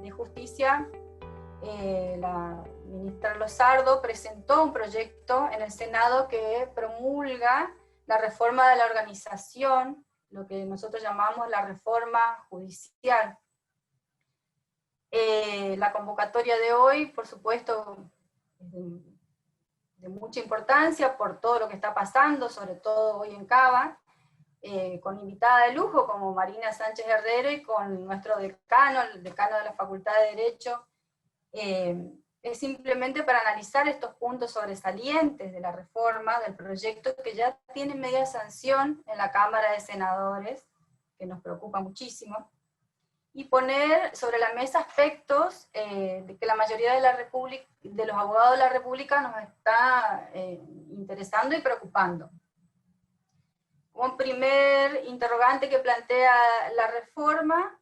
de Justicia, la ministra Lozardo presentó un proyecto en el Senado que promulga la reforma de la organización, lo que nosotros llamamos la reforma judicial. La convocatoria de hoy, por supuesto, es de mucha importancia por todo lo que está pasando, sobre todo hoy en Cava, con invitada de lujo como Marina Sánchez Herrero y con nuestro decano, el decano de la Facultad de Derecho. Es simplemente para analizar estos puntos sobresalientes de la reforma, del proyecto que ya tiene media sanción en la Cámara de Senadores, que nos preocupa muchísimo, y poner sobre la mesa aspectos de que la mayoría de los abogados de la República nos está interesando y preocupando. Un primer interrogante que plantea la reforma,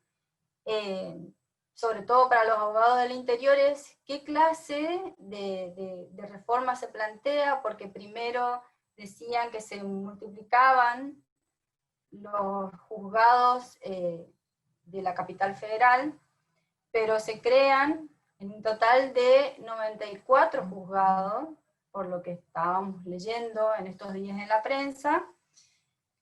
sobre todo para los abogados del interior, es qué clase de reforma se plantea, porque primero decían que se multiplicaban los juzgados de la capital federal, pero se crean en un total de 94 juzgados, por lo que estábamos leyendo en estos días en la prensa.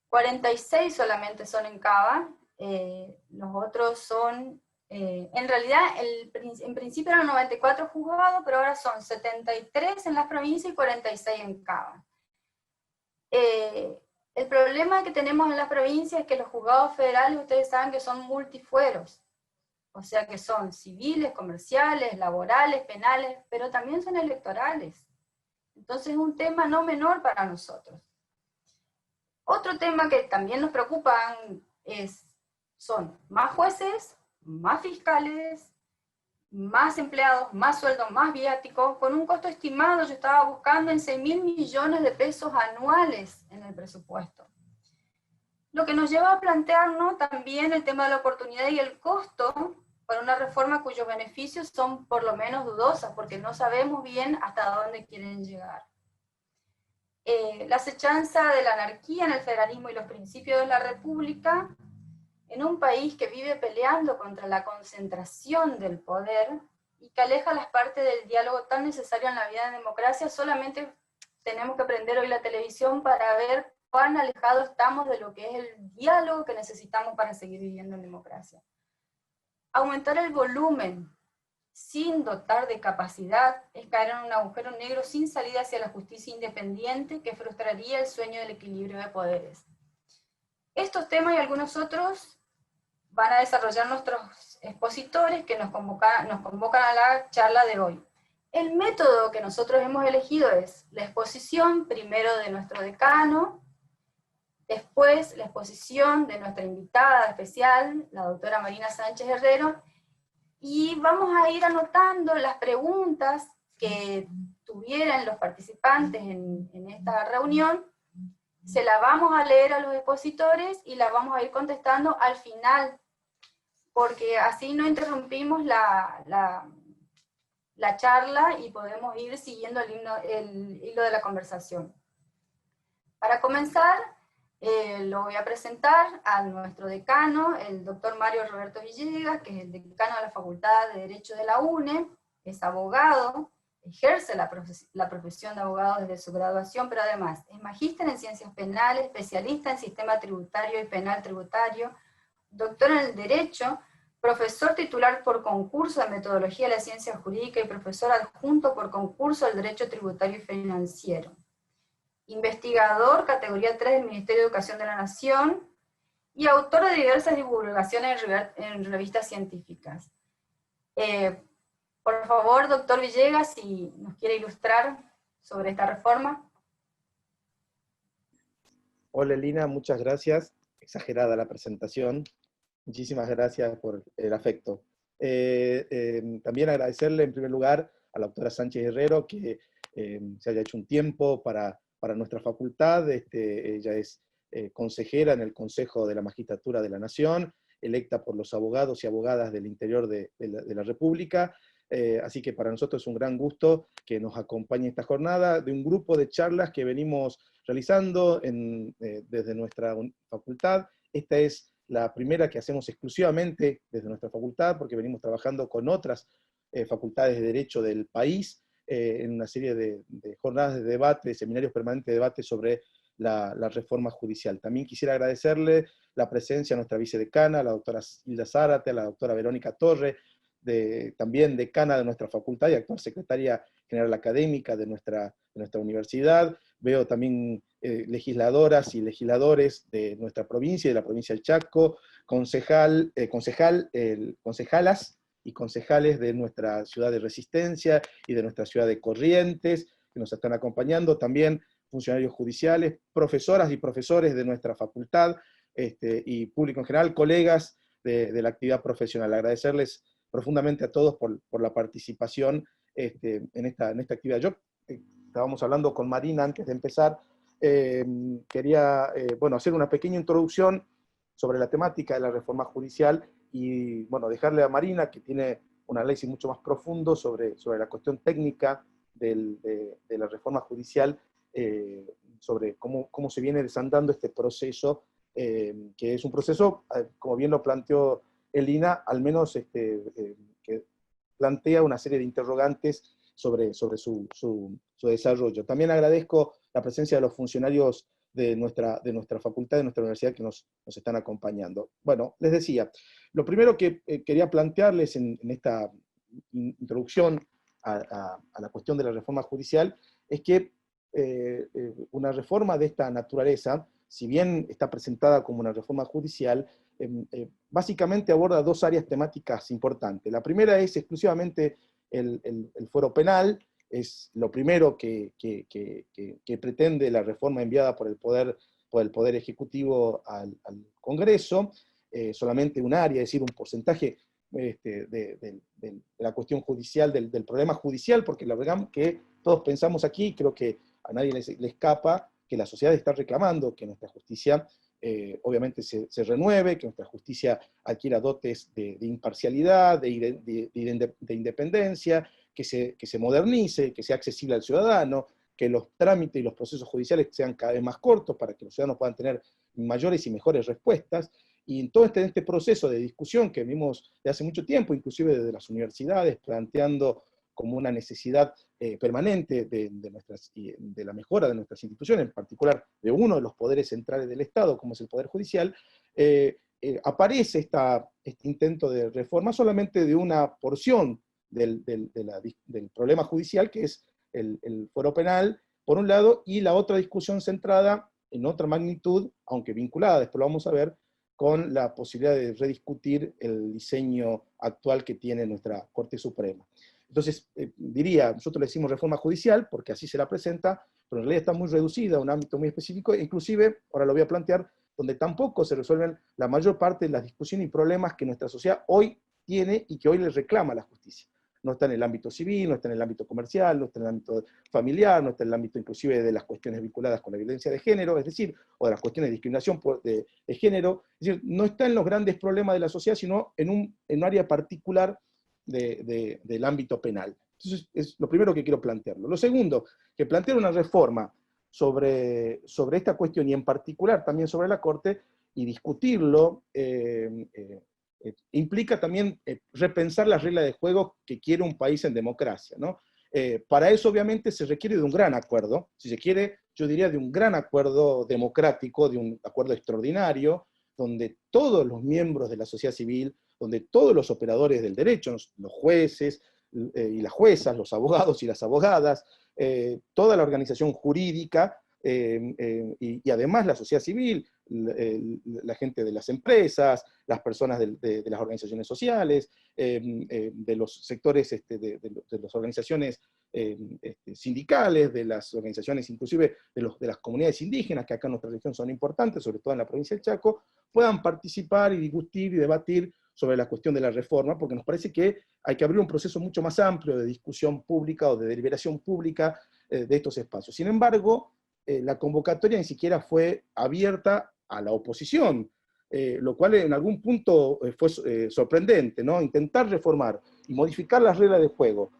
46 solamente son en Cava, los otros son, en realidad, en principio eran 94 juzgados, pero ahora son 73 en las provincias y 46 en Cava. El problema que tenemos en las provincias es que los juzgados federales, ustedes saben que son multifueros, o sea que son civiles, comerciales, laborales, penales, pero también son electorales. Entonces es un tema no menor para nosotros. Otro tema que también nos preocupa son más jueces, más fiscales, más empleados, más sueldos, más viáticos, con un costo estimado, yo estaba buscando en 6.000 millones de pesos anuales en el presupuesto. Lo que nos lleva a plantearnos también el tema de la oportunidad y el costo para una reforma cuyos beneficios son por lo menos dudosas, porque no sabemos bien hasta dónde quieren llegar. La acechanza de la anarquía en el federalismo y los principios de la república, en un país que vive peleando contra la concentración del poder y que aleja las partes del diálogo tan necesario en la vida de democracia. Solamente tenemos que prender hoy la televisión para ver cuán alejados estamos de lo que es el diálogo que necesitamos para seguir viviendo en democracia. Aumentar el volumen sin dotar de capacidad es caer en un agujero negro sin salida hacia la justicia independiente que frustraría el sueño del equilibrio de poderes. Estos temas y algunos otros van a desarrollar nuestros expositores que nos convocan a la charla de hoy. El método que nosotros hemos elegido es la exposición primero de nuestro decano, después la exposición de nuestra invitada especial, la doctora Marina Sánchez Herrero, y vamos a ir anotando las preguntas que tuvieran los participantes en esta reunión, se las vamos a leer a los expositores y las vamos a ir contestando al final, porque así no interrumpimos la charla y podemos ir siguiendo el hilo de la conversación. Para comenzar, lo voy a presentar a nuestro decano, el doctor Mario Roberto Villegas, que es el decano de la Facultad de Derecho de la UNE, es abogado, ejerce la profesión de abogado desde su graduación, pero además es magíster en ciencias penales, especialista en sistema tributario y penal tributario, doctor en el Derecho, profesor titular por concurso de Metodología de la Ciencia Jurídica y profesor adjunto por concurso del Derecho Tributario y Financiero. Investigador, categoría 3 del Ministerio de Educación de la Nación, y autor de diversas divulgaciones en revistas científicas. Por favor, doctor Villegas, si nos quiere ilustrar sobre esta reforma. Hola Lina, muchas gracias. Exagerada la presentación. Muchísimas gracias por el afecto. También agradecerle en primer lugar a la doctora Sánchez Herrero que se haya hecho un tiempo para nuestra facultad. Ella es consejera en el Consejo de la Magistratura de la Nación, electa por los abogados y abogadas del interior de la República. Así que para nosotros es un gran gusto que nos acompañe esta jornada de un grupo de charlas que venimos realizando desde nuestra facultad. Esta es La primera que hacemos exclusivamente desde nuestra facultad, porque venimos trabajando con otras facultades de Derecho del país, en una serie de jornadas de debate, de seminarios permanentes de debate sobre la reforma judicial. También quisiera agradecerle la presencia a nuestra vicedecana, la doctora Hilda Zárate, a la doctora Verónica Torre, también decana de nuestra facultad y actual secretaria general académica de nuestra universidad. Veo también legisladoras y legisladores de nuestra provincia y de la provincia del Chaco, concejalas y concejales de nuestra ciudad de Resistencia y de nuestra ciudad de Corrientes, que nos están acompañando, también funcionarios judiciales, profesoras y profesores de nuestra facultad, y público en general, colegas de la actividad profesional. Agradecerles profundamente a todos por la participación en esta actividad. Yo, estábamos hablando con Marina antes de empezar, quería bueno, hacer una pequeña introducción sobre la temática de la reforma judicial y bueno, dejarle a Marina, que tiene un análisis mucho más profundo sobre la cuestión técnica de la reforma judicial, sobre cómo se viene desandando este proceso, que es un proceso, como bien lo planteó Elina, al menos que plantea una serie de interrogantes sobre su desarrollo. También agradezco la presencia de los funcionarios de nuestra facultad, de nuestra universidad, que nos están acompañando. Bueno, les decía, lo primero que quería plantearles en esta introducción a la cuestión de la reforma judicial es que una reforma de esta naturaleza, si bien está presentada como una reforma judicial, básicamente aborda dos áreas temáticas importantes. La primera es exclusivamente el fuero penal, es lo primero que pretende la reforma enviada por el Poder Ejecutivo al Congreso, solamente un área, es decir, un porcentaje de la cuestión judicial, del problema judicial, porque la verdad que todos pensamos aquí, creo que a nadie le escapa, que la sociedad está reclamando que nuestra justicia obviamente se renueve, que nuestra justicia adquiera dotes de imparcialidad, de independencia, que se modernice, que sea accesible al ciudadano, que los trámites y los procesos judiciales sean cada vez más cortos para que los ciudadanos puedan tener mayores y mejores respuestas. Y en todo este proceso de discusión que vimos de hace mucho tiempo, inclusive desde las universidades, planteando como una necesidad permanente de la mejora de nuestras instituciones, en particular de uno de los poderes centrales del Estado, como es el Poder Judicial, aparece este intento de reforma solamente de una porción del problema judicial, que es el fuero penal, por un lado, y la otra discusión centrada en otra magnitud, aunque vinculada, después lo vamos a ver, con la posibilidad de rediscutir el diseño actual que tiene nuestra Corte Suprema. Entonces, diría, nosotros le decimos reforma judicial, porque así se la presenta, pero en realidad está muy reducida a un ámbito muy específico, inclusive, ahora lo voy a plantear, donde tampoco se resuelven la mayor parte de las discusiones y problemas que nuestra sociedad hoy tiene y que hoy le reclama a la justicia. No está en el ámbito civil, no está en el ámbito comercial, no está en el ámbito familiar, no está en el ámbito inclusive de las cuestiones vinculadas con la violencia de género, es decir, o de las cuestiones de discriminación de género, es decir, no está en los grandes problemas de la sociedad, sino en un área particular del ámbito penal. Entonces, es lo primero que quiero plantearlo. Lo segundo, que plantear una reforma sobre esta cuestión, y en particular también sobre la Corte, y discutirlo, implica también repensar las reglas de juego que quiere un país en democracia, ¿no? Para eso, obviamente, se requiere de un gran acuerdo, si se quiere, yo diría de un gran acuerdo democrático, de un acuerdo extraordinario, donde todos los miembros de la sociedad civil, donde todos los operadores del derecho, los jueces y las juezas, los abogados y las abogadas, toda la organización jurídica, y además la sociedad civil, la gente de las empresas, las personas de las organizaciones sociales, de los sectores de las organizaciones sindicales, de las organizaciones inclusive de las comunidades indígenas, que acá en nuestra región son importantes, sobre todo en la provincia del Chaco, puedan participar y discutir y debatir sobre la cuestión de la reforma, porque nos parece que hay que abrir un proceso mucho más amplio de discusión pública o de deliberación pública de estos espacios. Sin embargo, la convocatoria ni siquiera fue abierta a la oposición, lo cual en algún punto fue sorprendente, ¿no? Intentar reformar y modificar las reglas de juego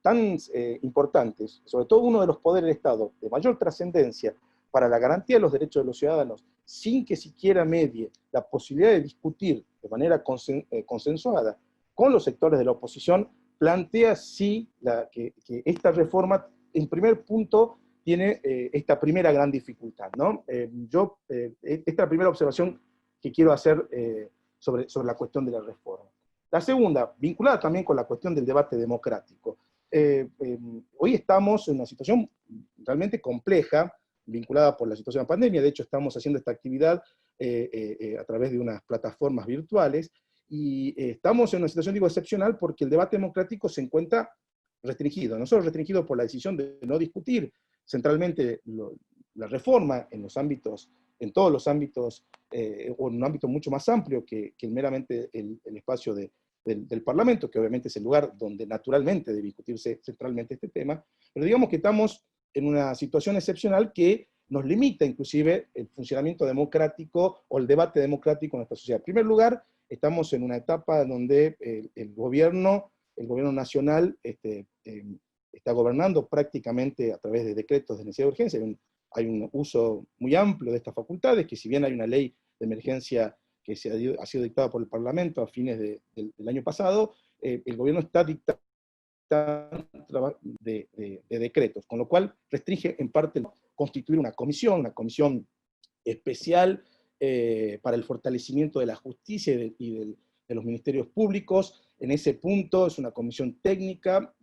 tan importantes, sobre todo uno de los poderes del Estado de mayor trascendencia para la garantía de los derechos de los ciudadanos, sin que siquiera medie la posibilidad de discutir de manera consensuada con los sectores de la oposición, plantea sí que esta reforma, en primer punto, tiene esta primera gran dificultad, ¿no? Esta es la primera observación que quiero hacer sobre la cuestión de la reforma. La segunda, vinculada también con la cuestión del debate democrático. Hoy estamos en una situación realmente compleja, vinculada por la situación de la pandemia. De hecho, estamos haciendo esta actividad a través de unas plataformas virtuales, y estamos en una situación, digo, excepcional, porque el debate democrático se encuentra restringido, no solo restringido por la decisión de no discutir centralmente la reforma en los ámbitos, en todos los ámbitos, o en un ámbito mucho más amplio que meramente el espacio del Parlamento, que obviamente es el lugar donde naturalmente debe discutirse centralmente este tema, pero digamos que estamos en una situación excepcional que nos limita inclusive el funcionamiento democrático o el debate democrático en nuestra sociedad. En primer lugar, estamos en una etapa donde el gobierno nacional está gobernando prácticamente a través de decretos de necesidad de urgencia. Hay un uso muy amplio de estas facultades, que si bien hay una ley de emergencia que ha sido dictada por el Parlamento a fines del año pasado, el gobierno está dictando de decretos, con lo cual restringe en parte constituir una comisión especial para el fortalecimiento de la justicia de los ministerios públicos. En ese punto es una comisión técnica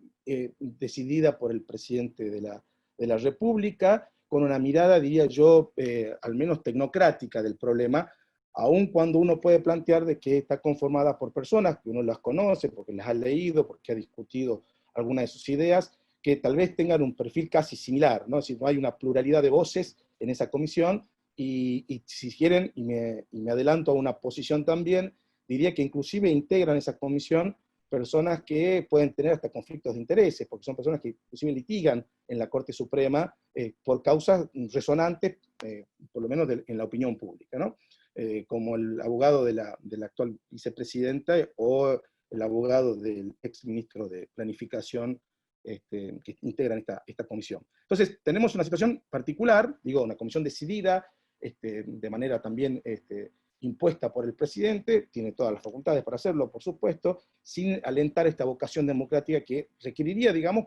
decidida por el presidente de la República, con una mirada, diría yo, al menos tecnocrática del problema, aun cuando uno puede plantear de que está conformada por personas que uno las conoce, porque las ha leído, porque ha discutido algunas de sus ideas, que tal vez tengan un perfil casi similar, ¿no? Si no hay una pluralidad de voces en esa comisión, y si quieren, y me adelanto a una posición también, diría que inclusive integran esa comisión personas que pueden tener hasta conflictos de intereses, porque son personas que inclusive litigan en la Corte Suprema por causas resonantes, por lo menos en la opinión pública, ¿no? Como el abogado de la actual vicepresidenta o el abogado del exministro de Planificación, que integran esta comisión. Entonces, tenemos una situación particular, digo, una comisión decidida, de manera también impuesta por el presidente, tiene todas las facultades para hacerlo, por supuesto, sin alentar esta vocación democrática que requeriría, digamos,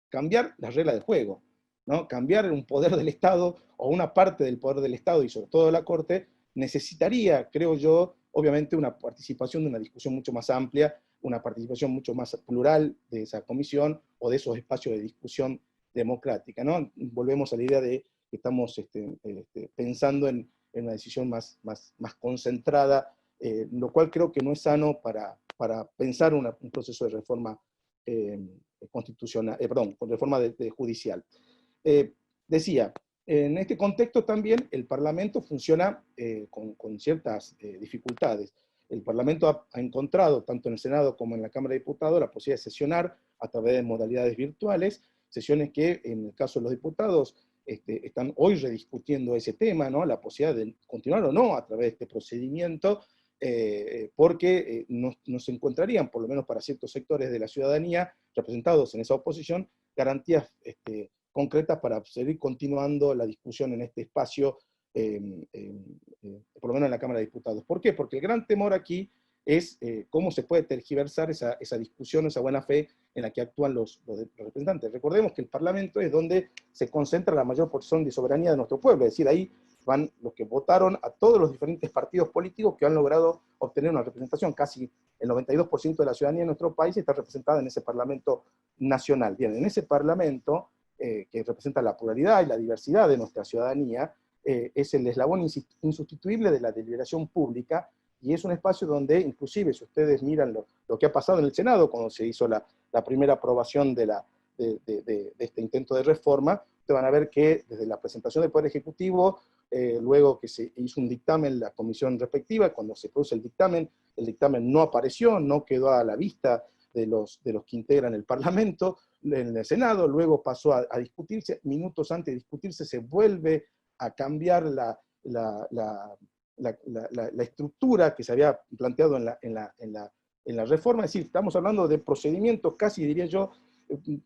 cambiar las reglas del juego, ¿no? Cambiar un poder del Estado, o una parte del poder del Estado, y sobre todo de la Corte, necesitaría, creo yo, obviamente una participación de una discusión mucho más amplia, una participación mucho más plural de esa comisión, o de esos espacios de discusión democrática, ¿no? Volvemos a la idea de que estamos pensando en una decisión más concentrada, lo cual creo que no es sano para pensar un proceso de reforma constitucional, reforma judicial. Decía, en este contexto también el Parlamento funciona con ciertas dificultades. El Parlamento ha encontrado, tanto en el Senado como en la Cámara de Diputados, la posibilidad de sesionar a través de modalidades virtuales, sesiones que en el caso de los diputados están hoy rediscutiendo ese tema, ¿no? La posibilidad de continuar o no a través de este procedimiento, porque no se encontrarían, por lo menos para ciertos sectores de la ciudadanía representados en esa oposición, garantías concretas para seguir continuando la discusión en este espacio, por lo menos en la Cámara de Diputados. ¿Por qué? Porque el gran temor aquí es cómo se puede tergiversar esa discusión, esa buena fe en la que actúan los representantes. Recordemos que el Parlamento es donde se concentra la mayor porción de soberanía de nuestro pueblo, es decir, ahí van los que votaron a todos los diferentes partidos políticos que han logrado obtener una representación. Casi el 92% de la ciudadanía de nuestro país está representada en ese Parlamento nacional. Bien, en ese Parlamento, que representa la pluralidad y la diversidad de nuestra ciudadanía, es el eslabón insustituible de la deliberación pública, y es un espacio donde, inclusive, si ustedes miran lo que ha pasado en el Senado, cuando se hizo la primera aprobación de este intento de reforma, ustedes van a ver que desde la presentación del Poder Ejecutivo, luego que se hizo un dictamen, la comisión respectiva, cuando se produce el dictamen no apareció, no quedó a la vista de los que integran el Parlamento, en el Senado, luego pasó a discutirse, minutos antes de discutirse se vuelve a cambiar la estructura que se había planteado en la reforma. Es decir, estamos hablando de procedimientos casi, diría yo,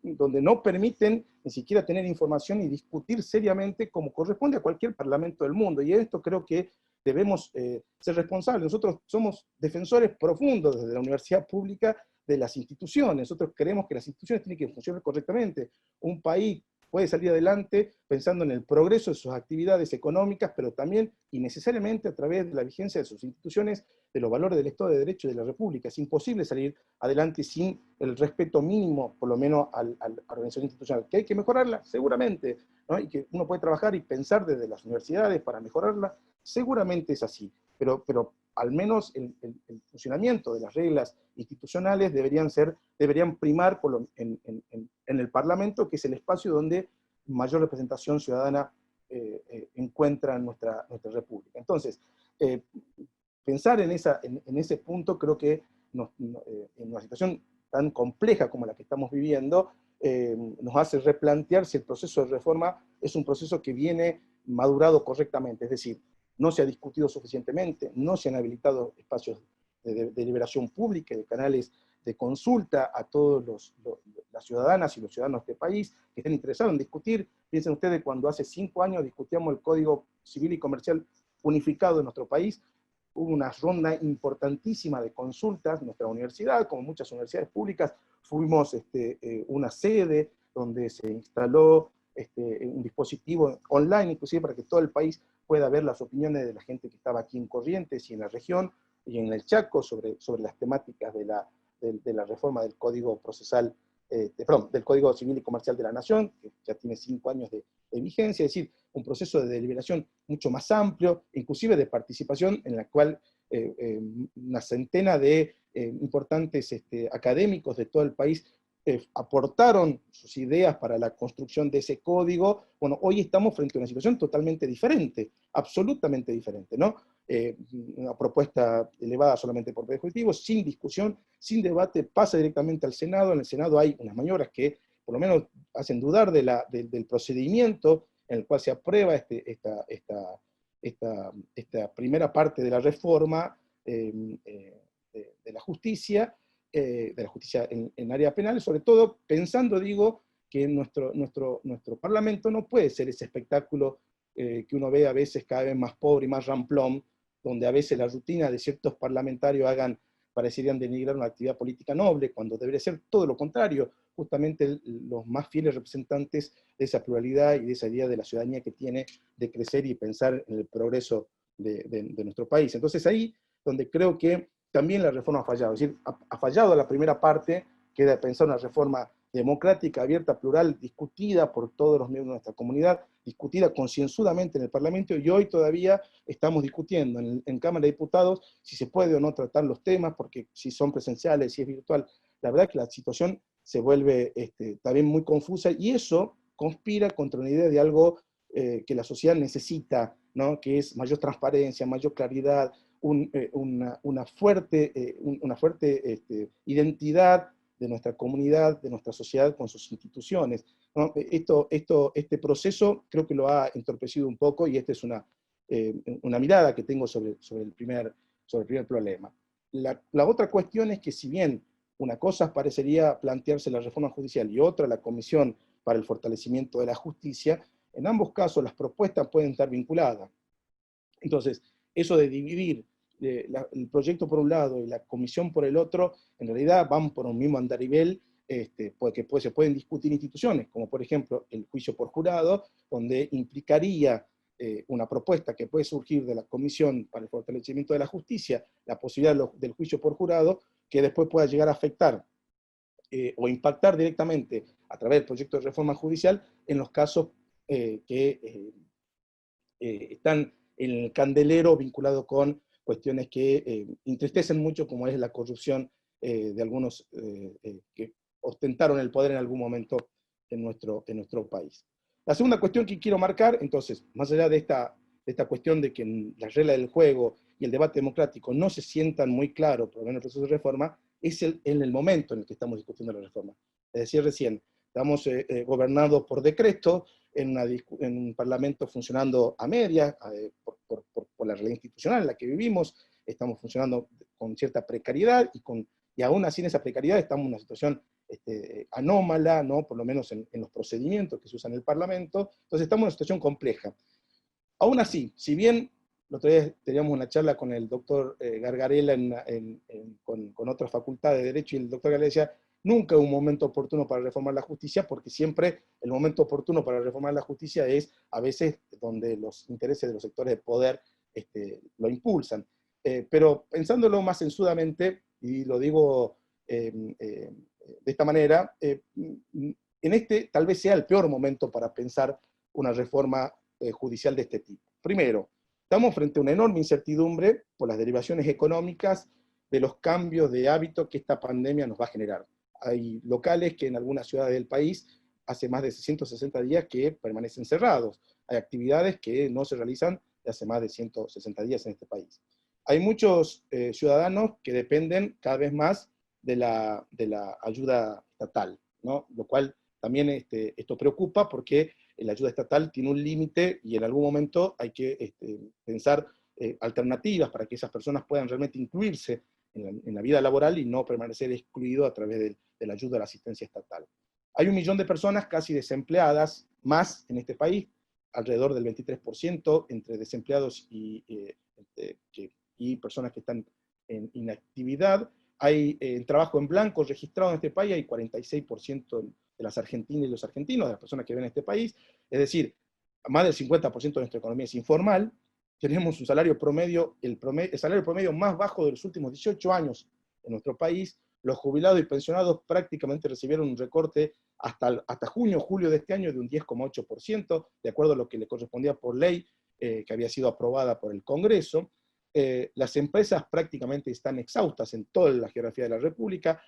donde no permiten ni siquiera tener información y discutir seriamente como corresponde a cualquier parlamento del mundo. Y esto creo que debemos ser responsables. Nosotros somos defensores profundos desde la universidad pública de las instituciones. Nosotros creemos que las instituciones tienen que funcionar correctamente. Un país puede salir adelante pensando en el progreso de sus actividades económicas, pero también y necesariamente a través de la vigencia de sus instituciones, de los valores del Estado de Derecho y de la República. Es imposible salir adelante sin el respeto mínimo, por lo menos, a la organización institucional. ¿Que hay que mejorarla? Seguramente, ¿no? Y que uno puede trabajar y pensar desde las universidades para mejorarla, seguramente es así. Pero al menos el funcionamiento de las reglas institucionales deberían primar en el Parlamento, que es el espacio donde mayor representación ciudadana encuentra nuestra república. Entonces, pensar en ese punto creo que en una situación tan compleja como la que estamos viviendo, nos hace replantear si el proceso de reforma es un proceso que viene madurado correctamente, es decir, no se ha discutido suficientemente, no se han habilitado espacios de deliberación pública, de canales de consulta a todas las ciudadanas y los ciudadanos de este país que estén interesados en discutir. Piensen ustedes cuando hace 5 años discutíamos el Código Civil y Comercial unificado de nuestro país, hubo una ronda importantísima de consultas. Nuestra universidad, como muchas universidades públicas, fuimos una sede donde se instaló un dispositivo online, inclusive para que todo el país pueda ver las opiniones de la gente que estaba aquí en Corrientes y en la región y en el Chaco sobre las temáticas de la reforma del Código Procesal, del Código Civil y Comercial de la Nación, que ya tiene 5 años de vigencia, es decir, un proceso de deliberación mucho más amplio, inclusive de participación, en la cual una centena de importantes académicos de todo el país aportaron sus ideas para la construcción de ese código. Bueno, hoy estamos frente a una situación totalmente diferente, absolutamente diferente, ¿no? Una propuesta elevada solamente por Poder Ejecutivo, sin discusión, sin debate, pasa directamente al Senado. En el Senado hay unas maniobras que por lo menos hacen dudar del procedimiento en el cual se aprueba esta primera parte de la reforma de la justicia, en área penal, sobre todo pensando, digo, que nuestro Parlamento no puede ser ese espectáculo que uno ve a veces cada vez más pobre y más ramplón, donde a veces la rutina de ciertos parlamentarios parecerían denigrar una actividad política noble, cuando debería ser todo lo contrario, justamente los más fieles representantes de esa pluralidad y de esa idea de la ciudadanía que tiene de crecer y pensar en el progreso de nuestro país. Entonces ahí donde creo que también la reforma ha fallado, es decir, ha fallado la primera parte, que era pensar una reforma democrática, abierta, plural, discutida por todos los miembros de nuestra comunidad, discutida concienzudamente en el Parlamento, y hoy todavía estamos discutiendo en Cámara de Diputados si se puede o no tratar los temas, porque si son presenciales, si es virtual. La verdad que la situación se vuelve también muy confusa, y eso conspira contra una idea de algo que la sociedad necesita, ¿no? Que es mayor transparencia, mayor claridad, una fuerte identidad de nuestra comunidad, de nuestra sociedad con sus instituciones, ¿no? Este proceso creo que lo ha entorpecido un poco, y esta es una mirada que tengo sobre el primer problema. La otra cuestión es que, si bien una cosa parecería plantearse la reforma judicial y otra la Comisión para el Fortalecimiento de la Justicia, en ambos casos las propuestas pueden estar vinculadas. Entonces, eso de dividir el proyecto por un lado y la comisión por el otro, en realidad van por un mismo andarivel, porque se pueden discutir instituciones, como por ejemplo el juicio por jurado, donde implicaría una propuesta que puede surgir de la Comisión para el Fortalecimiento de la Justicia, la posibilidad del juicio por jurado, que después pueda llegar a afectar o impactar directamente a través del proyecto de reforma judicial en los casos que están en el candelero vinculado con cuestiones que entristecen mucho, como es la corrupción de algunos que ostentaron el poder en algún momento en nuestro país. La segunda cuestión que quiero marcar, entonces, más allá de esta cuestión de que las reglas del juego y el debate democrático no se sientan muy claros, por lo menos en el proceso de reforma, es en el momento en el que estamos discutiendo la reforma. Es decir, recién, estamos gobernados por decreto, en un parlamento funcionando a medias, por la realidad institucional en la que vivimos, estamos funcionando con cierta precariedad, y aún así en esa precariedad estamos en una situación anómala, ¿no? Por lo menos en los procedimientos que se usan en el Parlamento. Entonces estamos en una situación compleja. Aún así, si bien el otro día teníamos una charla con el doctor Gargarella con otra facultad de Derecho, y el doctor Gargarella decía, nunca es un momento oportuno para reformar la justicia, porque siempre el momento oportuno para reformar la justicia es a veces donde los intereses de los sectores de poder lo impulsan. Pero pensándolo más sensudamente, y lo digo de esta manera, en este tal vez sea el peor momento para pensar una reforma judicial de este tipo. Primero, estamos frente a una enorme incertidumbre por las derivaciones económicas de los cambios de hábito que esta pandemia nos va a generar. Hay locales que en algunas ciudades del país hace más de 160 días que permanecen cerrados. Hay actividades que no se realizan de hace más de 160 días en este país. Hay muchos ciudadanos que dependen cada vez más de la ayuda estatal, ¿no? Lo cual también esto preocupa porque la ayuda estatal tiene un límite y en algún momento hay que pensar alternativas para que esas personas puedan realmente incluirse en la vida laboral y no permanecer excluido a través de la ayuda de la asistencia estatal. Hay 1 millón de personas casi desempleadas, más en este país, alrededor del 23% entre desempleados y personas que están en inactividad. Hay trabajo en blanco registrado en este país, hay 46% de las argentinas y los argentinos, de las personas que viven en este país, es decir, más del 50% de nuestra economía es informal. Tenemos un salario promedio, el salario promedio más bajo de los últimos 18 años en nuestro país. Los jubilados y pensionados prácticamente recibieron un recorte hasta junio, julio de este año de un 10,8%, de acuerdo a lo que le correspondía por ley que había sido aprobada por el Congreso. Las empresas prácticamente están exhaustas en toda la geografía de la República.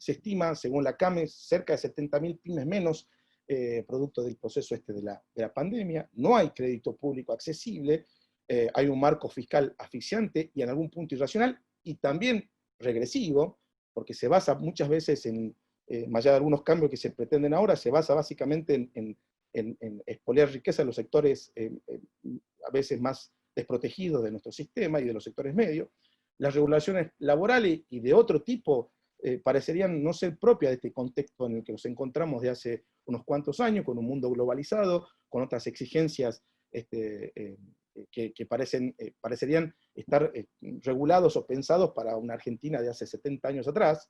Se estima, según la CAME, cerca de 70.000 pymes menos, producto del proceso de la pandemia. No hay crédito público accesible, hay un marco fiscal asfixiante y en algún punto irracional, y también regresivo, porque se basa muchas veces más allá de algunos cambios que se pretenden ahora, se basa básicamente en expoliar riqueza de los sectores a veces más desprotegidos de nuestro sistema y de los sectores medios. Las regulaciones laborales y de otro tipo parecerían no ser propias de este contexto en el que nos encontramos de hace unos cuantos años, con un mundo globalizado, con otras exigencias que parecerían estar regulados o pensados para una Argentina de hace 70 años atrás.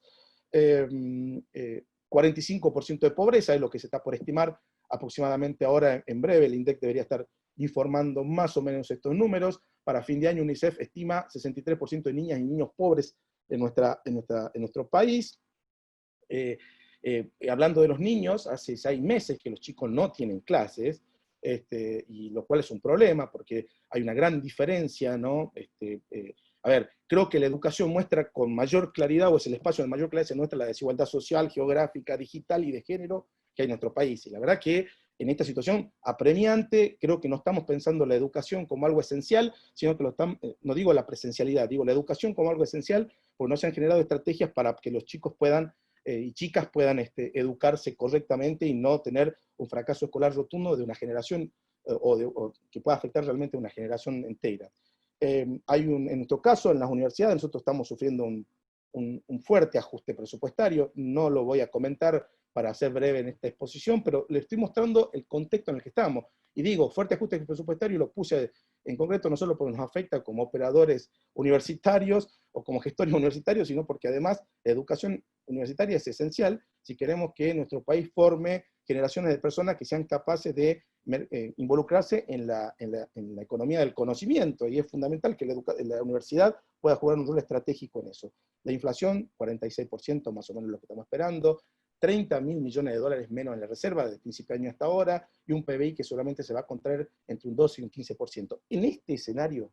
45% de pobreza es lo que se está por estimar aproximadamente ahora en breve. El INDEC debería estar informando más o menos estos números. Para fin de año UNICEF estima 63% de niñas y niños pobres en nuestro país. Hablando de los niños, hace 6 meses que los chicos no tienen clases, y lo cual es un problema porque hay una gran diferencia, ¿no? A ver, creo que la educación muestra con mayor claridad, o es el espacio de mayor claridad, se muestra la desigualdad social, geográfica, digital y de género que hay en nuestro país. Y la verdad que en esta situación apremiante, creo que no estamos pensando la educación como algo esencial, sino que no digo la presencialidad, digo la educación como algo esencial, porque no se han generado estrategias para que los chicos puedan y chicas puedan educarse correctamente y no tener un fracaso escolar rotundo de una generación o que pueda afectar realmente a una generación entera. En nuestro caso, en las universidades, nosotros estamos sufriendo un fuerte ajuste presupuestario. No lo voy a comentar para ser breve en esta exposición, pero le estoy mostrando el contexto en el que estamos. Y digo, fuerte ajuste presupuestario, lo puse en concreto no solo porque nos afecta como operadores universitarios o como gestores universitarios, sino porque además la educación universitaria es esencial si queremos que nuestro país forme generaciones de personas que sean capaces de involucrarse en la economía del conocimiento, y es fundamental que la universidad pueda jugar un rol estratégico en eso. La inflación, 46% más o menos lo que estamos esperando, 30.000 millones de dólares menos en la reserva desde el principio de año hasta ahora, y un PBI que solamente se va a contraer entre un 12 y un 15%. En este escenario,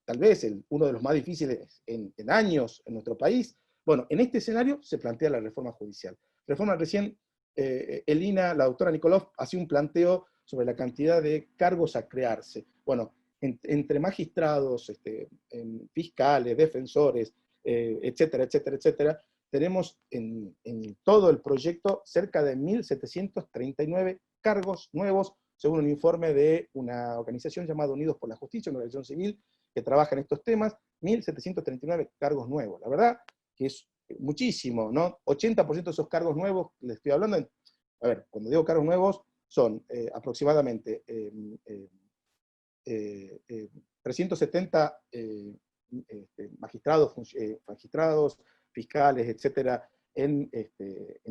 tal vez uno de los más difíciles en años en nuestro país, bueno, en este escenario se plantea la reforma judicial. Reforma recién, Elina, la doctora Nicolás, hacía un planteo sobre la cantidad de cargos a crearse. Bueno, entre magistrados, fiscales, defensores, etcétera, etcétera, etcétera, tenemos en todo el proyecto cerca de 1.739 cargos nuevos, según un informe de una organización llamada Unidos por la Justicia, una organización civil que trabaja en estos temas. 1.739 cargos nuevos. La verdad que es muchísimo, ¿no? 80% de esos cargos nuevos, les estoy hablando, a ver, cuando digo cargos nuevos, son aproximadamente 370 magistrados, fiscales, etcétera, en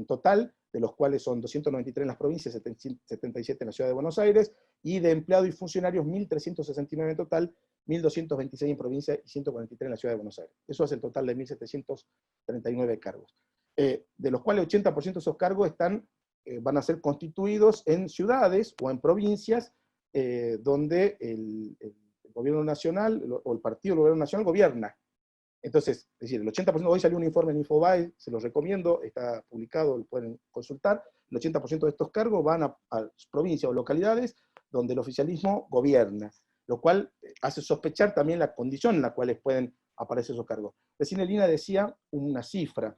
total, de los cuales son 293 en las provincias, 77 en la ciudad de Buenos Aires, y de empleados y funcionarios 1.369 en total, 1.226 en provincia y 143 en la ciudad de Buenos Aires. Eso hace el total de 1.739 cargos. De los cuales 80% de esos cargos van a ser constituidos en ciudades o en provincias donde el gobierno nacional o el partido del gobierno nacional gobierna. Entonces, es decir, el 80%, hoy salió un informe en Infobae, se los recomiendo, está publicado, lo pueden consultar, el 80% de estos cargos van a provincias o localidades donde el oficialismo gobierna, lo cual hace sospechar también la condición en la cual pueden aparecer esos cargos. Recién Elina decía una cifra,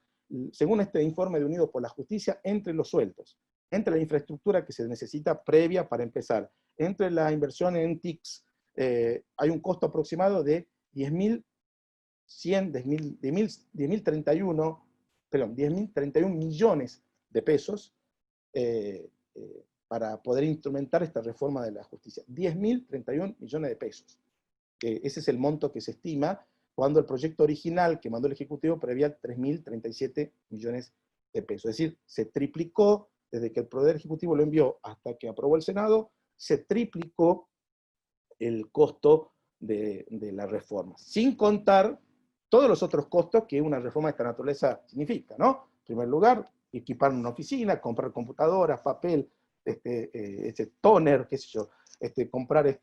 según este informe de Unidos por la Justicia, entre los sueldos, entre la infraestructura que se necesita previa para empezar, entre la inversión en TICs, hay un costo aproximado de 10.031 millones de pesos para poder instrumentar esta reforma de la justicia. 10.031 millones de pesos. Ese es el monto que se estima cuando el proyecto original que mandó el Ejecutivo prevía 3.037 millones de pesos. Es decir, se triplicó desde que el Poder Ejecutivo lo envió hasta que aprobó el Senado, se triplicó el costo de la reforma, sin contar todos los otros costos que una reforma de esta naturaleza significa, ¿no? En primer lugar, equipar una oficina, comprar computadoras, papel, toner, qué sé yo, comprar,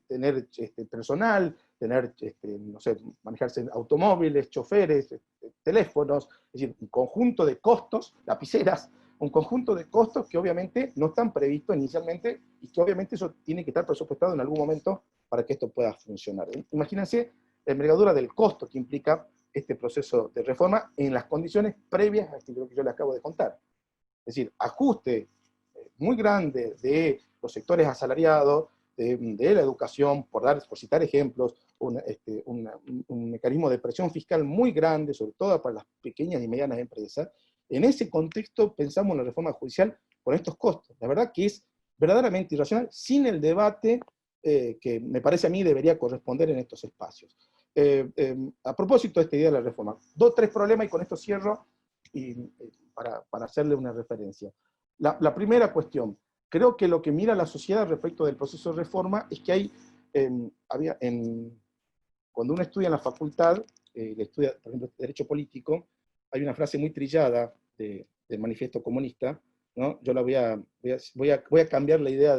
tener personal, tener, no sé, manejarse automóviles, choferes, teléfonos, es decir, un conjunto de costos, lapiceras, un conjunto de costos que obviamente no están previstos inicialmente y que obviamente eso tiene que estar presupuestado en algún momento para que esto pueda funcionar. Imagínense la envergadura del costo que implica este proceso de reforma en las condiciones previas a lo que yo les acabo de contar. Es decir, ajuste muy grande de los sectores asalariados, de la educación, por citar ejemplos, un mecanismo de presión fiscal muy grande, sobre todo para las pequeñas y medianas empresas. En ese contexto pensamos en la reforma judicial con estos costos. La verdad que es verdaderamente irracional, sin el debate que me parece a mí debería corresponder en estos espacios. A propósito de esta idea de la reforma, 2 o 3 problemas y con esto cierro para hacerle una referencia. La primera cuestión, creo que lo que mira la sociedad respecto del proceso de reforma es que hay, cuando uno estudia en la facultad, estudia, por ejemplo, Derecho Político, hay una frase muy trillada del Manifiesto Comunista, ¿no? Yo la voy a cambiar la idea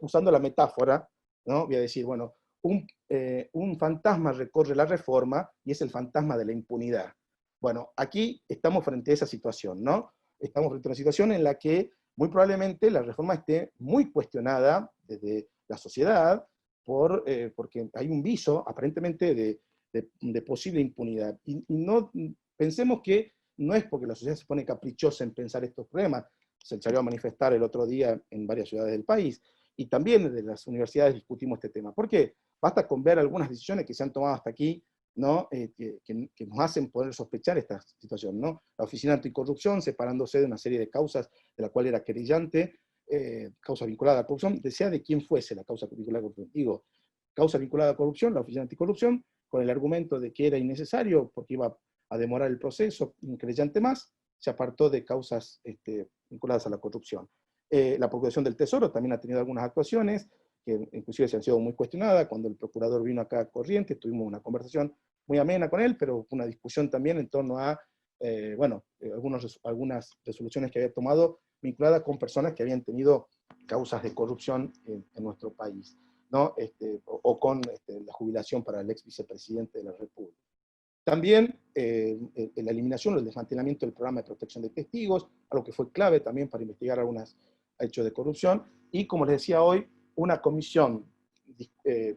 usando la metáfora, ¿no? Voy a decir, bueno, un fantasma recorre la reforma y es el fantasma de la impunidad. Bueno, aquí estamos frente a esa situación, ¿no? Estamos frente a una situación en la que muy probablemente la reforma esté muy cuestionada desde la sociedad porque hay un viso aparentemente de posible impunidad. Y no pensemos que no es porque la sociedad se pone caprichosa en pensar estos problemas, se salió a manifestar el otro día en varias ciudades del país, y también desde las universidades discutimos este tema. ¿Por qué? Basta con ver algunas decisiones que se han tomado hasta aquí, ¿no? Que nos hacen poder sospechar esta situación, ¿no? La Oficina Anticorrupción, separándose de una serie de causas de la cual era querellante, causa vinculada a la corrupción, desea de quién fuese la causa vinculada a la corrupción. Digo, causa vinculada a corrupción, la Oficina Anticorrupción, con el argumento de que era innecesario porque iba a demorar el proceso, un querellante más, se apartó de causas vinculadas a la corrupción. La Procuración del Tesoro también ha tenido algunas actuaciones, que inclusive se han sido muy cuestionadas. Cuando el procurador vino acá a Corrientes, tuvimos una conversación muy amena con él, pero una discusión también en torno a, algunas resoluciones que había tomado vinculadas con personas que habían tenido causas de corrupción en nuestro país, ¿no? O con la jubilación para el ex vicepresidente de la República. También la eliminación o el desmantelamiento del programa de protección de testigos, algo que fue clave también para investigar algunos hechos de corrupción, y como les decía hoy, una comisión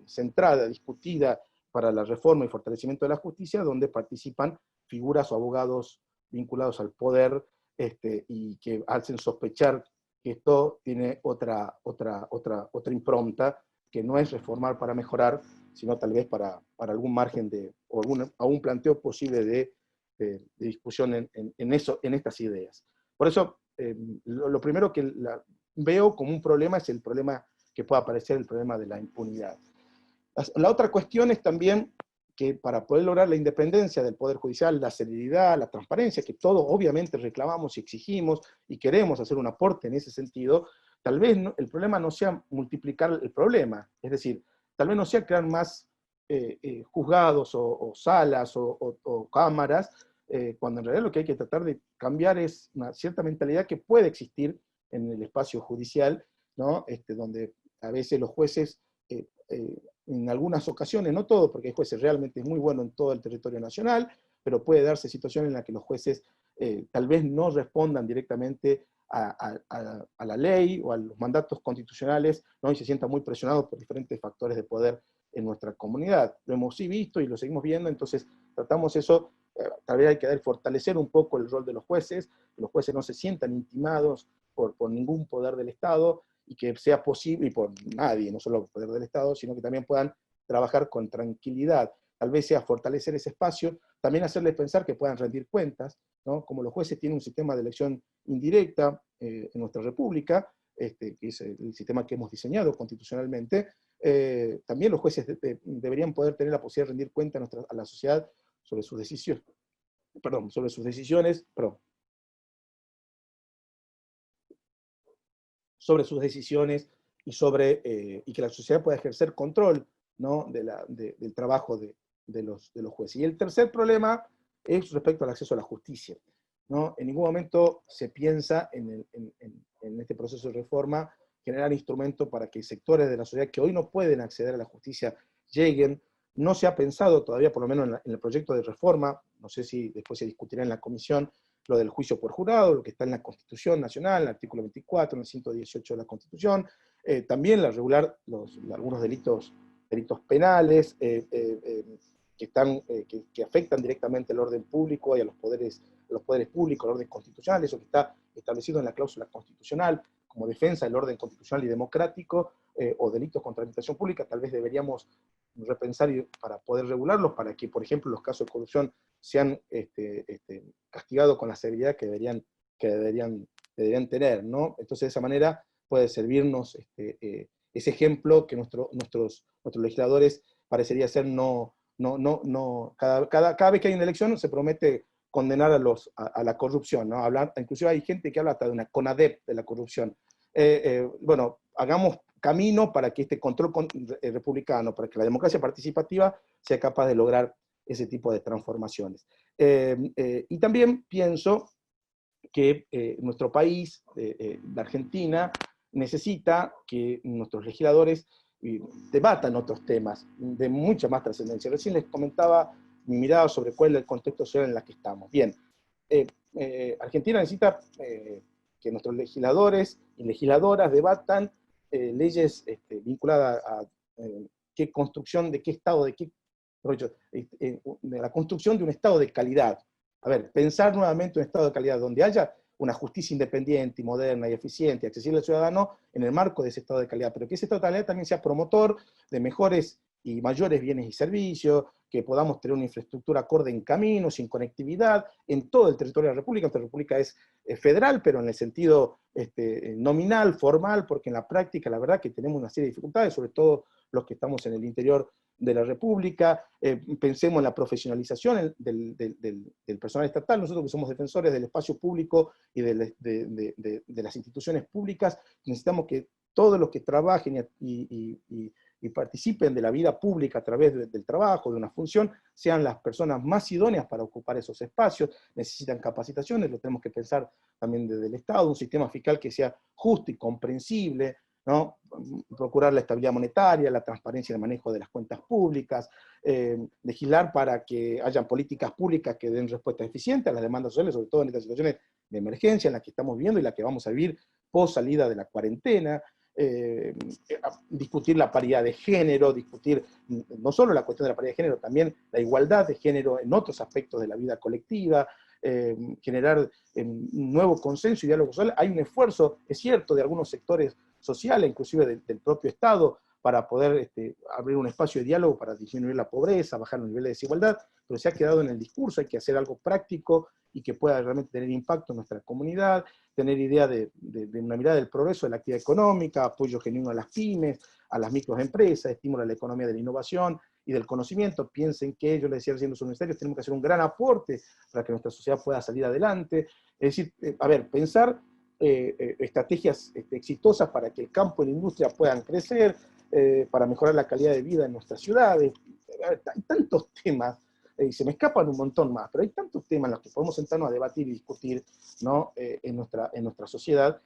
centrada, discutida para la reforma y fortalecimiento de la justicia, donde participan figuras o abogados vinculados al poder y que hacen sospechar que esto tiene otra impronta, que no es reformar para mejorar, sino tal vez para algún margen o algún planteo posible de de discusión en estas ideas. Por eso, lo primero que veo como un problema es el problema que puede aparecer, el problema de la impunidad. La otra cuestión es también que para poder lograr la independencia del Poder Judicial, la celeridad, la transparencia, que todos obviamente reclamamos y exigimos y queremos hacer un aporte en ese sentido, tal vez el problema no sea multiplicar el problema, es decir, tal vez no sea crear más juzgados o salas o cámaras, cuando en realidad lo que hay que tratar de cambiar es una cierta mentalidad que puede existir en el espacio judicial, ¿no? Donde a veces los jueces en algunas ocasiones, no todo, porque hay jueces realmente muy buenos en todo el territorio nacional, pero puede darse situaciones en las que los jueces tal vez no respondan directamente a la ley o a los mandatos constitucionales, ¿no? Y se sientan muy presionados por diferentes factores de poder en nuestra comunidad. Lo hemos sí visto y lo seguimos viendo, entonces tratamos eso, tal vez hay que fortalecer un poco el rol de los jueces, que los jueces no se sientan intimados por ningún poder del Estado, y que sea posible, y por nadie, no solo el poder del Estado, sino que también puedan trabajar con tranquilidad. Tal vez sea fortalecer ese espacio, también hacerles pensar que puedan rendir cuentas, ¿no? Como los jueces tienen un sistema de elección indirecta en nuestra república, que es el sistema que hemos diseñado constitucionalmente, también los jueces deberían poder tener la posibilidad de rendir cuenta a la sociedad sobre sus decisiones, sobre sus decisiones y que la sociedad pueda ejercer control, ¿no? del trabajo de los jueces. Y el tercer problema es respecto al acceso a la justicia, ¿no? En ningún momento se piensa en este proceso de reforma generar instrumentos para que sectores de la sociedad que hoy no pueden acceder a la justicia lleguen. No se ha pensado todavía, por lo menos en el proyecto de reforma, no sé si después se discutirá en la comisión, lo del juicio por jurado, lo que está en la Constitución Nacional, en el artículo 24, en el 118 de la Constitución, también la regular algunos delitos penales que afectan directamente al orden público y a los poderes públicos, al orden constitucional, eso que está establecido en la cláusula constitucional como defensa del orden constitucional y democrático, o delitos contra la administración pública, tal vez deberíamos repensar para poder regularlos, para que, por ejemplo, los casos de corrupción sean castigados con la severidad que deberían tener, ¿no? Entonces, de esa manera puede servirnos ese ejemplo que nuestros legisladores parecería ser cada vez que hay una elección se promete condenar a la corrupción, ¿no? Inclusive hay gente que habla hasta de una CONADEP de la corrupción. Bueno, hagamos camino para que este control republicano, para que la democracia participativa sea capaz de lograr ese tipo de transformaciones. Y también pienso que nuestro país, la Argentina, necesita que nuestros legisladores debatan otros temas de mucha más trascendencia. Recién les comentaba mi mirada sobre cuál es el contexto social en el que estamos. Bien, Argentina necesita que nuestros legisladores y legisladoras debatan leyes vinculadas a qué construcción, de qué estado, de la construcción de un estado de calidad. A ver, pensar nuevamente un estado de calidad donde haya una justicia independiente y moderna y eficiente y accesible al ciudadano en el marco de ese estado de calidad, pero que ese estado de calidad también sea promotor de mejores y mayores bienes y servicios, que podamos tener una infraestructura acorde en caminos, sin conectividad, en todo el territorio de la República. Nuestra República es federal, pero en el sentido nominal, formal, porque en la práctica la verdad que tenemos una serie de dificultades, sobre todo los que estamos en el interior de la República. Pensemos en la profesionalización del personal estatal. Nosotros que somos defensores del espacio público y de las instituciones públicas, necesitamos que todos los que trabajen y participen de la vida pública a través del trabajo, de una función, sean las personas más idóneas para ocupar esos espacios. Necesitan capacitaciones, lo tenemos que pensar también desde el Estado, un sistema fiscal que sea justo y comprensible, ¿no? Procurar la estabilidad monetaria, la transparencia del manejo de las cuentas públicas, legislar para que hayan políticas públicas que den respuesta eficiente a las demandas sociales, sobre todo en estas situaciones de emergencia en las que estamos viviendo y la que vamos a vivir post salida de la cuarentena. Discutir la paridad de género, discutir no solo la cuestión de la paridad de género, también la igualdad de género en otros aspectos de la vida colectiva, generar un nuevo consenso y diálogo social. Hay un esfuerzo, es cierto, de algunos sectores sociales, inclusive del propio Estado, para poder abrir un espacio de diálogo para disminuir la pobreza, bajar los niveles de desigualdad, pero se ha quedado en el discurso. Hay que hacer algo práctico y que pueda realmente tener impacto en nuestra comunidad, tener idea de una mirada del progreso de la actividad económica, apoyo genuino a las pymes, a las microempresas, estímulo a la economía de la innovación y del conocimiento. Piensen que, yo les decía recién, los universitarios tenemos que hacer un gran aporte para que nuestra sociedad pueda salir adelante. Es decir, pensar estrategias exitosas para que el campo y la industria puedan crecer, para mejorar la calidad de vida en nuestras ciudades. Hay tantos temas, y se me escapan un montón más, pero hay tantos temas en los que podemos sentarnos a debatir y discutir, ¿no? En nuestra sociedad,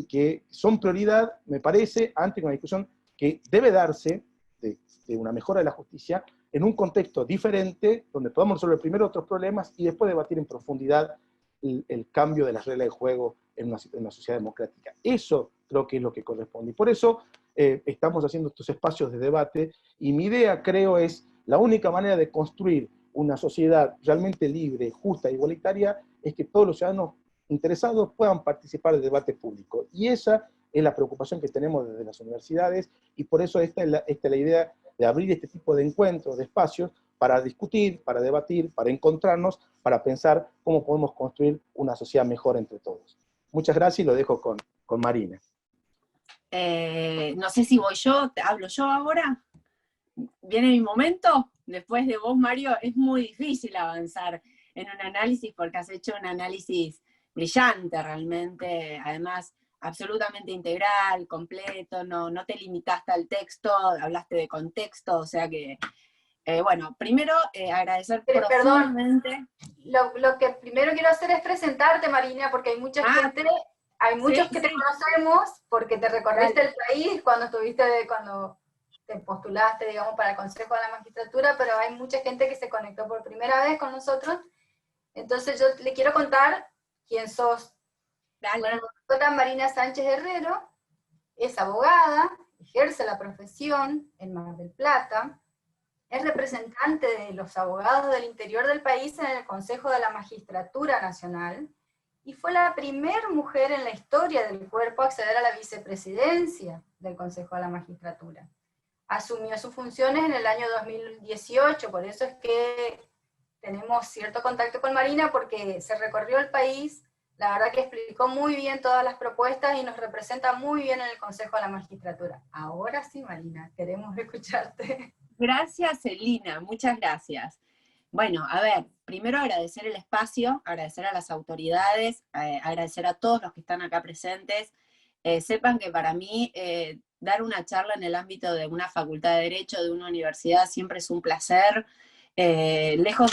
que son prioridad, me parece, ante una discusión que debe darse de una mejora de la justicia en un contexto diferente, donde podamos resolver primero otros problemas y después debatir en profundidad el cambio de las reglas de juego en una sociedad democrática. Eso creo que es lo que corresponde. Y por eso estamos haciendo estos espacios de debate, y mi idea, creo, es la única manera de construir una sociedad realmente libre, justa e igualitaria, es que todos los ciudadanos interesados puedan participar del debate público. Y esa es la preocupación que tenemos desde las universidades, y por eso esta es la idea de abrir este tipo de encuentros, de espacios, para discutir, para debatir, para encontrarnos, para pensar cómo podemos construir una sociedad mejor entre todos. Muchas gracias, y lo dejo con Marina. No sé si voy yo, hablo yo ahora. ¿Viene mi momento? Después de vos, Mario, es muy difícil avanzar en un análisis porque has hecho un análisis brillante realmente, además absolutamente integral, completo, no te limitaste al texto, hablaste de contexto, o sea que, bueno, primero agradecer profundamente. Lo que primero quiero hacer es presentarte, Marina, porque hay mucha gente, hay muchos que te conocemos porque te recorriste el país cuando te postulaste, digamos, para el Consejo de la Magistratura, pero hay mucha gente que se conectó por primera vez con nosotros. Entonces yo le quiero contar quién sos. Dale. Bueno, la doctora Marina Sánchez Herrero es abogada, ejerce la profesión en Mar del Plata, es representante de los abogados del interior del país en el Consejo de la Magistratura Nacional, y fue la primera mujer en la historia del cuerpo a acceder a la vicepresidencia del Consejo de la Magistratura. Asumió sus funciones en el año 2018, por eso es que tenemos cierto contacto con Marina, porque se recorrió el país, la verdad que explicó muy bien todas las propuestas y nos representa muy bien en el Consejo de la Magistratura. Ahora sí, Marina, queremos escucharte. Gracias, Celina, muchas gracias. Bueno, a ver, primero agradecer el espacio, agradecer a las autoridades, agradecer a todos los que están acá presentes. Sepan que para mí dar una charla en el ámbito de una facultad de Derecho, de una universidad, siempre es un placer. Lejos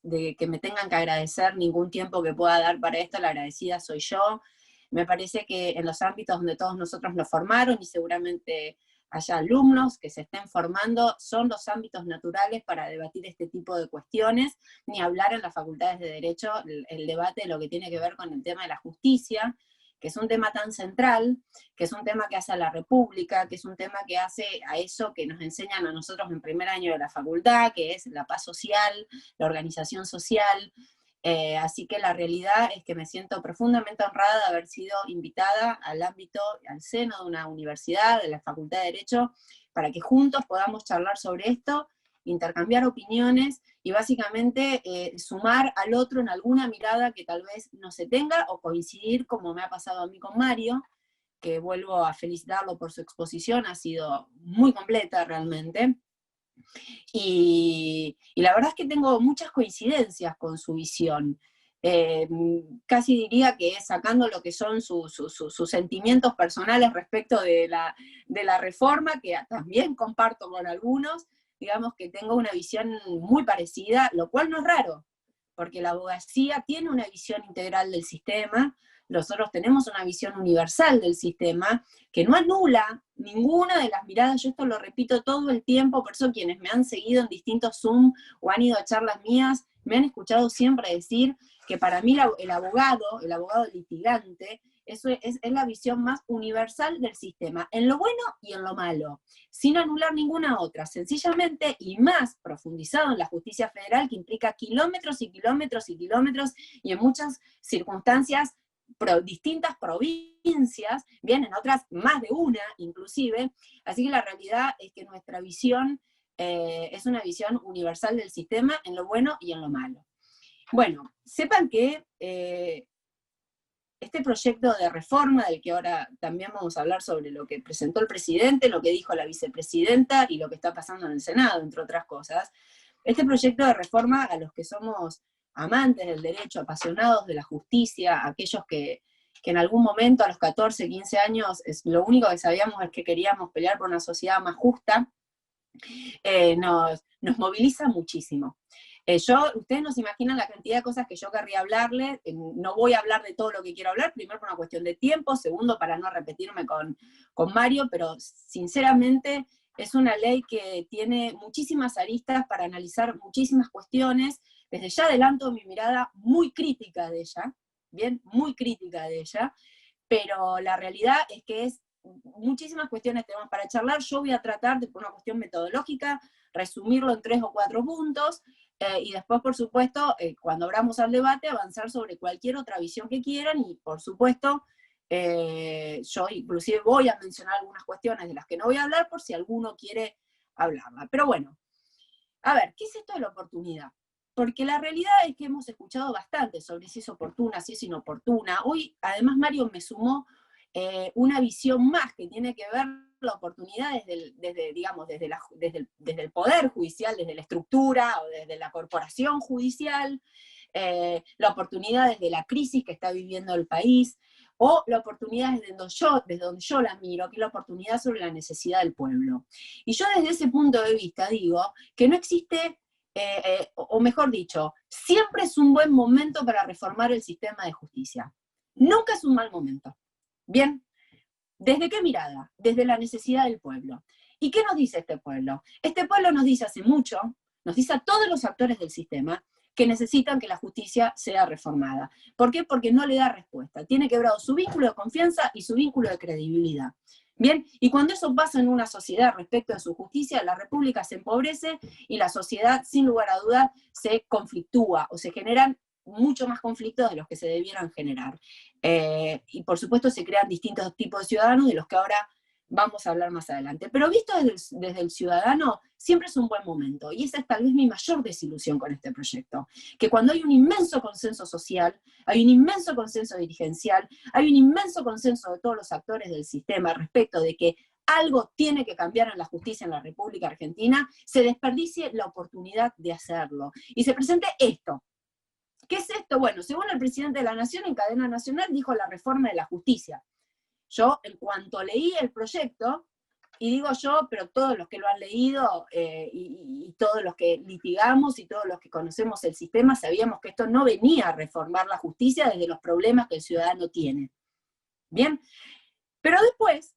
de que me tengan que agradecer ningún tiempo que pueda dar para esto, la agradecida soy yo. Me parece que en los ámbitos donde todos nosotros nos formaron, y seguramente haya alumnos que se estén formando, son los ámbitos naturales para debatir este tipo de cuestiones, ni hablar en las facultades de Derecho, el debate de lo que tiene que ver con el tema de la justicia, que es un tema tan central, que es un tema que hace a la República, que es un tema que hace a eso que nos enseñan a nosotros en primer año de la facultad, que es la paz social, la organización social. Así que la realidad es que me siento profundamente honrada de haber sido invitada al ámbito, al seno de una universidad, de la Facultad de Derecho, para que juntos podamos charlar sobre esto, intercambiar opiniones y básicamente sumar al otro en alguna mirada que tal vez no se tenga, o coincidir, como me ha pasado a mí con Mario, que vuelvo a felicitarlo por su exposición, ha sido muy completa realmente. Y la verdad es que tengo muchas coincidencias con su visión. Casi diría que sacando lo que son sus sentimientos personales respecto de la reforma, que también comparto con algunos, digamos que tengo una visión muy parecida, lo cual no es raro, porque la abogacía tiene una visión integral del sistema, nosotros tenemos una visión universal del sistema, que no anula ninguna de las miradas. Yo esto lo repito todo el tiempo, por eso quienes me han seguido en distintos Zoom o han ido a charlas mías, me han escuchado siempre decir que para mí el abogado litigante, eso es la visión más universal del sistema, en lo bueno y en lo malo, sin anular ninguna otra, sencillamente, y más profundizado en la justicia federal, que implica kilómetros y kilómetros y kilómetros, y en muchas circunstancias distintas provincias, bien, en otras más de una inclusive, así que la realidad es que nuestra visión es una visión universal del sistema en lo bueno y en lo malo. Bueno, sepan que este proyecto de reforma, del que ahora también vamos a hablar sobre lo que presentó el presidente, lo que dijo la vicepresidenta y lo que está pasando en el Senado, entre otras cosas, este proyecto de reforma, a los que somos amantes del derecho, apasionados de la justicia, aquellos que en algún momento a los 14, 15 años, lo único que sabíamos es que queríamos pelear por una sociedad más justa, nos moviliza muchísimo. Ustedes no se imaginan la cantidad de cosas que yo querría hablarles, no voy a hablar de todo lo que quiero hablar, primero por una cuestión de tiempo, segundo para no repetirme con Mario, pero sinceramente es una ley que tiene muchísimas aristas para analizar muchísimas cuestiones. Desde ya adelanto mi mirada muy crítica de ella, bien, muy crítica de ella, pero la realidad es que es muchísimas cuestiones tenemos para charlar. Yo voy a tratar, por una cuestión metodológica, resumirlo en 3 o 4 puntos, y después, por supuesto, cuando abramos al debate, avanzar sobre cualquier otra visión que quieran, y por supuesto, yo inclusive voy a mencionar algunas cuestiones de las que no voy a hablar por si alguno quiere hablarla. Pero bueno, a ver, ¿qué es esto de la oportunidad? Porque la realidad es que hemos escuchado bastante sobre si es oportuna, si es inoportuna. Hoy, además, Mario me sumó una visión más que tiene que ver la oportunidad desde el Poder Judicial, desde la estructura o desde la corporación judicial, la oportunidad desde la crisis que está viviendo el país, o la oportunidad desde donde yo la miro, que es la oportunidad sobre la necesidad del pueblo. Y yo desde ese punto de vista digo que no existe, o mejor dicho, siempre es un buen momento para reformar el sistema de justicia. Nunca es un mal momento. Bien, ¿desde qué mirada? Desde la necesidad del pueblo. ¿Y qué nos dice este pueblo? Este pueblo nos dice hace mucho, nos dice a todos los actores del sistema, que necesitan que la justicia sea reformada. ¿Por qué? Porque no le da respuesta. Tiene quebrado su vínculo de confianza y su vínculo de credibilidad. Bien, y cuando eso pasa en una sociedad respecto a su justicia, la república se empobrece y la sociedad, sin lugar a dudas, se conflictúa o se generan mucho más conflictos de los que se debieran generar. Y por supuesto se crean distintos tipos de ciudadanos de los que ahora vamos a hablar más adelante. Pero visto desde el ciudadano, siempre es un buen momento. Y esa es tal vez mi mayor desilusión con este proyecto. Que cuando hay un inmenso consenso social, hay un inmenso consenso dirigencial, hay un inmenso consenso de todos los actores del sistema respecto de que algo tiene que cambiar en la justicia en la República Argentina, se desperdicie la oportunidad de hacerlo. Y se presente esto. ¿Qué es esto? Bueno, según el presidente de la Nación, en cadena nacional, dijo la reforma de la justicia. Yo, en cuanto leí el proyecto, y digo yo, pero todos los que lo han leído, y todos los que litigamos, y todos los que conocemos el sistema, sabíamos que esto no venía a reformar la justicia desde los problemas que el ciudadano tiene. Bien, pero después,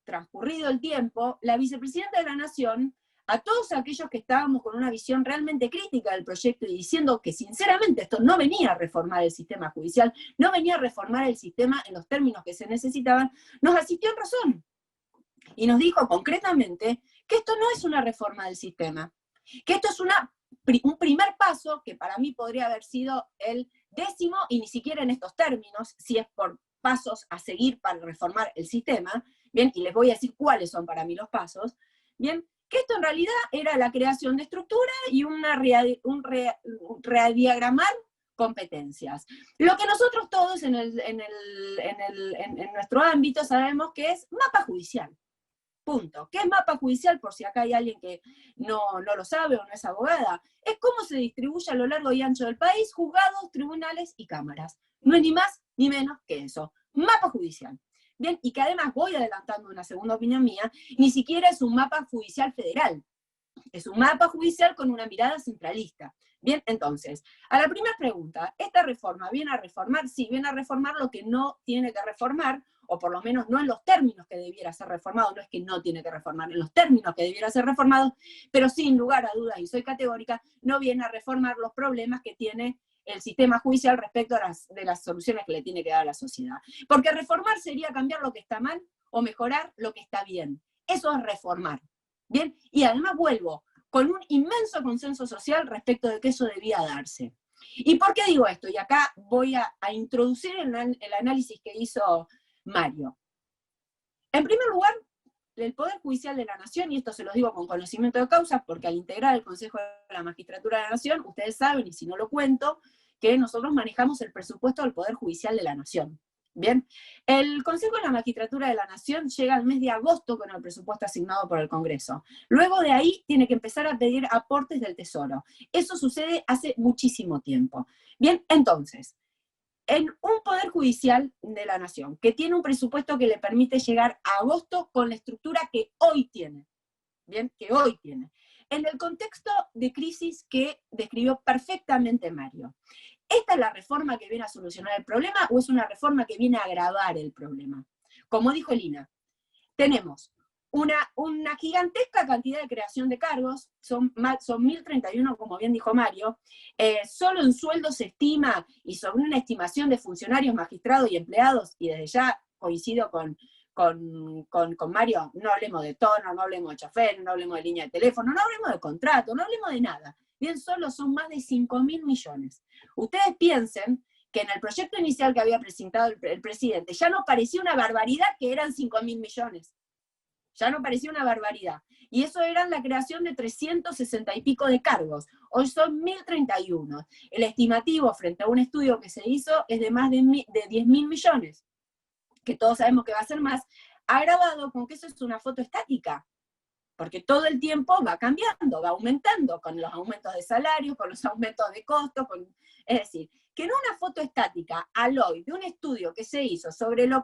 transcurrido el tiempo, la vicepresidenta de la Nación, a todos aquellos que estábamos con una visión realmente crítica del proyecto y diciendo que sinceramente esto no venía a reformar el sistema judicial, no venía a reformar el sistema en los términos que se necesitaban, nos asistió en razón. Y nos dijo concretamente que esto no es una reforma del sistema, que esto es un primer paso que para mí podría haber sido el 10º, y ni siquiera en estos términos, si es por pasos a seguir para reformar el sistema, bien, y les voy a decir cuáles son para mí los pasos, bien, que esto en realidad era la creación de estructura y un rediagramar competencias. Lo que nosotros todos en nuestro ámbito sabemos que es mapa judicial. Punto. ¿Qué es mapa judicial? Por si acá hay alguien que no lo sabe o no es abogada. Es cómo se distribuye a lo largo y ancho del país juzgados, tribunales y cámaras. No es ni más ni menos que eso. Mapa judicial. Bien, y que además, voy adelantando una segunda opinión mía, ni siquiera es un mapa judicial federal. Es un mapa judicial con una mirada centralista. Bien, entonces, a la primera pregunta, ¿esta reforma viene a reformar? Sí, viene a reformar lo que no tiene que reformar, o por lo menos no en los términos que debiera ser reformado, no es que no tiene que reformar, en los términos que debiera ser reformado, pero sin lugar a dudas, y soy categórica, no viene a reformar los problemas que tiene el sistema judicial respecto de las soluciones que le tiene que dar a la sociedad. Porque reformar sería cambiar lo que está mal o mejorar lo que está bien. Eso es reformar. Bien, y además vuelvo, con un inmenso consenso social respecto de que eso debía darse. ¿Y por qué digo esto? Y acá voy a introducir el análisis que hizo Mario. En primer lugar, el Poder Judicial de la Nación, y esto se los digo con conocimiento de causa, porque al integrar el Consejo de la Magistratura de la Nación, ustedes saben, y si no lo cuento, que nosotros manejamos el presupuesto del Poder Judicial de la Nación. Bien, el Consejo de la Magistratura de la Nación llega al mes de agosto con el presupuesto asignado por el Congreso. Luego de ahí tiene que empezar a pedir aportes del Tesoro. Eso sucede hace muchísimo tiempo. Bien, entonces, en un Poder Judicial de la Nación, que tiene un presupuesto que le permite llegar a agosto con la estructura que hoy tiene, bien, que hoy tiene, en el contexto de crisis que describió perfectamente Mario. ¿Esta es la reforma que viene a solucionar el problema o es una reforma que viene a agravar el problema? Como dijo Lina, tenemos una gigantesca cantidad de creación de cargos, son 1.031, como bien dijo Mario, solo en sueldo se estima, y sobre una estimación de funcionarios, magistrados y empleados, y desde ya coincido con Mario, no hablemos de tono, no hablemos de chofer, no hablemos de línea de teléfono, no hablemos de contrato, no hablemos de nada. Bien, solo son más de 5.000 millones. Ustedes piensen que en el proyecto inicial que había presentado el presidente ya no parecía una barbaridad que eran 5.000 millones. Ya no parecía una barbaridad. Y eso era la creación de 360 y pico de cargos. Hoy son 1.031. El estimativo frente a un estudio que se hizo es de más de 10.000 millones, que todos sabemos que va a ser más, agravado con que eso es una foto estática. Porque todo el tiempo va cambiando, va aumentando, con los aumentos de salario, con los aumentos de costos, es decir, que en una foto estática, al hoy, de un estudio que se hizo sobre no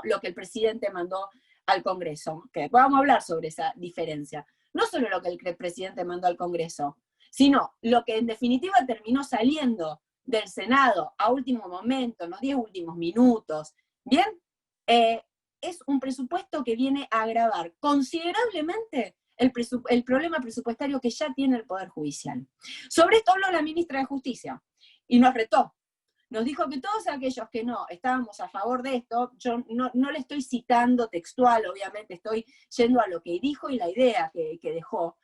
lo que el presidente mandó al Congreso, que después vamos a hablar sobre esa diferencia, no solo lo que el presidente mandó al Congreso, sino lo que en definitiva terminó saliendo del Senado a último momento, en los 10 últimos minutos, ¿bien? Es un presupuesto que viene a agravar considerablemente el problema presupuestario que ya tiene el Poder Judicial. Sobre esto habló la ministra de Justicia y nos retó. Nos dijo que todos aquellos que no estábamos a favor de esto, yo no le estoy citando textual, obviamente estoy yendo a lo que dijo y la idea que dejó,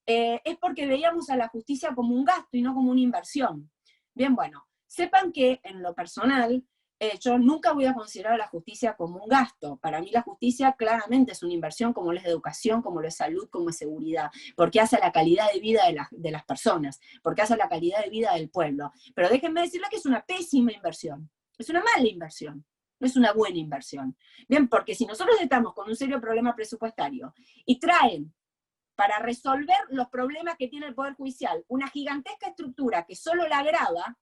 es porque veíamos a la justicia como un gasto y no como una inversión. Bien, bueno, sepan que en lo personal, yo nunca voy a considerar a la justicia como un gasto. Para mí la justicia claramente es una inversión, como lo es educación, como lo es salud, como es seguridad, porque hace la calidad de vida de las personas, porque hace la calidad de vida del pueblo. Pero déjenme decirles que es una pésima inversión, es una mala inversión, no es una buena inversión. Bien, porque si nosotros estamos con un serio problema presupuestario y traen para resolver los problemas que tiene el Poder Judicial una gigantesca estructura que solo la agrava,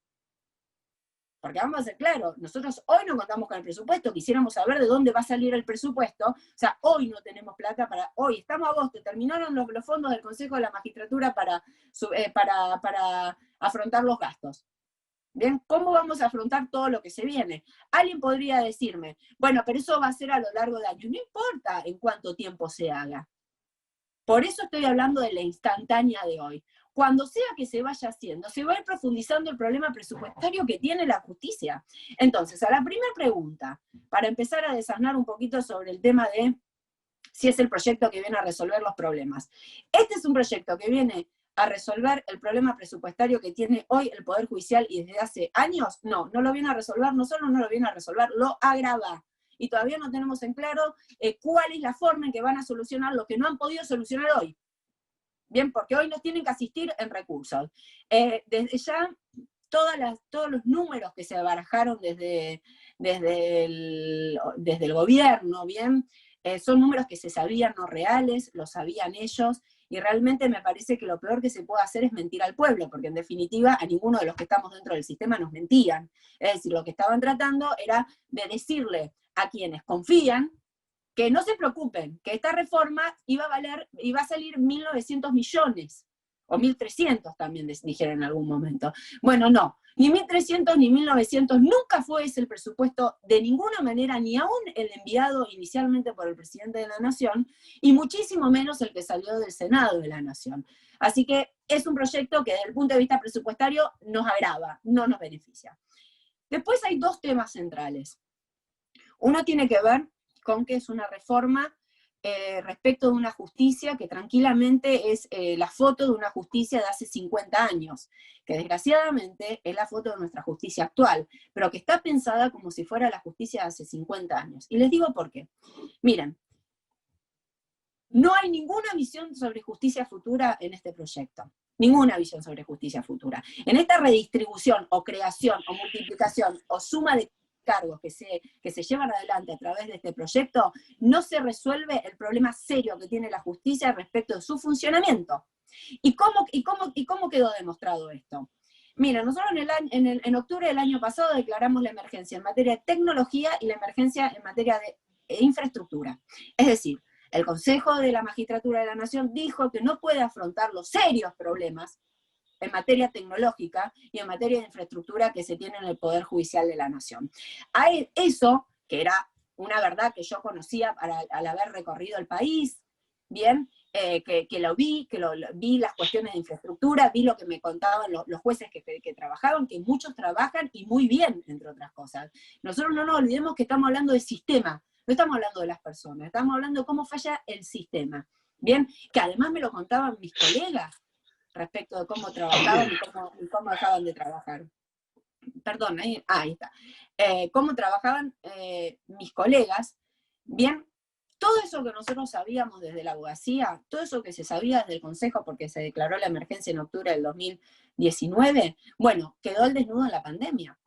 porque vamos a ser claros, nosotros hoy no contamos con el presupuesto, quisiéramos saber de dónde va a salir el presupuesto, o sea, hoy no tenemos plata hoy estamos a agosto, terminaron los fondos del Consejo de la Magistratura para afrontar los gastos. Bien, ¿cómo vamos a afrontar todo lo que se viene? Alguien podría decirme, bueno, pero eso va a ser a lo largo de años, no importa en cuánto tiempo se haga. Por eso estoy hablando de la instantánea de hoy. Cuando sea que se vaya haciendo, se va a ir profundizando el problema presupuestario que tiene la justicia. Entonces, a la primera pregunta, para empezar a desasnar un poquito sobre el tema de si es el proyecto que viene a resolver los problemas. Este es un proyecto que viene a resolver el problema presupuestario que tiene hoy el Poder Judicial y desde hace años. No lo viene a resolver, no solo no lo viene a resolver, lo agrava. Y todavía no tenemos en claro cuál es la forma en que van a solucionar lo que no han podido solucionar hoy. Bien, porque hoy nos tienen que asistir en recursos. Desde ya, todos los números que se barajaron desde el gobierno, bien, son números que se sabían no reales, lo sabían ellos, y realmente me parece que lo peor que se puede hacer es mentir al pueblo, porque en definitiva a ninguno de los que estamos dentro del sistema nos mentían. Es decir, lo que estaban tratando era de decirle a quienes confían que no se preocupen, que esta reforma iba a salir 1.900 millones, o 1.300 también dijeron en algún momento. Bueno, no, ni 1.300 ni 1.900, nunca fue ese el presupuesto de ninguna manera, ni aún el enviado inicialmente por el presidente de la Nación, y muchísimo menos el que salió del Senado de la Nación. Así que es un proyecto que desde el punto de vista presupuestario nos agrava, no nos beneficia. Después hay dos temas centrales. Uno tiene que ver con que es una reforma respecto de una justicia que tranquilamente es la foto de una justicia de hace 50 años, que desgraciadamente es la foto de nuestra justicia actual, pero que está pensada como si fuera la justicia de hace 50 años. Y les digo por qué. Miren, no hay ninguna visión sobre justicia futura en este proyecto. Ninguna visión sobre justicia futura. En esta redistribución o creación o multiplicación o suma de cargos que se llevan adelante a través de este proyecto, no se resuelve el problema serio que tiene la justicia respecto de su funcionamiento. ¿Y cómo quedó demostrado esto? Mira, nosotros en octubre del año pasado declaramos la emergencia en materia de tecnología y la emergencia en materia de infraestructura. Es decir, el Consejo de la Magistratura de la Nación dijo que no puede afrontar los serios problemas en materia tecnológica y en materia de infraestructura que se tiene en el Poder Judicial de la Nación. A eso, que era una verdad que yo conocía al haber recorrido el país, bien, que vi las cuestiones de infraestructura, vi lo que me contaban los jueces que trabajaban, que muchos trabajan y muy bien, entre otras cosas. Nosotros no nos olvidemos que estamos hablando de sistema, no estamos hablando de las personas, estamos hablando de cómo falla el sistema, bien, que además me lo contaban mis colegas, respecto de cómo trabajaban y cómo dejaban de trabajar. Perdón, ahí está. Cómo trabajaban mis colegas. Bien, todo eso que nosotros sabíamos desde la abogacía, todo eso que se sabía desde el Consejo, porque se declaró la emergencia en octubre del 2019, bueno, quedó al desnudo en la pandemia.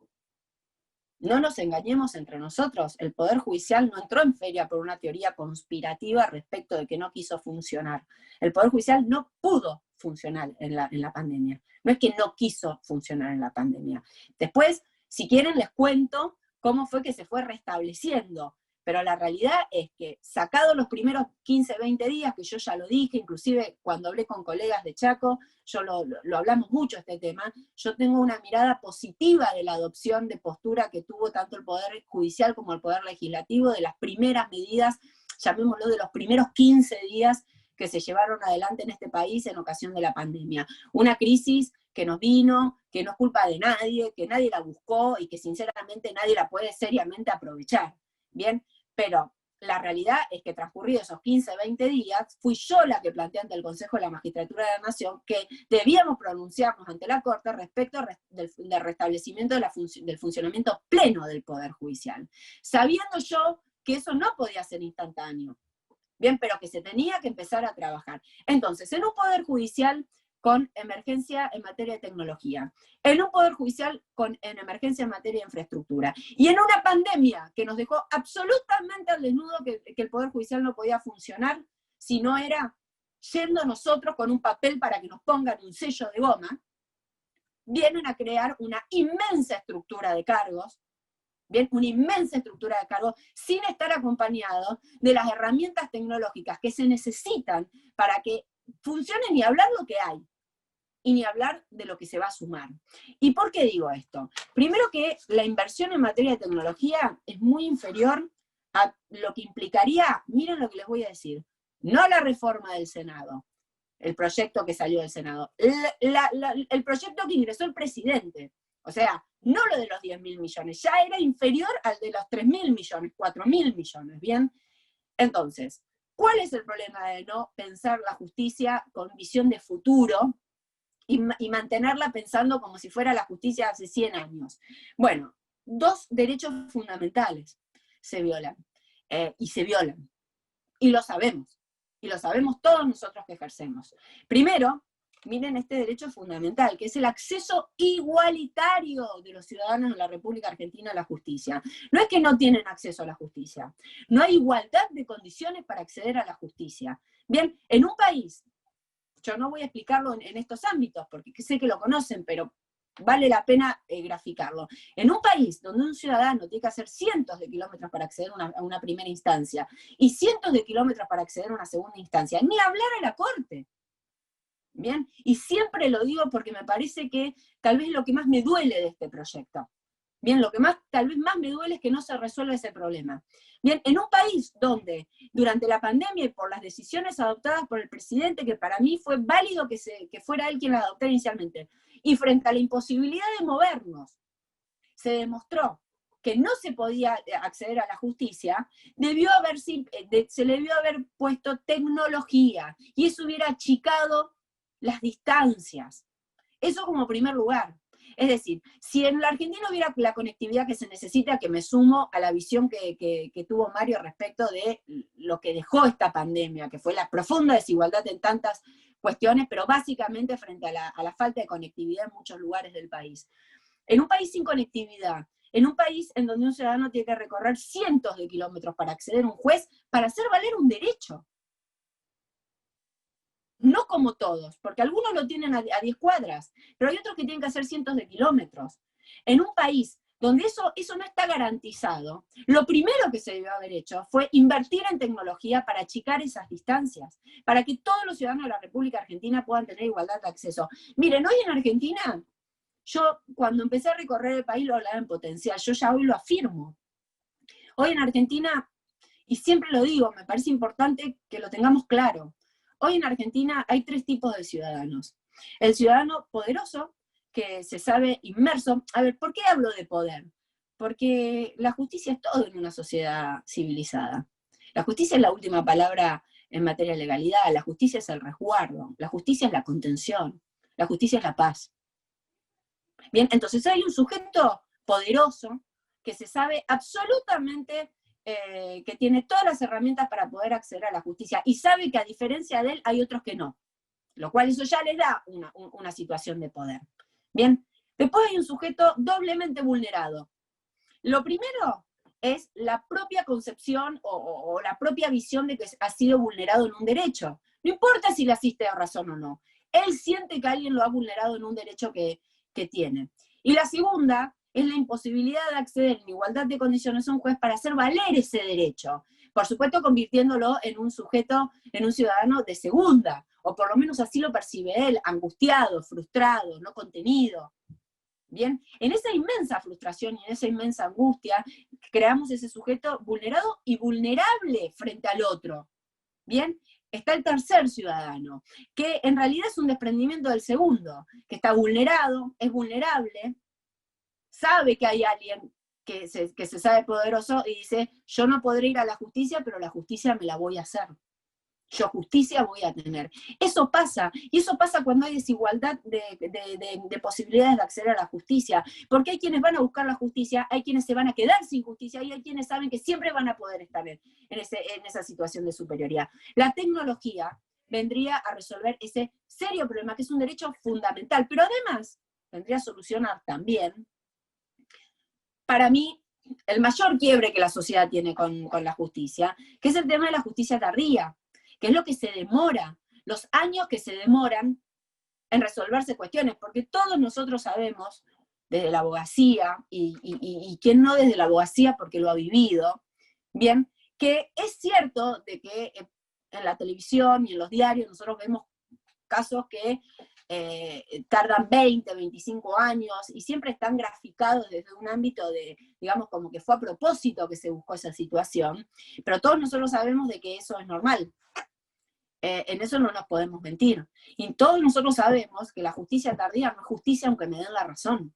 No nos engañemos entre nosotros, el Poder Judicial no entró en feria por una teoría conspirativa respecto de que no quiso funcionar. El Poder Judicial no pudo funcionar en la pandemia. No es que no quiso funcionar en la pandemia. Después, si quieren, les cuento cómo fue que se fue restableciendo. Pero la realidad es que, sacado los primeros 15, 20 días, que yo ya lo dije, inclusive cuando hablé con colegas de Chaco, yo lo hablamos mucho este tema, yo tengo una mirada positiva de la adopción de postura que tuvo tanto el Poder Judicial como el Poder Legislativo, de las primeras medidas, llamémoslo de los primeros 15 días que se llevaron adelante en este país en ocasión de la pandemia. Una crisis que nos vino, que no es culpa de nadie, que nadie la buscó y que sinceramente nadie la puede seriamente aprovechar. Bien, pero la realidad es que transcurridos esos 15, 20 días, fui yo la que planteé ante el Consejo de la Magistratura de la Nación que debíamos pronunciarnos ante la Corte respecto del restablecimiento del funcionamiento pleno del Poder Judicial, sabiendo yo que eso no podía ser instantáneo, bien, pero que se tenía que empezar a trabajar. Entonces, en un Poder Judicial con emergencia en materia de tecnología, en un Poder Judicial en emergencia en materia de infraestructura, y en una pandemia que nos dejó absolutamente al desnudo que el Poder Judicial no podía funcionar si no era yendo nosotros con un papel para que nos pongan un sello de goma, vienen a crear una inmensa estructura de cargos, bien, una inmensa estructura de cargos, sin estar acompañado de las herramientas tecnológicas que se necesitan para que funcione ni hablar lo que hay, y ni hablar de lo que se va a sumar. ¿Y por qué digo esto? Primero que la inversión en materia de tecnología es muy inferior a lo que implicaría, miren lo que les voy a decir, no la reforma del Senado, el proyecto que salió del Senado, el proyecto que ingresó el presidente, o sea, no lo de los 10.000 millones, ya era inferior al de los 3.000 millones, 4.000 millones, ¿bien? Entonces, ¿cuál es el problema de no pensar la justicia con visión de futuro y mantenerla pensando como si fuera la justicia de hace 100 años? Bueno, dos derechos fundamentales se violan, y lo sabemos todos nosotros que ejercemos. Primero, miren este derecho fundamental, que es el acceso igualitario de los ciudadanos de la República Argentina a la justicia. No es que no tienen acceso a la justicia, no hay igualdad de condiciones para acceder a la justicia. Bien, en un país, yo no voy a explicarlo en estos ámbitos, porque sé que lo conocen, pero vale la pena graficarlo. En un país donde un ciudadano tiene que hacer cientos de kilómetros para acceder a una primera instancia, y cientos de kilómetros para acceder a una segunda instancia, ni hablar a la Corte. Bien, y siempre lo digo porque me parece que tal vez lo que más me duele de este proyecto, bien, lo que tal vez más me duele es que no se resuelva ese problema. Bien, en un país donde durante la pandemia y por las decisiones adoptadas por el presidente, que para mí fue válido que fuera él quien las adoptara inicialmente, y frente a la imposibilidad de movernos, se demostró que no se podía acceder a la justicia, se le debió haber puesto tecnología, y eso hubiera achicado las distancias. Eso como primer lugar. Es decir, si en la Argentina hubiera la conectividad que se necesita, que me sumo a la visión que tuvo Mario respecto de lo que dejó esta pandemia, que fue la profunda desigualdad en tantas cuestiones, pero básicamente frente a la falta de conectividad en muchos lugares del país. En un país sin conectividad, en un país en donde un ciudadano tiene que recorrer cientos de kilómetros para acceder a un juez, para hacer valer un derecho. No como todos, porque algunos lo tienen a 10 cuadras, pero hay otros que tienen que hacer cientos de kilómetros. En un país donde eso no está garantizado, lo primero que se debió haber hecho fue invertir en tecnología para achicar esas distancias, para que todos los ciudadanos de la República Argentina puedan tener igualdad de acceso. Miren, hoy en Argentina, yo cuando empecé a recorrer el país lo hablaba en potencial, yo ya hoy lo afirmo. Hoy en Argentina, y siempre lo digo, me parece importante que lo tengamos claro, hoy en Argentina hay 3 tipos de ciudadanos. El ciudadano poderoso, que se sabe inmerso. A ver, ¿por qué hablo de poder? Porque la justicia es todo en una sociedad civilizada. La justicia es la última palabra en materia de legalidad, la justicia es el resguardo, la justicia es la contención, la justicia es la paz. Bien, entonces hay un sujeto poderoso que se sabe absolutamente que tiene todas las herramientas para poder acceder a la justicia, y sabe que a diferencia de él hay otros que no, lo cual eso ya le da una situación de poder. Bien, después hay un sujeto doblemente vulnerado. Lo primero es la propia concepción o la propia visión de que ha sido vulnerado en un derecho. No importa si le asiste a razón o no. Él siente que alguien lo ha vulnerado en un derecho que tiene. Y la segunda es la imposibilidad de acceder en igualdad de condiciones a un juez para hacer valer ese derecho. Por supuesto, convirtiéndolo en un sujeto, en un ciudadano de segunda, o por lo menos así lo percibe él, angustiado, frustrado, no contenido. Bien, en esa inmensa frustración y en esa inmensa angustia, creamos ese sujeto vulnerado y vulnerable frente al otro. Bien, está el tercer ciudadano, que en realidad es un desprendimiento del segundo, que está vulnerado, es vulnerable, sabe que hay alguien que se sabe poderoso y dice, yo no podré ir a la justicia, pero la justicia me la voy a hacer. Yo justicia voy a tener. Eso pasa, y eso pasa cuando hay desigualdad de posibilidades de acceder a la justicia, porque hay quienes van a buscar la justicia, hay quienes se van a quedar sin justicia, y hay quienes saben que siempre van a poder estar en esa situación de superioridad. La tecnología vendría a resolver ese serio problema, que es un derecho fundamental, pero además vendría a solucionar también, para mí, el mayor quiebre que la sociedad tiene con la justicia, que es el tema de la justicia tardía, que es lo que se demora, los años que se demoran en resolverse cuestiones, porque todos nosotros sabemos, desde la abogacía, y quién no desde la abogacía porque lo ha vivido, bien, que es cierto de que en la televisión y en los diarios nosotros vemos casos que tardan 20, 25 años, y siempre están graficados desde un ámbito de, digamos, como que fue a propósito que se buscó esa situación, pero todos nosotros sabemos de que eso es normal. En eso no nos podemos mentir. Y todos nosotros sabemos que la justicia tardía no es justicia aunque me den la razón.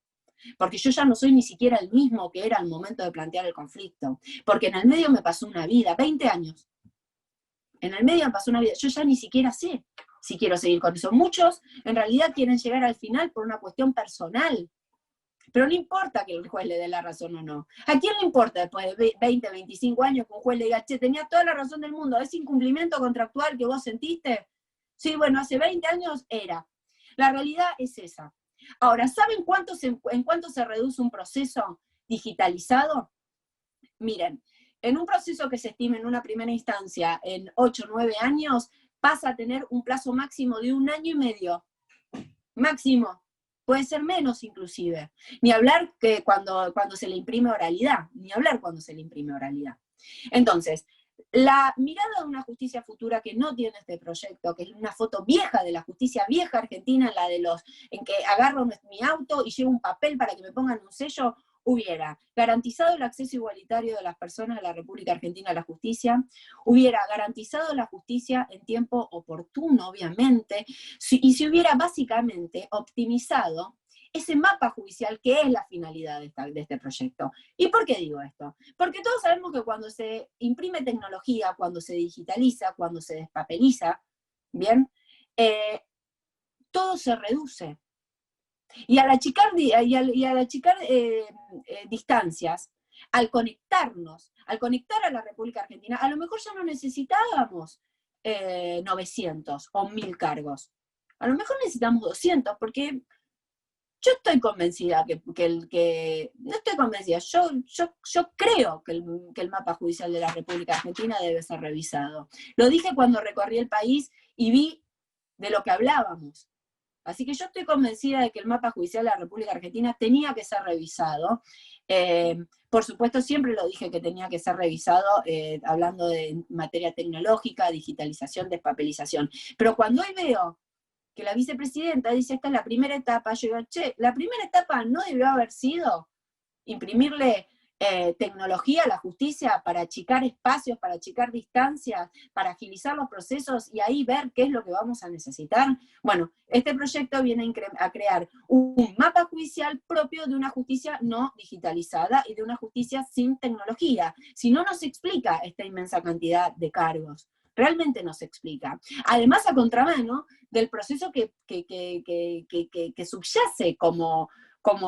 Porque yo ya no soy ni siquiera el mismo que era al momento de plantear el conflicto. Porque en el medio me pasó una vida, 20 años. En el medio me pasó una vida, yo ya ni siquiera sé si quiero seguir con eso. Muchos en realidad quieren llegar al final por una cuestión personal, pero no importa que el juez le dé la razón o no. ¿A quién le importa después de 20, 25 años que un juez le diga, che, tenías toda la razón del mundo, ese incumplimiento contractual que vos sentiste? Sí, bueno, hace 20 años era. La realidad es esa. Ahora, ¿saben en cuánto se reduce un proceso digitalizado? Miren, en un proceso que se estime en una primera instancia en 8 o 9 años, pasa a tener un plazo máximo de 1 año y medio. Máximo. Puede ser menos inclusive. Ni hablar que cuando se le imprime oralidad. Ni hablar cuando se le imprime oralidad. Entonces, la mirada de una justicia futura que no tiene este proyecto, que es una foto vieja de la justicia vieja argentina, la de los en que agarro mi auto y llevo un papel para que me pongan un sello, hubiera garantizado el acceso igualitario de las personas de la República Argentina a la justicia, hubiera garantizado la justicia en tiempo oportuno, obviamente, y se hubiera básicamente optimizado ese mapa judicial que es la finalidad de este proyecto. ¿Y por qué digo esto? Porque todos sabemos que cuando se imprime tecnología, cuando se digitaliza, cuando se despapeliza, ¿bien? Todo se reduce. Y al achicar distancias, al conectarnos, al conectar a la República Argentina, a lo mejor ya no necesitábamos 900 o 1000 cargos. A lo mejor necesitamos 200, porque yo estoy convencida no estoy convencida, yo creo que el mapa judicial de la República Argentina debe ser revisado. Lo dije cuando recorrí el país y vi de lo que hablábamos. Así que yo estoy convencida de que el mapa judicial de la República Argentina tenía que ser revisado. Por supuesto, siempre lo dije que tenía que ser revisado, hablando de materia tecnológica, digitalización, despapelización. Pero cuando hoy veo que la vicepresidenta dice, esta es la primera etapa, yo digo, che, la primera etapa no debió haber sido imprimirle tecnología a la justicia para achicar espacios, para achicar distancias, para agilizar los procesos y ahí ver qué es lo que vamos a necesitar. Bueno, este proyecto viene a crear un mapa judicial propio de una justicia no digitalizada y de una justicia sin tecnología. Si no nos explica esta inmensa cantidad de cargos. Realmente no se explica. Además, a contramano del proceso que subyace como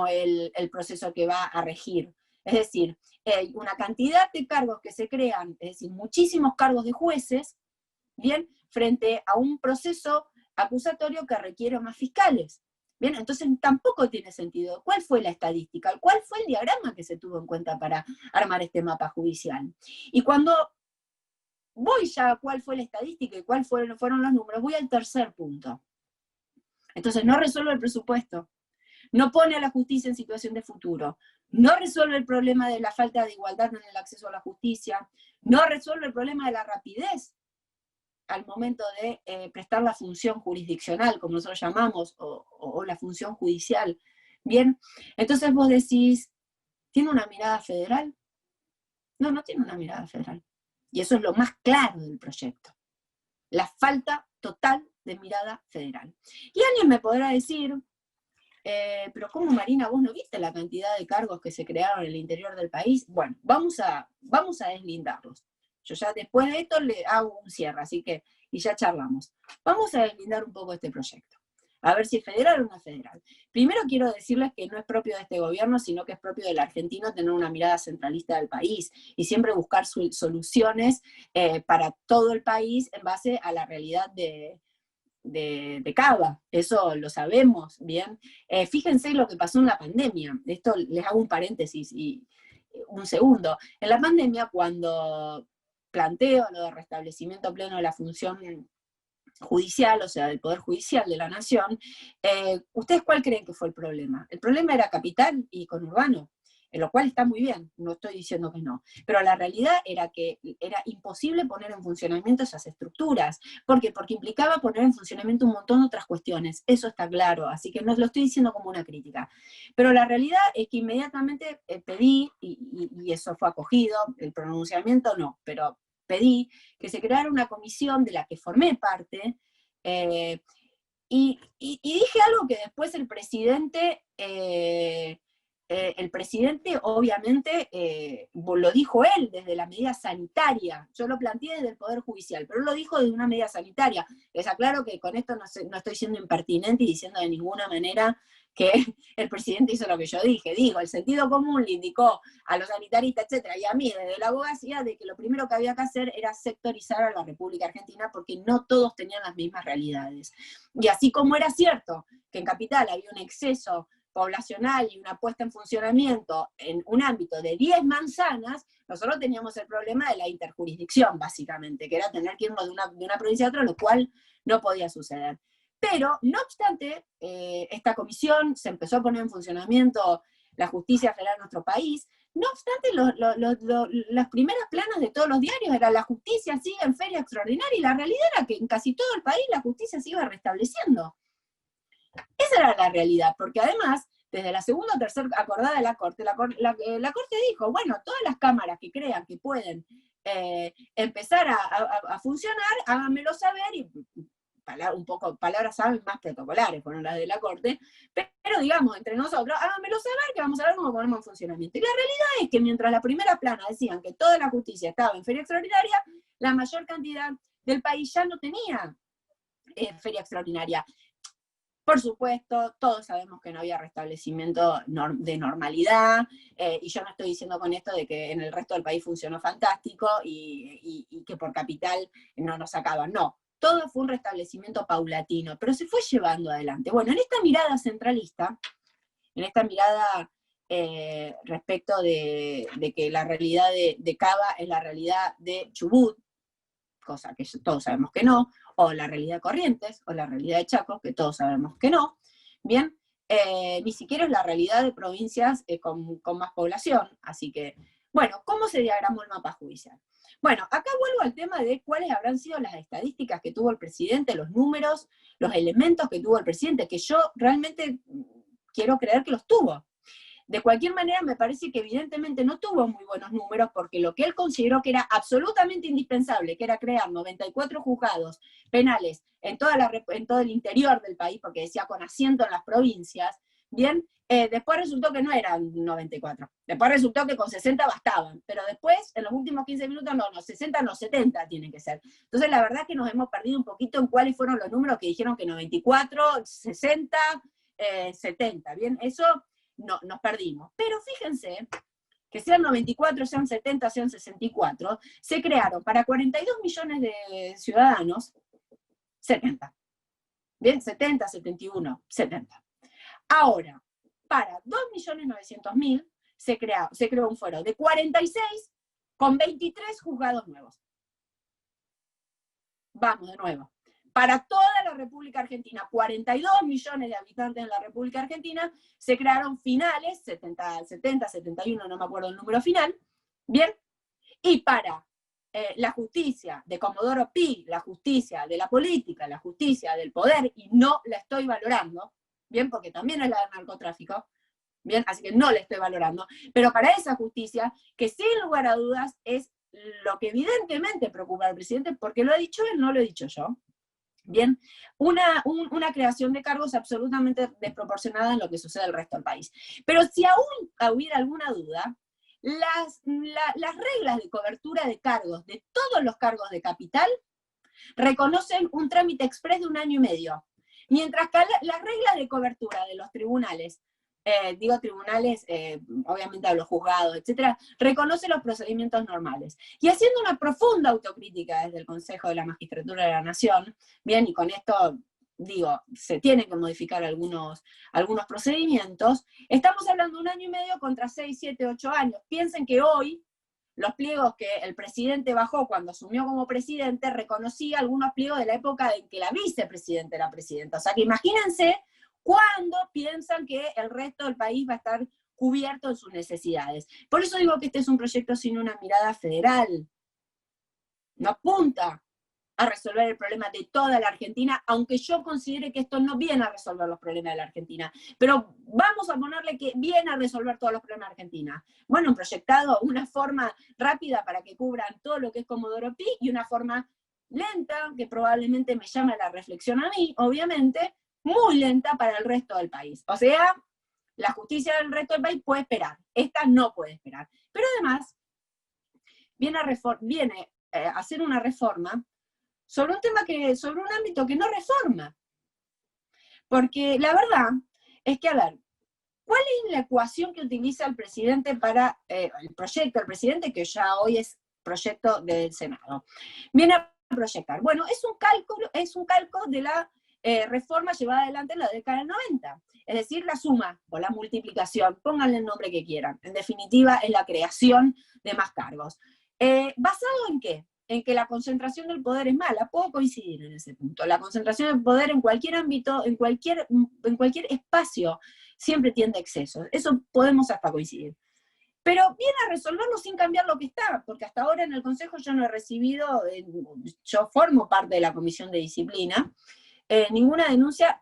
el proceso que va a regir. Es decir, hay una cantidad de cargos que se crean, es decir, muchísimos cargos de jueces, bien, frente a un proceso acusatorio que requiere más fiscales. Bien, entonces tampoco tiene sentido. ¿Cuál fue la estadística? ¿Cuál fue el diagrama que se tuvo en cuenta para armar este mapa judicial? Y cuando voy ya a cuál fue la estadística y cuáles fueron los números, voy al tercer punto. Entonces no resuelve el presupuesto, no pone a la justicia en situación de futuro, no resuelve el problema de la falta de igualdad en el acceso a la justicia, no resuelve el problema de la rapidez al momento de prestar la función jurisdiccional, como nosotros llamamos, o la función judicial. Bien, entonces vos decís, ¿tiene una mirada federal? No, no tiene una mirada federal. Y eso es lo más claro del proyecto. La falta total de mirada federal. Y alguien me podrá decir, pero ¿cómo, Marina, vos no viste la cantidad de cargos que se crearon en el interior del país? Bueno, vamos a deslindarlos. Yo ya después de esto le hago un cierre, así que, y ya charlamos. Vamos a deslindar un poco este proyecto. A ver si es federal o no es federal. Primero quiero decirles que no es propio de este gobierno, sino que es propio del argentino tener una mirada centralista del país y siempre buscar soluciones para todo el país en base a la realidad de Cava. Eso lo sabemos, ¿bien? Fíjense lo que pasó en la pandemia. Esto les hago un paréntesis y un segundo. En la pandemia, cuando planteo lo de restablecimiento pleno de la función judicial, o sea, del Poder Judicial de la Nación, ¿ustedes cuál creen que fue el problema? El problema era capital y conurbano, lo cual está muy bien, no estoy diciendo que no, pero la realidad era que era imposible poner en funcionamiento esas estructuras. ¿Por qué? Porque implicaba poner en funcionamiento un montón de otras cuestiones, eso está claro, así que no lo estoy diciendo como una crítica. Pero la realidad es que inmediatamente pedí, y eso fue acogido, el pronunciamiento no, pero pedí que se creara una comisión de la que formé parte, y dije algo que después el presidente obviamente lo dijo él desde la medida sanitaria. Yo lo planteé desde el Poder Judicial, pero él lo dijo desde una medida sanitaria. Les aclaro que con esto no estoy siendo impertinente y diciendo de ninguna manera que el presidente hizo lo que yo dije. Digo, el sentido común le indicó a los sanitaristas, etcétera, y a mí desde la abogacía, de que lo primero que había que hacer era sectorizar a la República Argentina porque no todos tenían las mismas realidades. Y así como era cierto que en Capital había un exceso poblacional y una puesta en funcionamiento en un ámbito de 10 manzanas, nosotros teníamos el problema de la interjurisdicción, básicamente, que era tener que irnos de una provincia a otra, lo cual no podía suceder. Pero, no obstante, esta comisión se empezó a poner en funcionamiento la justicia federal en nuestro país. No obstante, las primeras planas de todos los diarios eran la justicia sigue en feria extraordinaria, y la realidad era que en casi todo el país la justicia se iba restableciendo. Esa era la realidad, porque además, desde la segunda o tercera acordada de la Corte, la Corte dijo, bueno, todas las cámaras que crean que pueden empezar a funcionar, háganmelo saber, y un poco, palabras saben más protocolares, fueron las de la Corte, pero digamos, entre nosotros, háganmelo saber que vamos a ver cómo ponemos en funcionamiento. Y la realidad es que mientras la primera plana decían que toda la justicia estaba en feria extraordinaria, la mayor cantidad del país ya no tenía feria extraordinaria. Por supuesto, todos sabemos que no había restablecimiento de normalidad, y yo no estoy diciendo con esto de que en el resto del país funcionó fantástico y que por capital no nos sacaban, no. Todo fue un restablecimiento paulatino, pero se fue llevando adelante. Bueno, en esta mirada centralista, en esta mirada respecto de que la realidad de Cava es la realidad de Chubut, cosa que todos sabemos que no, o la realidad de Corrientes, o la realidad de Chaco, que todos sabemos que no, bien, ni siquiera es la realidad de provincias con más población, así que, bueno, ¿cómo se diagramó el mapa judicial? Bueno, acá vuelvo al tema de cuáles habrán sido las estadísticas que tuvo el presidente, los números, los elementos que tuvo el presidente, que yo realmente quiero creer que los tuvo. De cualquier manera, me parece que evidentemente no tuvo muy buenos números, porque lo que él consideró que era absolutamente indispensable, que era crear 94 juzgados penales en todo el interior del país, porque decía con asiento en las provincias, bien, después resultó que no eran 94. Después resultó que con 60 bastaban, pero después, en los últimos 15 minutos, no, 60 no, 70 tienen que ser. Entonces, la verdad es que nos hemos perdido un poquito en cuáles fueron los números que dijeron que 94, 60, 70, bien, eso... No, nos perdimos. Pero fíjense que sean 94, sean 70, sean 64, se crearon para 42 millones de ciudadanos, 70. Bien, 70, 71, 70. Ahora, para 2.900.000 se creó un fuero de 46 con 23 juzgados nuevos. Vamos de nuevo. Para toda la República Argentina, 42 millones de habitantes en la República Argentina, se crearon finales, 70, 71, no me acuerdo el número final, ¿bien? Y para la justicia de Comodoro Pi, la justicia de la política, la justicia del poder, y no la estoy valorando, ¿bien? Porque también es la del narcotráfico, ¿bien? Así que no la estoy valorando, pero para esa justicia, que sin lugar a dudas es lo que evidentemente preocupa al presidente, porque lo ha dicho él, no lo he dicho yo. Bien, una creación de cargos absolutamente desproporcionada en lo que sucede en el resto del país. Pero si aún hubiera alguna duda, las reglas de cobertura de cargos, de todos los cargos de capital, reconocen un trámite exprés de 1 año y medio. Mientras que las reglas de cobertura de los tribunales, tribunales, obviamente a los juzgados, etcétera, reconoce los procedimientos normales. Y haciendo una profunda autocrítica desde el Consejo de la Magistratura de la Nación, bien, y con esto digo, se tienen que modificar algunos procedimientos, estamos hablando de 1 año y medio contra 6, 7, 8 años. Piensen que hoy, los pliegos que el presidente bajó cuando asumió como presidente, reconocía algunos pliegos de la época en que la vicepresidenta era presidenta. O sea que imagínense cuándo piensan que el resto del país va a estar cubierto en sus necesidades. Por eso digo que este es un proyecto sin una mirada federal. No apunta a resolver el problema de toda la Argentina, aunque yo considere que esto no viene a resolver los problemas de la Argentina. Pero vamos a ponerle que viene a resolver todos los problemas de Argentina. Bueno, proyectado una forma rápida para que cubran todo lo que es Comodoro Pi, y una forma lenta, que probablemente me llame a la reflexión a mí, obviamente, muy lenta para el resto del país. O sea, la justicia del resto del país puede esperar, esta no puede esperar. Pero además, viene a hacer una reforma sobre sobre un ámbito que no reforma. Porque la verdad es que, a ver, ¿cuál es la ecuación que utiliza el presidente para el proyecto del presidente, que ya hoy es proyecto del Senado? Viene a proyectar. Bueno, es un cálculo de la reforma llevada adelante en la década del 90. Es decir, la suma o la multiplicación, pónganle el nombre que quieran. En definitiva, es la creación de más cargos. ¿Basado en qué? En que la concentración del poder es mala. Puedo coincidir en ese punto. La concentración del poder en cualquier ámbito, en cualquier espacio, siempre tiende a excesos. Eso podemos hasta coincidir. Pero viene a resolverlo sin cambiar lo que está, porque hasta ahora en el Consejo yo no he recibido, yo formo parte de la Comisión de Disciplina, ninguna denuncia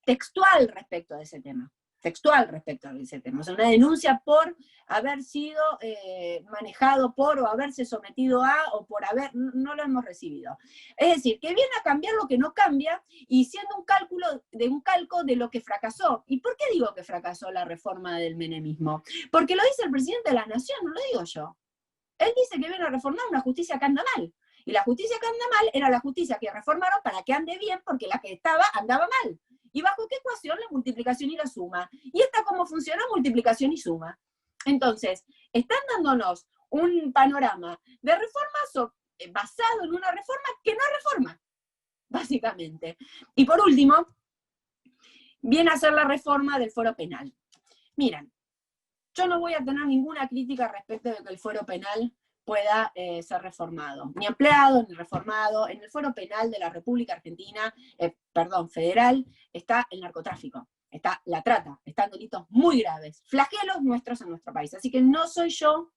textual respecto de ese tema. textual respecto a ese tema. O sea, una denuncia por haber sido manejado por, o haberse sometido a, o por haber, no lo hemos recibido. Es decir, que viene a cambiar lo que no cambia, y siendo un calco de lo que fracasó. ¿Y por qué digo que fracasó la reforma del menemismo? Porque lo dice el presidente de la Nación, no lo digo yo. Él dice que viene a reformar una justicia que anda mal. Y la justicia que anda mal era la justicia que reformaron para que ande bien, porque la que estaba andaba mal. ¿Y bajo qué ecuación? La multiplicación y la suma. ¿Y esta cómo funciona? Multiplicación y suma. Entonces, están dándonos un panorama de reforma basado en una reforma que no reforma, básicamente. Y por último, viene a ser la reforma del fuero penal. Miren, yo no voy a tener ninguna crítica respecto de que el fuero penal pueda ser reformado, ni ampliado, ni reformado. En el fuero penal de la República Argentina, federal, está el narcotráfico, está la trata, están delitos muy graves, flagelos nuestros en nuestro país. Así que no soy yo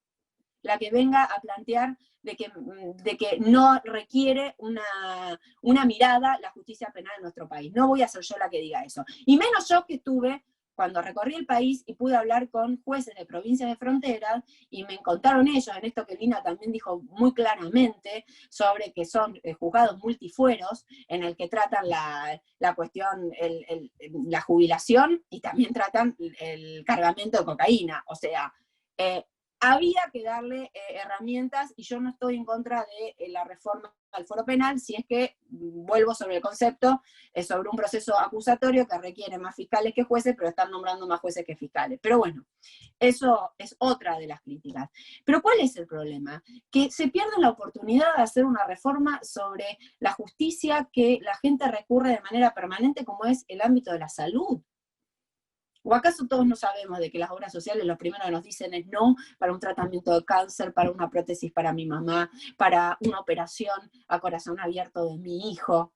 la que venga a plantear de que no requiere una mirada la justicia penal en nuestro país. No voy a ser yo la que diga eso. Y menos yo que estuve, cuando recorrí el país y pude hablar con jueces de provincias de frontera, y me contaron ellos, en esto que Lina también dijo muy claramente, sobre que son juzgados multifueros, en el que tratan la cuestión, la jubilación, y también tratan el cargamento de cocaína. O sea, había que darle herramientas, y yo no estoy en contra de la reforma al fuero penal, si es que, vuelvo sobre el concepto, sobre un proceso acusatorio que requiere más fiscales que jueces, pero están nombrando más jueces que fiscales. Pero bueno, eso es otra de las críticas. Pero ¿cuál es el problema? Que se pierde la oportunidad de hacer una reforma sobre la justicia que la gente recurre de manera permanente, como es el ámbito de la salud. ¿O acaso todos no sabemos de que las obras sociales lo primero que nos dicen es no para un tratamiento de cáncer, para una prótesis para mi mamá, para una operación a corazón abierto de mi hijo?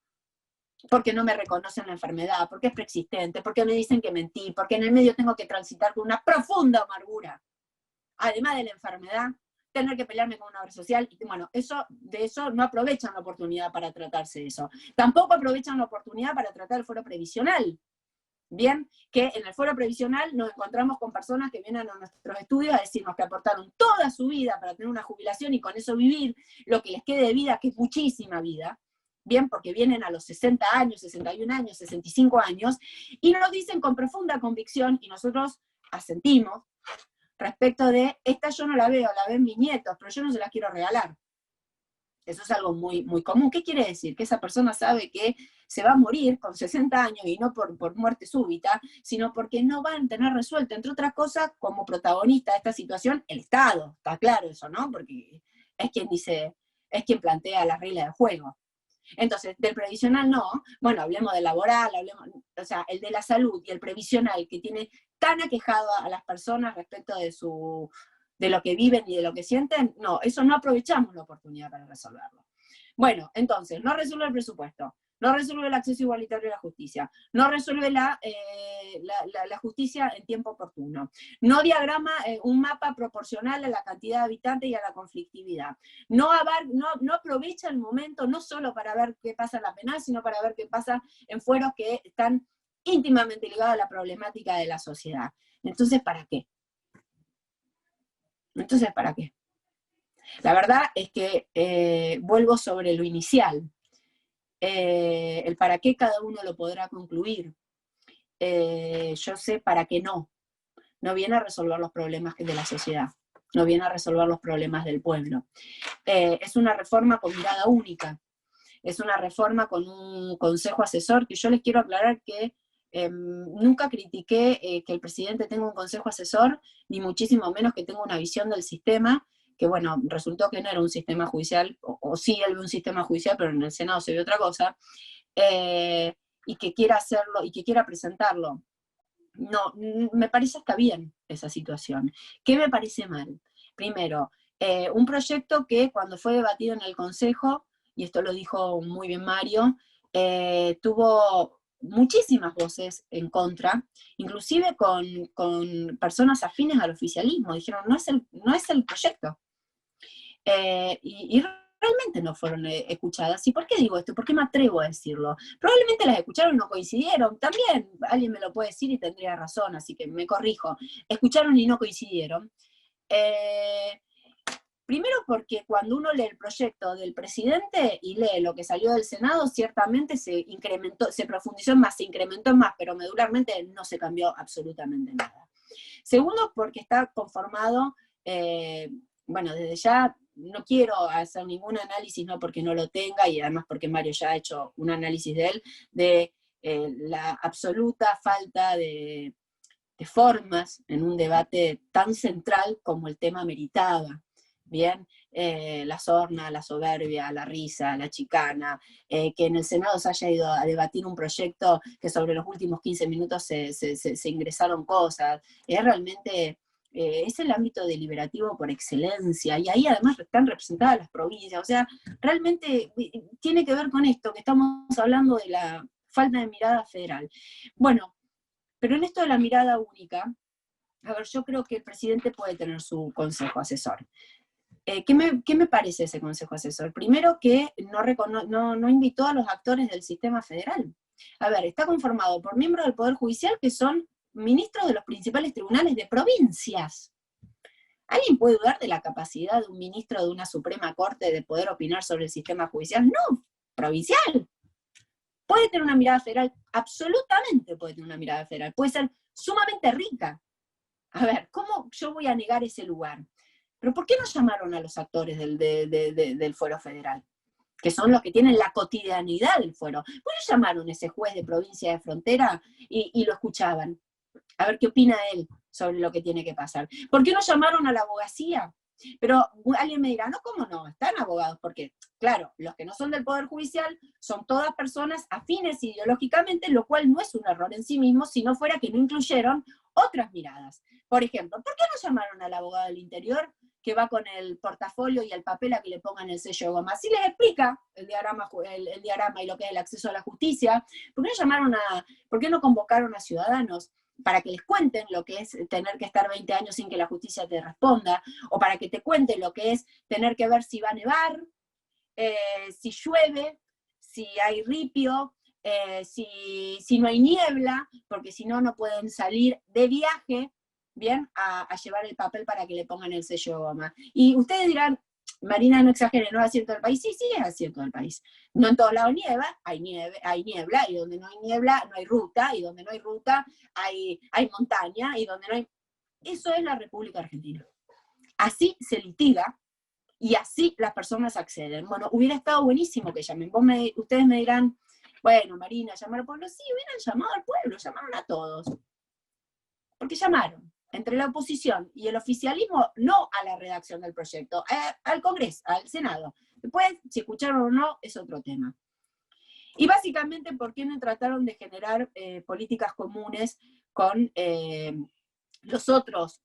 Porque no me reconocen la enfermedad, porque es preexistente, porque me dicen que mentí, porque en el medio tengo que transitar con una profunda amargura. Además de la enfermedad, tener que pelearme con una obra social, y bueno, de eso no aprovechan la oportunidad para tratarse de eso. Tampoco aprovechan la oportunidad para tratar el fuero previsional. Bien, que en el fuero previsional nos encontramos con personas que vienen a nuestros estudios a decirnos que aportaron toda su vida para tener una jubilación y con eso vivir lo que les quede de vida, que es muchísima vida, bien, porque vienen a los 60 años, 61 años, 65 años, y nos dicen con profunda convicción, y nosotros asentimos, respecto de, esta yo no la veo, la ven mis nietos, pero yo no se las quiero regalar. Eso es algo muy, muy común. ¿Qué quiere decir? Que esa persona sabe que se va a morir con 60 años, y no por muerte súbita, sino porque no van a tener resuelto, entre otras cosas, como protagonista de esta situación, el Estado. Está claro eso, ¿no? Porque es quien plantea las reglas del juego. Entonces, del previsional no, bueno, hablemos del laboral, o sea, el de la salud y el previsional, que tiene tan aquejado a las personas respecto de lo que viven y de lo que sienten, no, eso no aprovechamos la oportunidad para resolverlo. Bueno, entonces, no resuelve el presupuesto, no resuelve el acceso igualitario a la justicia, no resuelve la justicia en tiempo oportuno, no diagrama un mapa proporcional a la cantidad de habitantes y a la conflictividad, no aprovecha el momento no solo para ver qué pasa en la penal, sino para ver qué pasa en fueros que están íntimamente ligados a la problemática de la sociedad. Entonces, ¿para qué? Entonces, ¿para qué? La verdad es que vuelvo sobre lo inicial. El para qué cada uno lo podrá concluir. Yo sé para qué no. No viene a resolver los problemas de la sociedad. No viene a resolver los problemas del pueblo. Es una reforma con mirada única. Es una reforma con un consejo asesor, que yo les quiero aclarar que nunca critiqué que el presidente tenga un consejo asesor, ni muchísimo menos que tenga una visión del sistema, que bueno, resultó que no era un sistema judicial, o sí él ve un sistema judicial, pero en el Senado se ve otra cosa, y que quiera hacerlo, y que quiera presentarlo. No, me parece hasta bien esa situación. ¿Qué me parece mal? Primero, un proyecto que cuando fue debatido en el Consejo, y esto lo dijo muy bien Mario, tuvo muchísimas voces en contra, inclusive con personas afines al oficialismo. Dijeron, no es el proyecto. Y realmente no fueron escuchadas. ¿Y por qué digo esto? ¿Por qué me atrevo a decirlo? Probablemente las escucharon y no coincidieron. También alguien me lo puede decir y tendría razón, así que me corrijo. Escucharon y no coincidieron. Primero porque cuando uno lee el proyecto del presidente y lee lo que salió del Senado, ciertamente se incrementó, se profundizó en más, se incrementó en más, pero medularmente no se cambió absolutamente nada. Segundo, porque está conformado, bueno, desde ya no quiero hacer ningún análisis, no porque no lo tenga, y además porque Mario ya ha hecho un análisis de él, de la absoluta falta de formas en un debate tan central como el tema meritaba. Bien, la sorna, la soberbia, la risa, la chicana, que en el Senado se haya ido a debatir un proyecto que sobre los últimos 15 minutos se ingresaron cosas, es realmente, es el ámbito deliberativo por excelencia, y ahí además están representadas las provincias, o sea, realmente tiene que ver con esto, que estamos hablando de la falta de mirada federal. Bueno, pero en esto de la mirada única, a ver, yo creo que el presidente puede tener su consejo asesor. ¿Qué me parece ese consejo asesor? Primero que no invitó a los actores del sistema federal. A ver, está conformado por miembros del Poder Judicial que son ministros de los principales tribunales de provincias. ¿Alguien puede dudar de la capacidad de un ministro de una Suprema Corte de poder opinar sobre el sistema judicial? No, provincial. Puede tener una mirada federal, absolutamente puede tener una mirada federal, puede ser sumamente rica. A ver, ¿cómo yo voy a negar ese lugar? Pero ¿por qué no llamaron a los actores del fuero federal? Que son los que tienen la cotidianidad del fuero. ¿Por qué no llamaron a ese juez de provincia de frontera y lo escuchaban? A ver qué opina él sobre lo que tiene que pasar. ¿Por qué no llamaron a la abogacía? Pero alguien me dirá, no, ¿cómo no? Están abogados, porque, claro, los que no son del Poder Judicial son todas personas afines ideológicamente, lo cual no es un error en sí mismo, si no fuera que no incluyeron otras miradas. Por ejemplo, ¿por qué no llamaron al abogado del interior que va con el portafolio y el papel a que le pongan el sello de goma? Así les explica el diagrama y lo que es el acceso a la justicia. ¿Por qué no convocaron a ciudadanos para que les cuenten lo que es tener que estar 20 años sin que la justicia te responda, o para que te cuenten lo que es tener que ver si va a nevar, si llueve, si hay ripio, si no hay niebla, porque si no, no pueden salir de viaje, bien, a llevar el papel para que le pongan el sello de goma? Y ustedes dirán, Marina, no exagere, ¿no es así en todo el país? Sí, sí, es así en todo el país. No en todos lados nieva, hay niebla, y donde no hay niebla no hay ruta, y donde no hay ruta hay montaña, y donde no hay... Eso es la República Argentina. Así se litiga, y así las personas acceden. Bueno, hubiera estado buenísimo que llamen. Ustedes me dirán, bueno, Marina, llamar al pueblo. Sí, hubieran llamado al pueblo, llamaron a todos. Porque llamaron. Entre la oposición y el oficialismo, no a la redacción del proyecto, al Congreso, al Senado. Después, si escucharon o no, es otro tema. Y básicamente, ¿por qué no trataron de generar políticas comunes con los otros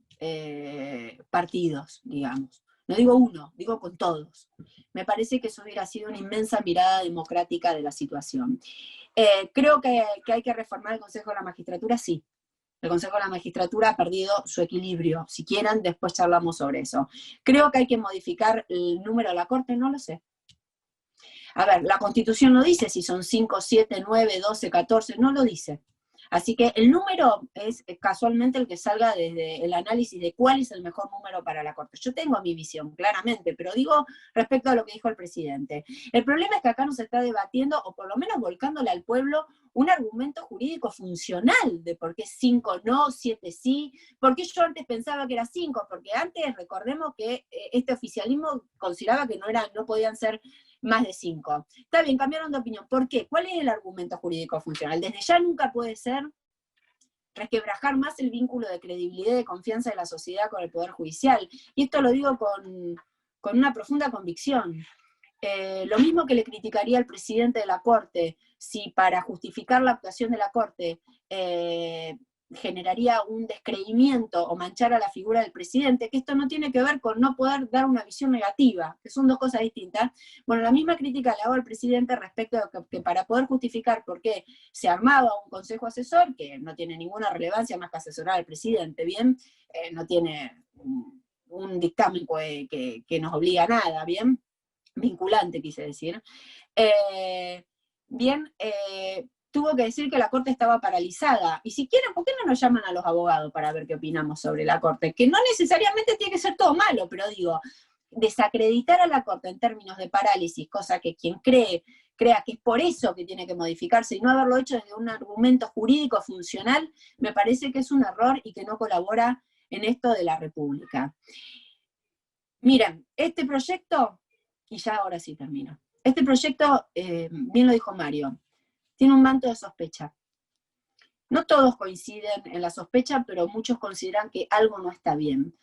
partidos, digamos? No digo uno, digo con todos. Me parece que eso hubiera sido una inmensa mirada democrática de la situación. Creo que hay que reformar el Consejo de la Magistratura, sí. El Consejo de la Magistratura ha perdido su equilibrio. Si quieren, después charlamos sobre eso. Creo que hay que modificar el número de la Corte, no lo sé. A ver, la Constitución no dice si son 5, 7, 9, 12, 14, no lo dice. Así que el número es casualmente el que salga desde el análisis de cuál es el mejor número para la Corte. Yo tengo mi visión, claramente, pero digo respecto a lo que dijo el presidente. El problema es que acá nos está debatiendo, o por lo menos volcándole al pueblo, un argumento jurídico funcional de por qué 5 no, 7 sí, porque yo antes pensaba que era 5, porque antes recordemos que este oficialismo consideraba que no podían ser más de 5. Está bien, cambiaron de opinión. ¿Por qué? ¿Cuál es el argumento jurídico funcional? Desde ya nunca puede ser resquebrajar más el vínculo de credibilidad y de confianza de la sociedad con el Poder Judicial. Y esto lo digo con una profunda convicción. Lo mismo que le criticaría al presidente de la Corte, si para justificar la actuación de la Corte generaría un descreimiento o manchar a la figura del presidente, que esto no tiene que ver con no poder dar una visión negativa, que son dos cosas distintas. Bueno, la misma crítica le hago al presidente respecto a que para poder justificar por qué se armaba un consejo asesor, que no tiene ninguna relevancia más que asesorar al presidente, ¿bien? No tiene un dictamen que nos obliga a nada, ¿bien? vinculante quise decir, tuvo que decir que la Corte estaba paralizada. Y si quieren, ¿por qué no nos llaman a los abogados para ver qué opinamos sobre la Corte? Que no necesariamente tiene que ser todo malo, pero digo, desacreditar a la Corte en términos de parálisis, cosa que quien crea que es por eso que tiene que modificarse y no haberlo hecho desde un argumento jurídico funcional, me parece que es un error y que no colabora en esto de la República. Miren, este proyecto, y ya ahora sí termino, este proyecto, bien lo dijo Mario, tiene un manto de sospecha. No todos coinciden en la sospecha, pero muchos consideran que algo no está bien.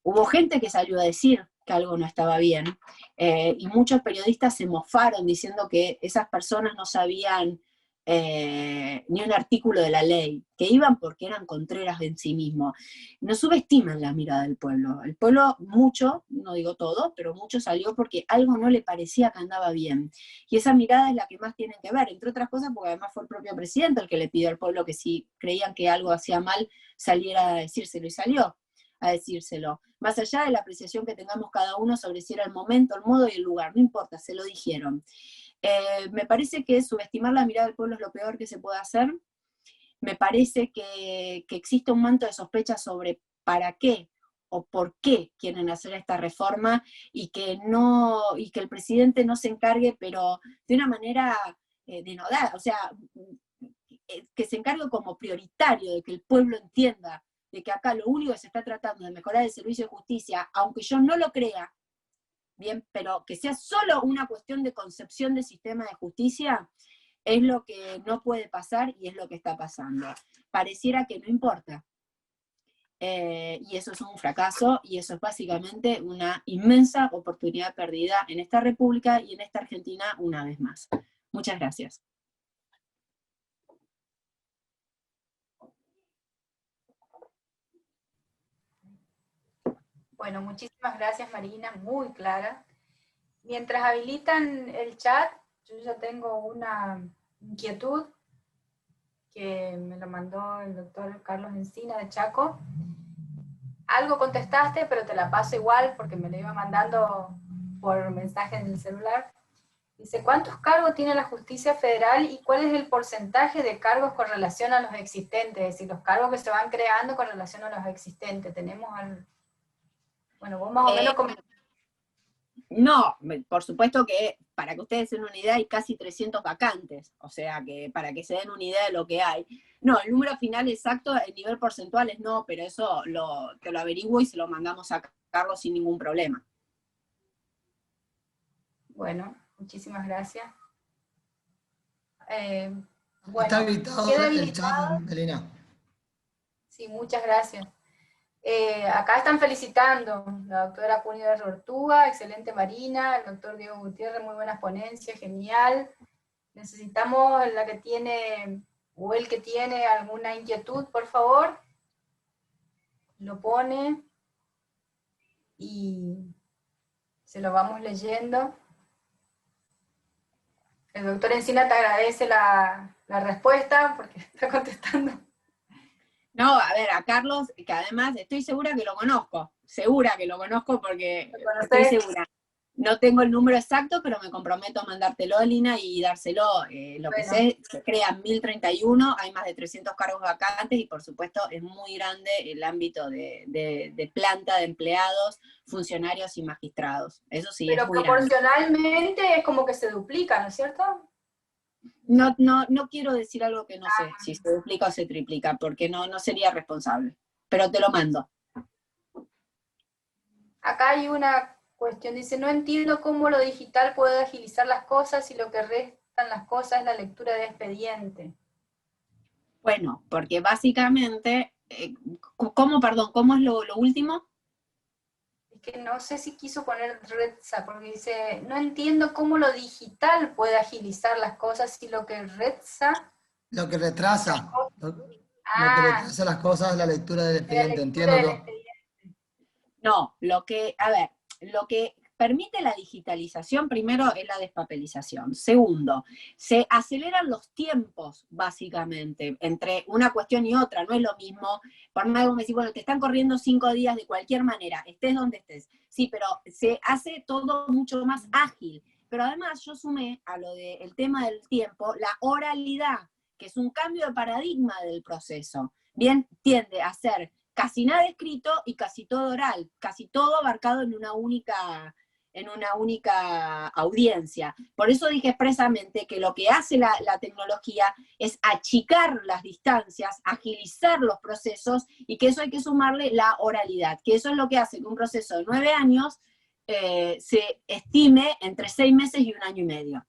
Hubo gente que salió a decir que algo no estaba bien, y muchos periodistas se mofaron diciendo que esas personas no sabían ni un artículo de la ley, que iban porque eran contreras en sí mismos. No subestiman la mirada del pueblo. El pueblo, mucho, no digo todo, pero mucho salió porque algo no le parecía que andaba bien. Y esa mirada es la que más tienen que ver, entre otras cosas porque además fue el propio presidente el que le pidió al pueblo que si creían que algo hacía mal, saliera a decírselo, y salió a decírselo. Más allá de la apreciación que tengamos cada uno sobre si era el momento, el modo y el lugar, no importa, se lo dijeron. Me parece que subestimar la mirada del pueblo es lo peor que se puede hacer. Me parece que existe un manto de sospecha sobre para qué o por qué quieren hacer esta reforma y que el presidente no se encargue, pero de una manera denodada, o sea, que se encargue como prioritario de que el pueblo entienda de que acá lo único que se está tratando de mejorar el servicio de justicia, aunque yo no lo crea, bien, pero que sea solo una cuestión de concepción del sistema de justicia, es lo que no puede pasar y es lo que está pasando. Pareciera que no importa. Y eso es un fracaso, y eso es básicamente una inmensa oportunidad perdida en esta República y en esta Argentina una vez más. Muchas gracias. Bueno, muchísimas gracias, Marina, muy clara. Mientras habilitan el chat, yo ya tengo una inquietud que me lo mandó el doctor Carlos Encina de Chaco. Algo contestaste, pero te la paso igual porque me lo iba mandando por mensaje en el celular. Dice, ¿cuántos cargos tiene la justicia federal y cuál es el porcentaje de cargos con relación a los existentes? Es decir, los cargos que se van creando con relación a los existentes. Tenemos al... Bueno, vos más o menos... No, por supuesto que para que ustedes se den una idea hay casi 300 vacantes, o sea que para que se den una idea de lo que hay. No, el número final exacto, el nivel porcentual es no, pero eso te lo averiguo y se lo mandamos a Carlos sin ningún problema. Bueno, muchísimas gracias. Bueno, está habilitado el chat, Elena. Sí, muchas gracias. Acá están felicitando la doctora Cunio Ortúa, excelente Marina, el doctor Diego Gutiérrez, muy buenas ponencias, genial. Necesitamos la que tiene, o el que tiene alguna inquietud, por favor, lo pone y se lo vamos leyendo. El doctor Encina te agradece la respuesta porque está contestando. No, a ver, a Carlos, que además estoy segura que lo conozco porque estoy segura. No tengo el número exacto, pero me comprometo a mandártelo, Lina, y dárselo. Lo que sé, se crean 1031, hay más de 300 cargos vacantes y por supuesto es muy grande el ámbito de planta de empleados, funcionarios y magistrados. Eso sí, pero es muy proporcionalmente grande. Es como que se duplica, ¿no es cierto? No quiero decir algo que no sé, si se duplica o se triplica, porque no sería responsable. Pero te lo mando. Acá hay una cuestión, dice, no entiendo cómo lo digital puede agilizar las cosas y lo que restan las cosas es la lectura de expediente. Bueno, porque básicamente, ¿cómo es lo último? Es que no sé si quiso poner RETSA, porque dice, no entiendo cómo lo digital puede agilizar las cosas y lo que RETSA... Lo que retrasa. Lo que retrasa las cosas es la lectura del expediente, entiendo. No, lo que permite la digitalización, primero, es la despapelización. Segundo, se aceleran los tiempos, básicamente, entre una cuestión y otra. No es lo mismo, por más que me decís, bueno, te están corriendo 5 días de cualquier manera, estés donde estés. Sí, pero se hace todo mucho más ágil. Pero además yo sumé a lo del tema del tiempo la oralidad, que es un cambio de paradigma del proceso. Bien, tiende a ser casi nada escrito y casi todo oral, casi todo abarcado en una única audiencia. Por eso dije expresamente que lo que hace la tecnología es achicar las distancias, agilizar los procesos, y que eso hay que sumarle la oralidad, que eso es lo que hace que un proceso de 9 años se estime entre 6 meses y 1 año y medio.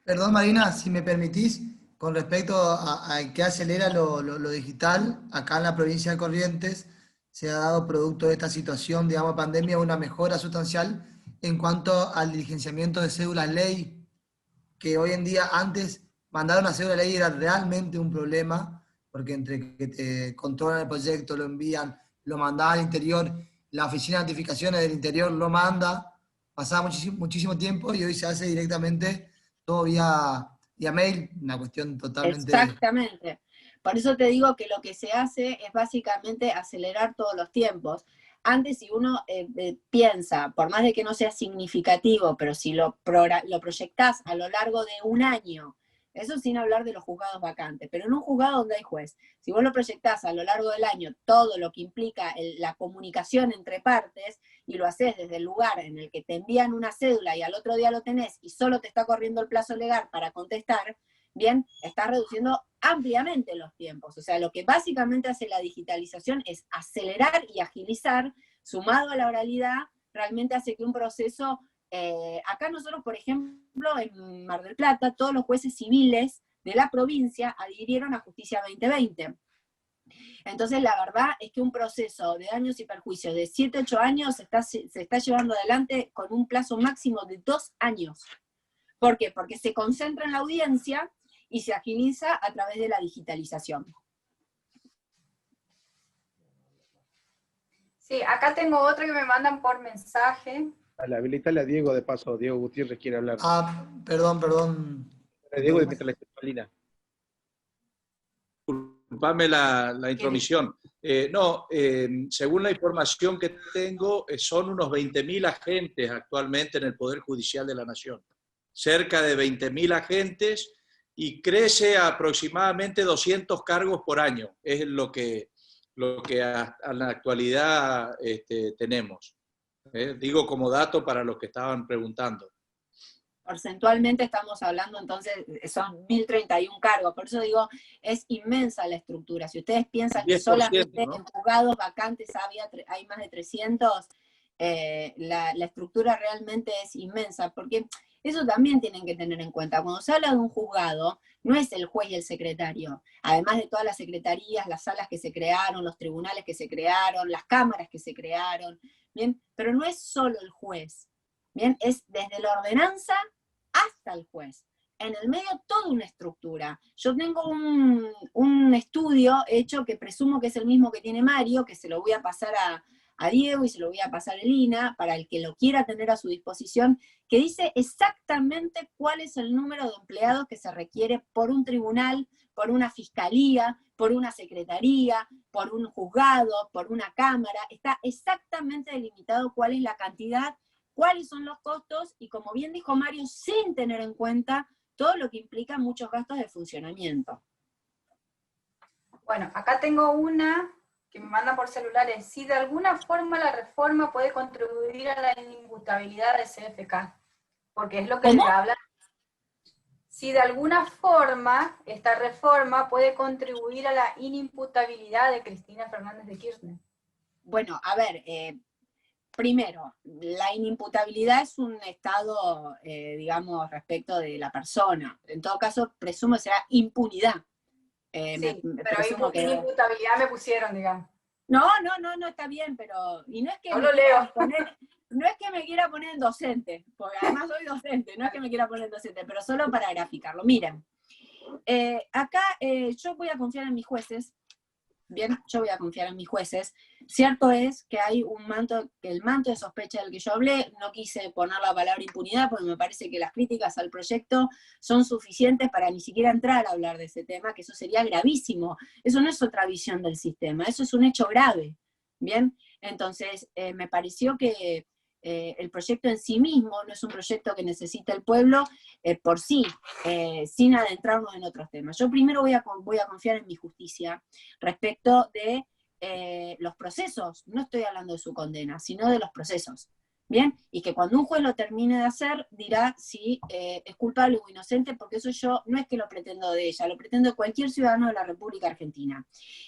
Perdón, Marina, si me permitís, con respecto a qué acelera lo digital, acá en la provincia de Corrientes se ha dado, producto de esta situación, digamos, pandemia, una mejora sustancial en cuanto al diligenciamiento de cédulas ley, que hoy en día, antes mandar una cédula ley era realmente un problema, porque entre que te controlan el proyecto, lo envían, lo mandan al interior, la oficina de notificaciones del interior lo manda, pasaba muchísimo tiempo, y hoy se hace directamente todo vía mail, una cuestión totalmente... Exactamente. Por eso te digo que lo que se hace es básicamente acelerar todos los tiempos. Antes, si uno piensa, por más de que no sea significativo, pero si lo proyectás a lo largo de 1 año, eso sin hablar de los juzgados vacantes, pero en un juzgado donde hay juez, si vos lo proyectás a lo largo del año, todo lo que implica la comunicación entre partes, y lo haces desde el lugar en el que te envían una cédula y al otro día lo tenés y solo te está corriendo el plazo legal para contestar, bien, estás reduciendo ampliamente los tiempos. O sea, lo que básicamente hace la digitalización es acelerar y agilizar, sumado a la oralidad, realmente hace que un proceso... acá nosotros, por ejemplo, en Mar del Plata, todos los jueces civiles de la provincia adhirieron a Justicia 2020. Entonces, la verdad es que un proceso de daños y perjuicios de 7, 8 años se está llevando adelante con un plazo máximo de 2 años. ¿Por qué? Porque se concentra en la audiencia y se agiliza a través de la digitalización. Sí, acá tengo otra que me mandan por mensaje. Habilitale a Diego de paso. Diego Gutiérrez quiere hablar. Perdón. Diego de Metalina. Disculpame la intromisión. Según la información que tengo, son unos 20.000 agentes actualmente en el Poder Judicial de la Nación. Cerca de 20.000 agentes, y crece a aproximadamente 200 cargos por año. Es lo que a la actualidad tenemos. Digo como dato para los que estaban preguntando. Porcentualmente estamos hablando, entonces, son 1.031 cargos, por eso digo, es inmensa la estructura. Si ustedes piensan que solamente, ¿no?, en juzgados vacantes hay más de 300, la estructura realmente es inmensa, porque eso también tienen que tener en cuenta. Cuando se habla de un juzgado, no es el juez y el secretario, además de todas las secretarías, las salas que se crearon, los tribunales que se crearon, las cámaras que se crearon, ¿bien? Pero no es solo el juez, ¿bien? Es desde la ordenanza hasta el juez. En el medio toda una estructura. Yo tengo un estudio hecho que presumo que es el mismo que tiene Mario, que se lo voy a pasar a Diego y se lo voy a pasar a Elina, para el que lo quiera tener a su disposición, que dice exactamente cuál es el número de empleados que se requiere por un tribunal, por una fiscalía, por una secretaría, por un juzgado, por una cámara. Está exactamente delimitado cuál es la cantidad, cuáles son los costos, y como bien dijo Mario, sin tener en cuenta todo lo que implica muchos gastos de funcionamiento. Bueno, acá tengo una que me mandan por celulares. Si de alguna forma la reforma puede contribuir a la inimputabilidad de CFK, porque es lo que le habla. Si de alguna forma esta reforma puede contribuir a la inimputabilidad de Cristina Fernández de Kirchner. Bueno, a ver, primero, la inimputabilidad es un estado, digamos, respecto de la persona. En todo caso, presumo que será impunidad. Sí, pero inimputabilidad me pusieron, digamos. No, está bien, pero... Y no es que no lo leo. No es que me quiera poner en docente, porque además soy docente, no es que me quiera poner en docente, pero solo para graficarlo. Miren, acá yo voy a confiar en mis jueces. Bien, yo voy a confiar en mis jueces. Cierto es que hay el manto de sospecha del que yo hablé, no quise poner la palabra impunidad porque me parece que las críticas al proyecto son suficientes para ni siquiera entrar a hablar de ese tema, que eso sería gravísimo. Eso no es otra visión del sistema, eso es un hecho grave. Bien, Entonces, me pareció que el proyecto en sí mismo no es un proyecto que necesita el pueblo por sí, sin adentrarnos en otros temas. Yo primero voy a confiar en mi justicia respecto de los procesos. No estoy hablando de su condena, sino de los procesos. ¿Bien? Y que cuando un juez lo termine de hacer, dirá si es culpable o inocente, porque eso yo no es que lo pretendo de ella, lo pretendo de cualquier ciudadano de la República Argentina.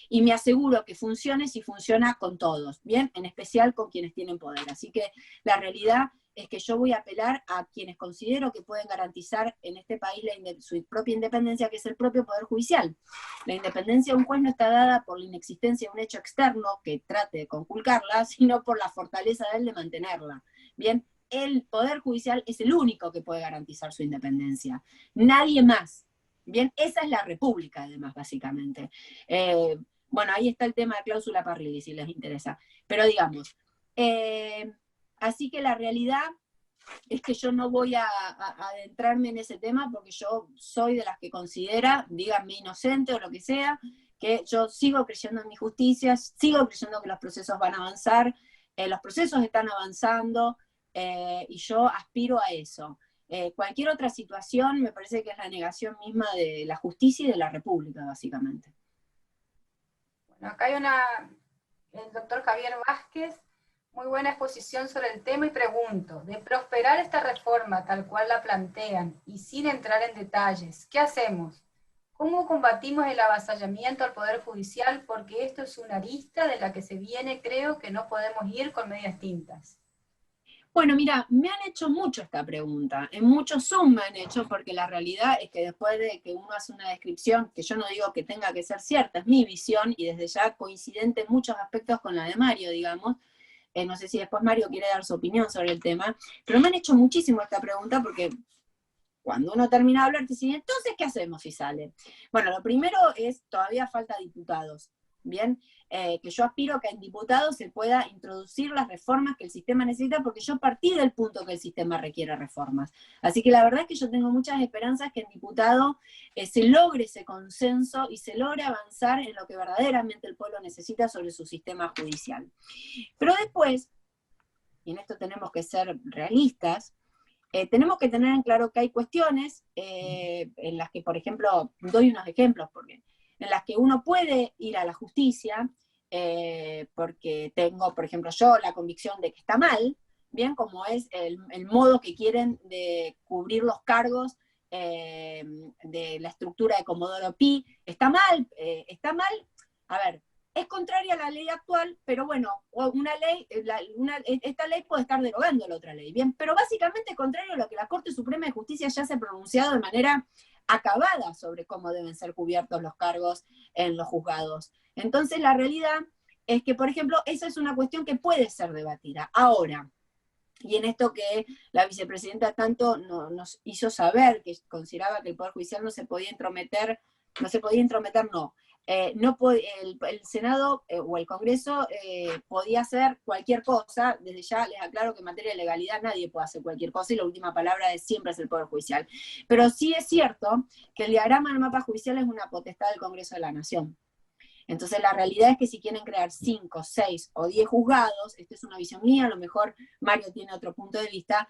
Y me aseguro que funcione si funciona con todos, ¿bien? En especial con quienes tienen poder. Así que la realidad es que yo voy a apelar a quienes considero que pueden garantizar en este país su propia independencia, que es el propio Poder Judicial. La independencia de un juez no está dada por la inexistencia de un hecho externo que trate de conculcarla, sino por la fortaleza de él de mantenerla. Bien, el Poder Judicial es el único que puede garantizar su independencia. Nadie más. Bien, esa es la República, además, básicamente. Bueno, ahí está el tema de cláusula Parrilli, si les interesa. Pero digamos, así que la realidad es que yo no voy a adentrarme en ese tema porque yo soy de las que considera, díganme inocente o lo que sea, que yo sigo creyendo en mi justicia, sigo creyendo que los procesos van a avanzar, los procesos están avanzando y yo aspiro a eso. Cualquier otra situación me parece que es la negación misma de la justicia y de la República, básicamente. Bueno, acá hay el doctor Javier Vázquez, muy buena exposición sobre el tema y pregunto, de prosperar esta reforma tal cual la plantean y sin entrar en detalles, ¿qué hacemos? ¿Cómo combatimos el avasallamiento al Poder Judicial? Porque esto es una arista de la que se viene, creo que no podemos ir con medias tintas. Bueno, mira, me han hecho mucho esta pregunta, en muchos Zoom me han hecho, porque la realidad es que después de que uno hace una descripción, que yo no digo que tenga que ser cierta, es mi visión, y desde ya coincidente en muchos aspectos con la de Mario, digamos, no sé si después Mario quiere dar su opinión sobre el tema, pero me han hecho muchísimo esta pregunta porque cuando uno termina de hablar te dicen, entonces, ¿qué hacemos si sale? Bueno, lo primero es, todavía falta diputados, ¿bien? Que yo aspiro a que en diputados se pueda introducir las reformas que el sistema necesita, porque yo partí del punto que el sistema requiere reformas. Así que la verdad es que yo tengo muchas esperanzas que en diputado se logre ese consenso y se logre avanzar en lo que verdaderamente el pueblo necesita sobre su sistema judicial. Pero después, y en esto tenemos que ser realistas, tenemos que tener en claro que hay cuestiones en las que, por ejemplo, doy unos ejemplos, porque en las que uno puede ir a la justicia, porque tengo, por ejemplo, yo la convicción de que está mal, bien, como es el modo que quieren de cubrir los cargos de la estructura de Comodoro Pi, está mal, a ver, es contraria a la ley actual, pero bueno, una ley, esta ley puede estar derogando la otra ley, bien, pero básicamente contrario a lo que la Corte Suprema de Justicia ya se ha pronunciado de manera acabada sobre cómo deben ser cubiertos los cargos en los juzgados. Entonces la realidad es que, por ejemplo, esa es una cuestión que puede ser debatida. Ahora, y en esto que la vicepresidenta tanto nos hizo saber, que consideraba que el Poder Judicial no se podía intrometer, el Senado o el Congreso podía hacer cualquier cosa. Desde ya les aclaro que en materia de legalidad nadie puede hacer cualquier cosa y la última palabra siempre es el Poder Judicial. Pero sí es cierto que el diagrama del mapa judicial es una potestad del Congreso de la Nación. Entonces la realidad es que si quieren crear 5, 6 o 10 juzgados, esta es una visión mía, a lo mejor Mario tiene otro punto de vista,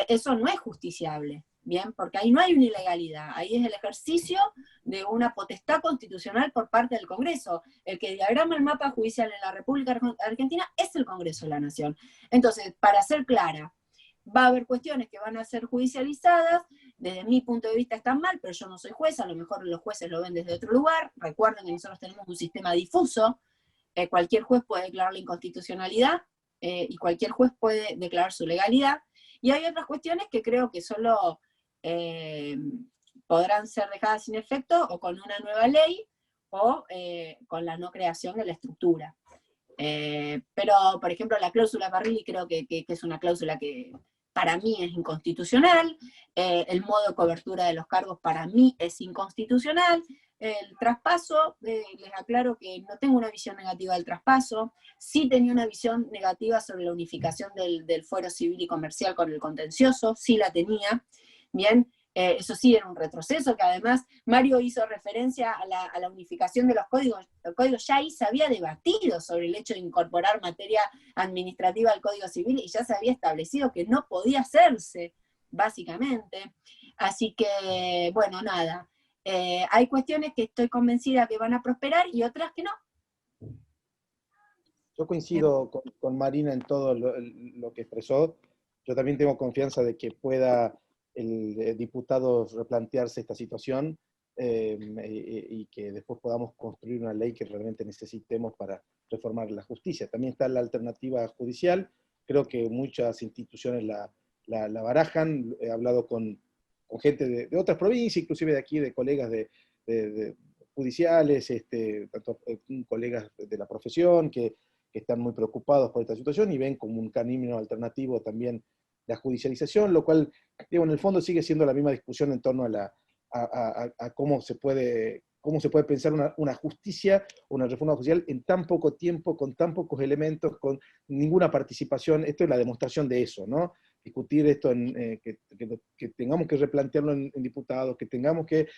eso no es justiciable, ¿bien? Porque ahí no hay una ilegalidad, ahí es el ejercicio de una potestad constitucional por parte del Congreso. El que diagrama el mapa judicial en la República Argentina es el Congreso de la Nación. Entonces, para ser clara, va a haber cuestiones que van a ser judicializadas, desde mi punto de vista están mal, pero yo no soy jueza, a lo mejor los jueces lo ven desde otro lugar. Recuerden que nosotros tenemos un sistema difuso, cualquier juez puede declarar la inconstitucionalidad y cualquier juez puede declarar su legalidad, y hay otras cuestiones que creo que solo podrán ser dejadas sin efecto o con una nueva ley o con la no creación de la estructura. Pero, por ejemplo, la cláusula Parrilli creo que es una cláusula que para mí es inconstitucional, el modo de cobertura de los cargos para mí es inconstitucional, el traspaso, les aclaro que no tengo una visión negativa del traspaso, sí tenía una visión negativa sobre la unificación del fuero civil y comercial con el contencioso, sí la tenía, bien, Eso sí, era un retroceso, que además Mario hizo referencia a la unificación de los códigos. El código ya ahí se había debatido sobre el hecho de incorporar materia administrativa al Código Civil y ya se había establecido que no podía hacerse, básicamente. Así que, bueno, nada. Hay cuestiones que estoy convencida que van a prosperar y otras que no. Yo coincido con Marina en todo lo que expresó. Yo también tengo confianza de que pueda el diputado replantearse esta situación y que después podamos construir una ley que realmente necesitemos para reformar la justicia. También está la alternativa judicial. Creo que muchas instituciones la barajan. He hablado con gente de otras provincias, inclusive de aquí, de colegas de judiciales, tanto colegas de la profesión que están muy preocupados por esta situación y ven como un camino alternativo también la judicialización, lo cual, digo, en el fondo sigue siendo la misma discusión en torno a cómo se puede pensar una justicia, una reforma judicial en tan poco tiempo, con tan pocos elementos, con ninguna participación. Esto es la demostración de eso, ¿no? Discutir esto, que tengamos que replantearlo en diputados, que tengamos que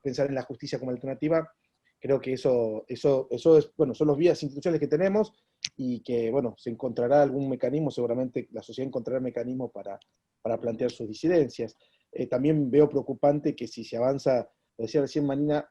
pensar en la justicia como alternativa. Creo que eso es, bueno, son los vías institucionales que tenemos y que, bueno, se encontrará algún mecanismo, seguramente la sociedad encontrará mecanismos para plantear sus disidencias. También veo preocupante que si se avanza, lo decía recién Marina,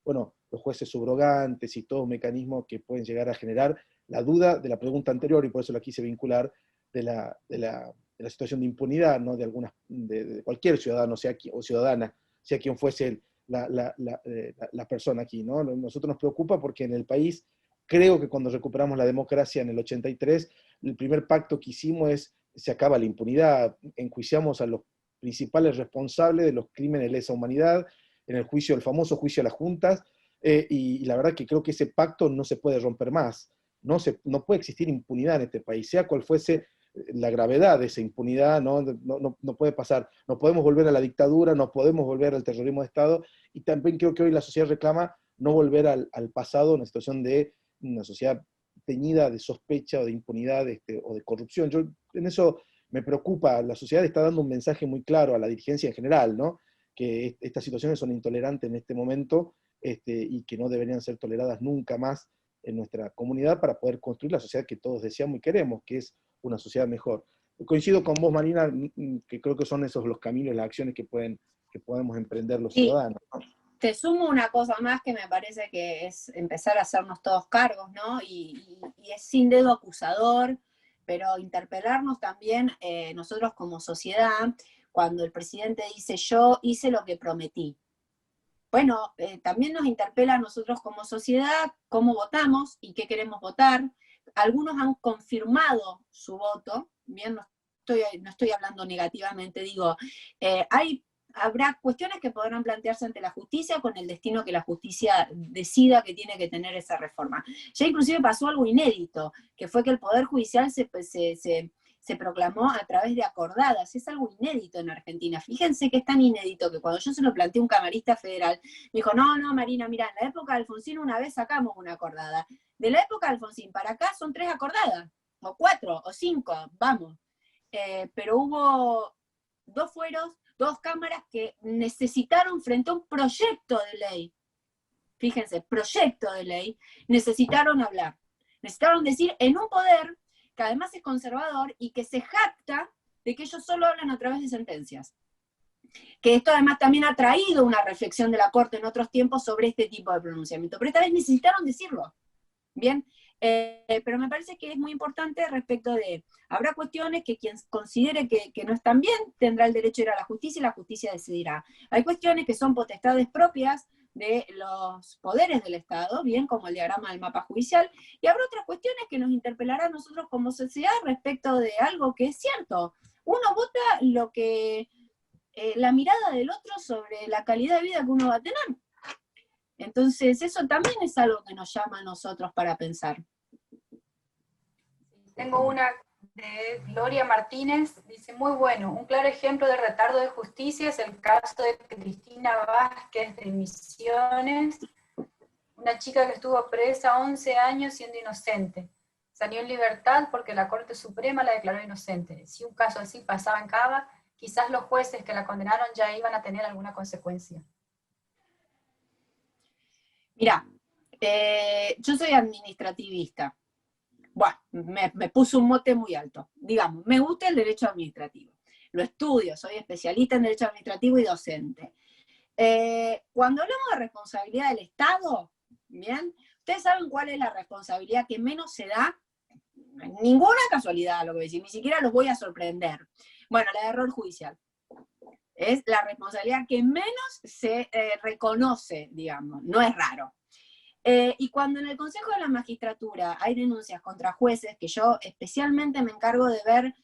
bueno, los jueces subrogantes y todos mecanismos que pueden llegar a generar la duda de la pregunta anterior, y por eso la quise vincular, de la situación de impunidad, ¿no? De cualquier ciudadano o ciudadana, sea quien fuese la persona aquí, ¿no? Nosotros nos preocupa porque en el país, creo que cuando recuperamos la democracia en el 83, el primer pacto que hicimos es, se acaba la impunidad, enjuiciamos a los principales responsables de los crímenes de lesa humanidad, en el juicio, el famoso juicio a las juntas, y la verdad que creo que ese pacto no se puede romper más, no puede existir impunidad en este país, sea cual fuese la gravedad de esa impunidad, no puede pasar. No podemos volver a la dictadura, no podemos volver al terrorismo de Estado, y también creo que hoy la sociedad reclama no volver al pasado, una situación de una sociedad teñida de sospecha o de impunidad o de corrupción. Yo en eso me preocupa. La sociedad está dando un mensaje muy claro a la dirigencia en general, ¿no? Que estas situaciones son intolerantes en este momento y que no deberían ser toleradas nunca más en nuestra comunidad para poder construir la sociedad que todos deseamos y queremos, que es una sociedad mejor. Coincido con vos, Marina, que creo que son esos los caminos, las acciones que podemos emprender los ciudadanos, ¿no? Te sumo una cosa más que me parece que es empezar a hacernos todos cargos, ¿no? Y es sin dedo acusador, pero interpelarnos también nosotros como sociedad, cuando el presidente dice yo hice lo que prometí. Bueno, también nos interpela a nosotros como sociedad cómo votamos y qué queremos votar. Algunos han confirmado su voto, bien, no estoy hablando negativamente, digo, habrá cuestiones que podrán plantearse ante la justicia con el destino que la justicia decida que tiene que tener esa reforma. Ya inclusive pasó algo inédito, que fue que el Poder Judicial se proclamó a través de acordadas. Es algo inédito en Argentina. Fíjense que es tan inédito que cuando yo se lo planteé a un camarista federal, me dijo, no, Marina, mira, en la época de Alfonsín una vez sacamos una acordada. De la época de Alfonsín para acá son 3 acordadas, o 4, o 5, vamos. Pero hubo 2 fueros, 2 cámaras que necesitaron frente a un proyecto de ley, fíjense, proyecto de ley, necesitaron hablar. Necesitaron decir en un poder que además es conservador y que se jacta de que ellos solo hablan a través de sentencias. Que esto además también ha traído una reflexión de la Corte en otros tiempos sobre este tipo de pronunciamiento, pero esta vez necesitaron decirlo. Bien, pero me parece que es muy importante respecto de, habrá cuestiones que quien considere que no están bien tendrá el derecho a ir a la justicia y la justicia decidirá. Hay cuestiones que son potestades propias de los poderes del Estado, bien como el diagrama del mapa judicial, y habrá otras cuestiones que nos interpelarán a nosotros como sociedad respecto de algo que es cierto. Uno vota lo que, la mirada del otro sobre la calidad de vida que uno va a tener. Entonces, eso también es algo que nos llama a nosotros para pensar. Tengo una de Gloria Martínez, dice, muy bueno, un claro ejemplo de retardo de justicia es el caso de Cristina Vázquez de Misiones, una chica que estuvo presa 11 años siendo inocente. Salió en libertad porque la Corte Suprema la declaró inocente. Si un caso así pasaba en Cava, quizás los jueces que la condenaron ya iban a tener alguna consecuencia? Mirá, yo soy administrativista. Bueno, me puso un mote muy alto. Digamos, me gusta el derecho administrativo. Lo estudio, soy especialista en derecho administrativo y docente. Cuando hablamos de responsabilidad del Estado, ¿bien? ¿Ustedes saben cuál es la responsabilidad que menos se da? Ninguna casualidad lo que voy a decir, ni siquiera los voy a sorprender. Bueno, la de error judicial. Es la responsabilidad que menos se reconoce, digamos, no es raro. Y cuando en el Consejo de la Magistratura hay denuncias contra jueces, que yo especialmente me encargo de ver,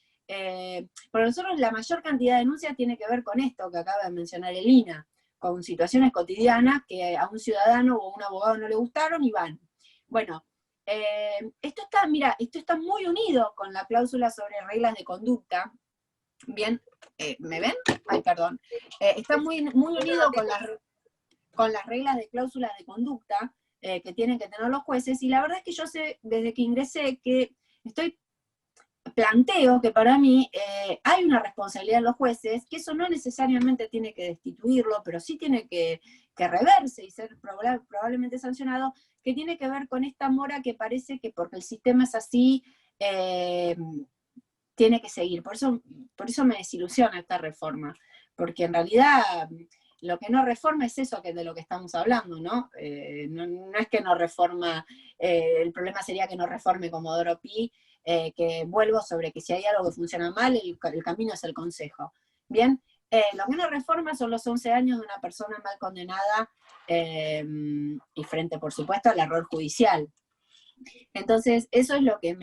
porque nosotros la mayor cantidad de denuncias tiene que ver con esto que acaba de mencionar Elina, con situaciones cotidianas que a un ciudadano o a un abogado no le gustaron y van. Bueno, esto está muy unido con la cláusula sobre reglas de conducta. Bien, ¿me ven? Ay, perdón. Está muy unido con las reglas de cláusulas de conducta que tienen que tener los jueces, y la verdad es que yo sé, desde que ingresé, que planteo que para mí hay una responsabilidad de los jueces, que eso no necesariamente tiene que destituirlo, pero sí tiene que reverse y ser probablemente sancionado, que tiene que ver con esta mora que parece que porque el sistema es así, tiene que seguir. Por eso me desilusiona esta reforma, porque en realidad lo que no reforma es eso de lo que estamos hablando, ¿no? No es que no reforma, el problema sería que no reforme Comodoro Pi, que vuelvo sobre que si hay algo que funciona mal, el camino es el consejo. Bien, lo que no reforma son los 11 años de una persona mal condenada y frente, por supuesto, al error judicial. Entonces, eso es lo que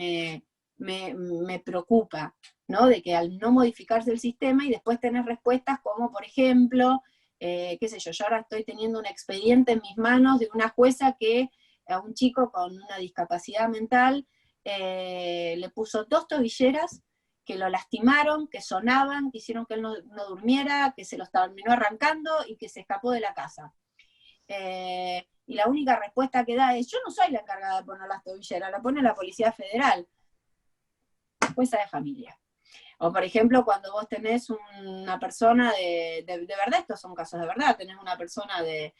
me preocupa, ¿no? De que al no modificarse el sistema y después tener respuestas como, por ejemplo, qué sé yo ahora estoy teniendo un expediente en mis manos de una jueza que a un chico con una discapacidad mental le puso 2 tobilleras que lo lastimaron, que sonaban, que hicieron que él no durmiera, que se los terminó arrancando y que se escapó de la casa. Y la única respuesta que da es: yo no soy la encargada de poner las tobilleras, la pone la Policía Federal, jueza de familia. O por ejemplo, cuando vos tenés una persona de verdad, estos son casos de verdad, tenés una persona de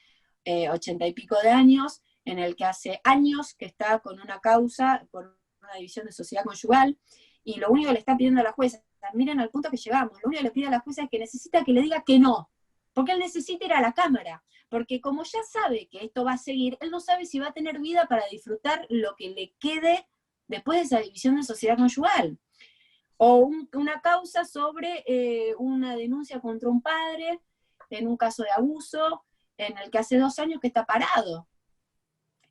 80 y pico de años, en el que hace años que está con una causa por una división de sociedad conyugal, y lo único que le está pidiendo a la jueza, miren al punto que llegamos, lo único que le pide a la jueza es que necesita que le diga que no, porque él necesita ir a la cámara, porque como ya sabe que esto va a seguir, él no sabe si va a tener vida para disfrutar lo que le quede después de esa división de sociedad conyugal. O una causa sobre una denuncia contra un padre en un caso de abuso, en el que hace 2 años que está parado.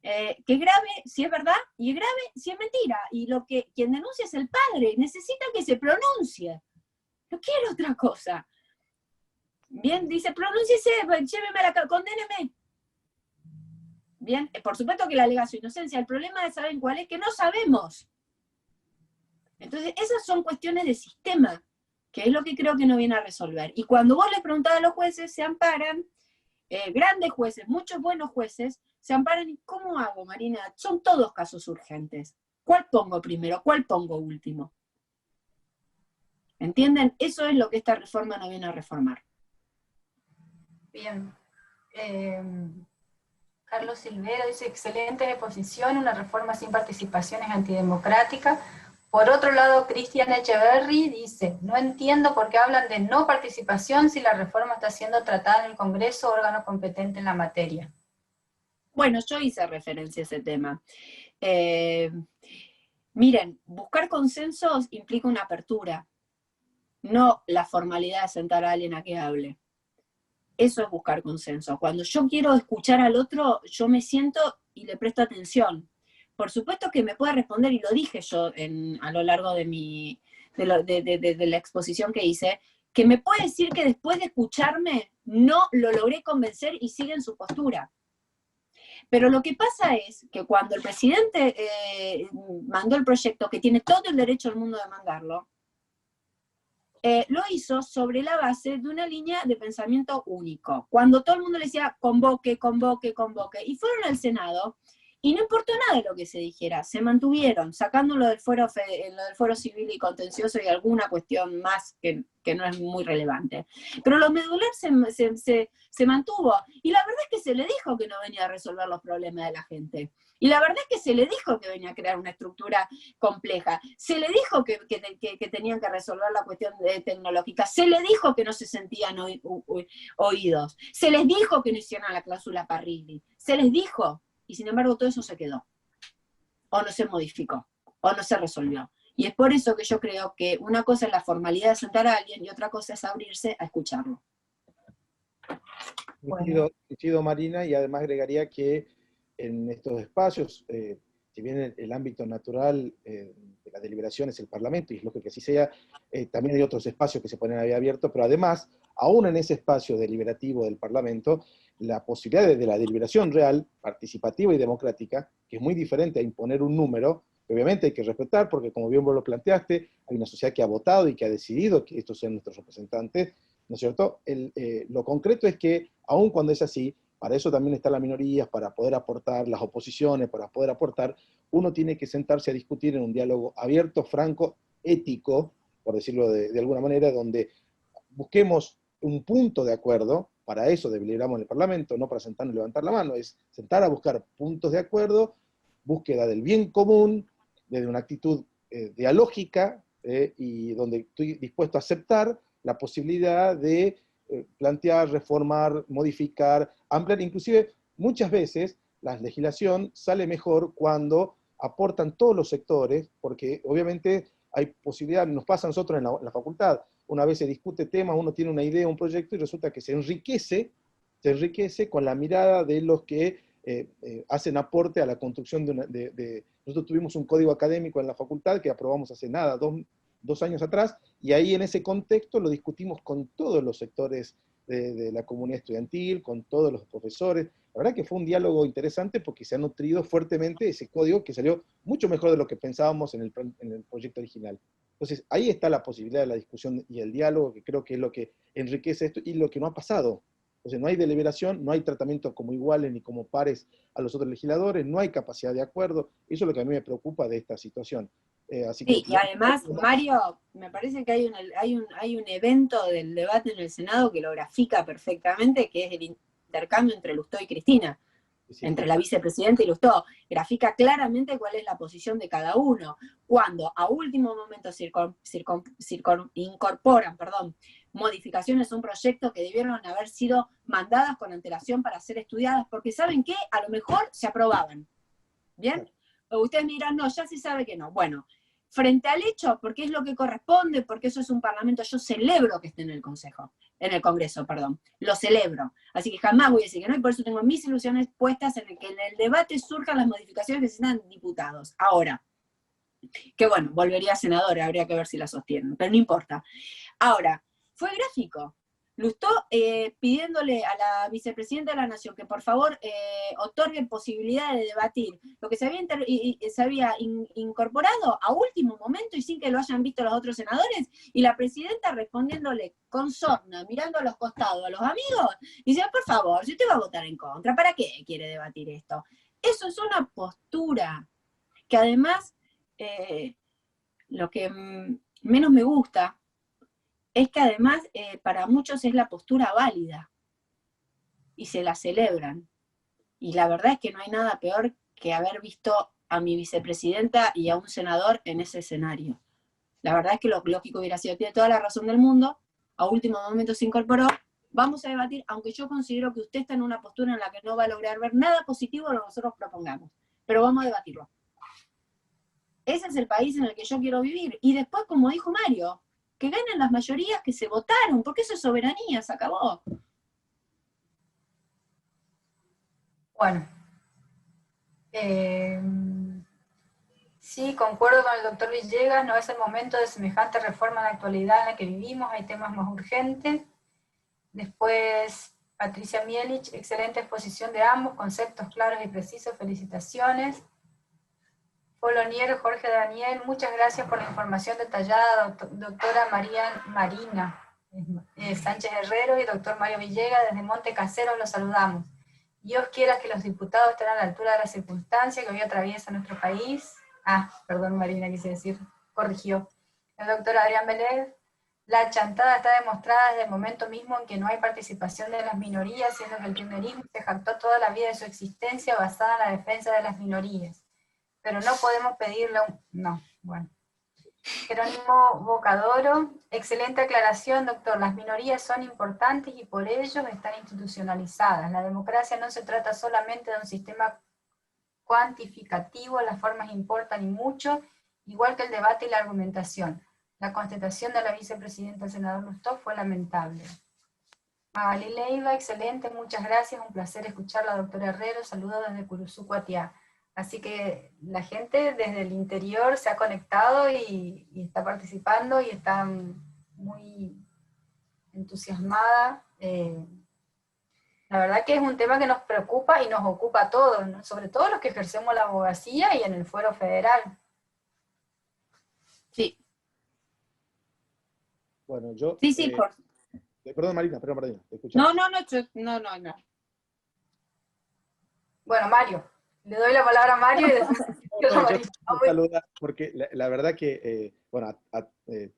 Que es grave si es verdad, y es grave si es mentira. Y quien denuncia es el padre, necesita que se pronuncie. No quiero otra cosa. Bien, dice, pronúnciese, lléveme a la condéneme. Bien, por supuesto que le alega su inocencia. El problema, ¿saben cuál es? Que no sabemos. Entonces, esas son cuestiones de sistema, que es lo que creo que no viene a resolver. Y cuando vos les preguntás a los jueces, se amparan, grandes jueces, muchos buenos jueces, se amparan. ¿Y cómo hago, Marina? Son todos casos urgentes. ¿Cuál pongo primero? ¿Cuál pongo último? ¿Entienden? Eso es lo que esta reforma no viene a reformar. Bien. Carlos Silvera dice: excelente exposición, una reforma sin participación es antidemocrática. Por otro lado, Cristian Echeverry dice: no entiendo por qué hablan de no participación si la reforma está siendo tratada en el Congreso, órgano competente en la materia. Bueno, yo hice referencia a ese tema. Miren, buscar consensos implica una apertura, no la formalidad de sentar a alguien a que hable. Eso es buscar consenso. Cuando yo quiero escuchar al otro, yo me siento y le presto atención. Por supuesto que me puede responder, y lo dije yo a lo largo de la exposición que hice, que me puede decir que después de escucharme no lo logré convencer y sigue en su postura. Pero lo que pasa es que cuando el presidente mandó el proyecto, que tiene todo el derecho del mundo de mandarlo, lo hizo sobre la base de una línea de pensamiento único. Cuando todo el mundo le decía convoque, convoque, convoque, y fueron al Senado, Y no importó nada de lo que se dijera, se mantuvieron, sacándolo lo del fuero civil y contencioso y alguna cuestión más que no es muy relevante. Pero lo medular se mantuvo, y la verdad es que se le dijo que no venía a resolver los problemas de la gente. Y la verdad es que se le dijo que venía a crear una estructura compleja, se le dijo que tenían que resolver la cuestión tecnológica, se le dijo que no se sentían oídos, se les dijo que no hicieran la cláusula Parrilli, se les dijo. Y sin embargo todo eso se quedó, o no se modificó, o no se resolvió. Y es por eso que yo creo que una cosa es la formalidad de sentar a alguien y otra cosa es abrirse a escucharlo. Coincido, Marina, y además agregaría que en estos espacios, si bien el ámbito natural de la deliberación es el Parlamento, y es lógico que así sea, también hay otros espacios que se ponen ahí abiertos, pero además, aún en ese espacio deliberativo del Parlamento, la posibilidad de la deliberación real, participativa y democrática, que es muy diferente a imponer un número, que obviamente hay que respetar, porque como bien vos lo planteaste, hay una sociedad que ha votado y que ha decidido que estos sean nuestros representantes, ¿no es cierto? Lo concreto es que, aun cuando es así, para eso también están las minorías, para poder aportar, las oposiciones, para poder aportar, uno tiene que sentarse a discutir en un diálogo abierto, franco, ético, por decirlo de alguna manera, donde busquemos un punto de acuerdo. Para eso deliberamos en el Parlamento, no para sentarnos y levantar la mano, es sentar a buscar puntos de acuerdo, búsqueda del bien común, desde una actitud dialógica, y donde estoy dispuesto a aceptar la posibilidad de plantear, reformar, modificar, ampliar. Inclusive, muchas veces la legislación sale mejor cuando aportan todos los sectores, porque obviamente hay posibilidad, nos pasa a nosotros en la facultad, una vez se discute temas, uno tiene una idea, un proyecto, y resulta que se enriquece con la mirada de los que hacen aporte a la construcción nosotros tuvimos un código académico en la facultad que aprobamos hace nada, dos años atrás, y ahí en ese contexto lo discutimos con todos los sectores de la comunidad estudiantil, con todos los profesores. La verdad que fue un diálogo interesante porque se ha nutrido fuertemente ese código que salió mucho mejor de lo que pensábamos en el proyecto original. Entonces, ahí está la posibilidad de la discusión y el diálogo, que creo que es lo que enriquece esto y lo que no ha pasado. Entonces, no hay deliberación, no hay tratamiento como iguales ni como pares a los otros legisladores, no hay capacidad de acuerdo. Eso es lo que a mí me preocupa de esta situación. Así que, sí, y además, Mario, me parece que hay un evento del debate en el Senado que lo grafica perfectamente, que es el intercambio entre Lustó y Cristina. Sí, entre la vicepresidenta y Lustó, grafica claramente cuál es la posición de cada uno, cuando a último momento incorporan modificaciones a un proyecto que debieron haber sido mandadas con antelación para ser estudiadas, porque ¿saben qué? A lo mejor se aprobaban, ¿bien? O ustedes me dirán, no, ya se sabe que no. Bueno, frente al hecho, porque es lo que corresponde, porque eso es un parlamento, yo celebro que esté en el Congreso, lo celebro. Así que jamás voy a decir que no, y por eso tengo mis ilusiones puestas en que en el debate surjan las modificaciones que necesitan diputados. Ahora, que bueno, volvería a senador, habría que ver si la sostienen, pero no importa. Ahora, fue gráfico. Lustó pidiéndole a la vicepresidenta de la Nación que por favor otorgue posibilidad de debatir lo que se había incorporado a último momento y sin que lo hayan visto los otros senadores, y la presidenta respondiéndole con sorna, mirando a los costados a los amigos, y dice, por favor, si usted va a votar en contra, ¿para qué quiere debatir esto? Eso es una postura que además lo que menos me gusta es que además para muchos es la postura válida y se la celebran. Y la verdad es que no hay nada peor que haber visto a mi vicepresidenta y a un senador en ese escenario. La verdad es que lo lógico hubiera sido, tiene toda la razón del mundo, a último momento se incorporó, vamos a debatir, aunque yo considero que usted está en una postura en la que no va a lograr ver nada positivo de lo que nosotros propongamos, pero vamos a debatirlo. Ese es el país en el que yo quiero vivir. Y después, como dijo Mario, que ganen las mayorías que se votaron, porque eso es soberanía, se acabó. Bueno, sí, concuerdo con el doctor Villegas, no es el momento de semejante reforma en la actualidad en la que vivimos, hay temas más urgentes. Después, Patricia Mielich, excelente exposición de ambos, conceptos claros y precisos, felicitaciones. Polonier, Jorge Daniel, muchas gracias por la información detallada, doctora Marina Sánchez Herrero y doctor Mario Villegas, desde Monte Caseros los saludamos. Dios quiera que los diputados estén a la altura de la circunstancia que hoy atraviesa nuestro país. Perdón Marina, quise decir, corrigió. El doctor Adrián Vélez, la chantada está demostrada desde el momento mismo en que no hay participación de las minorías, siendo que el kirchnerismo se jactó toda la vida de su existencia basada en la defensa de las minorías. Pero no podemos pedirle No, bueno. Jerónimo Bocadoro, excelente aclaración, doctor. Las minorías son importantes y por ello están institucionalizadas. La democracia no se trata solamente de un sistema cuantificativo, las formas importan y mucho, igual que el debate y la argumentación. La contestación de la vicepresidenta, el senador Lustó, fue lamentable. Magali Leiva, excelente, muchas gracias, un placer escucharla, doctora Herrero, saludos desde Curuzú, Cuatiá. Así que la gente desde el interior se ha conectado y está participando y está muy entusiasmada. La verdad que es un tema que nos preocupa y nos ocupa a todos, ¿no? Sobre todo los que ejercemos la abogacía y en el fuero federal. Sí. Bueno, yo... Sí, Perdón, Marina, te escucho. No. Bueno, Mario. Le doy la palabra a Mario y después... Yo saludar, porque la verdad que,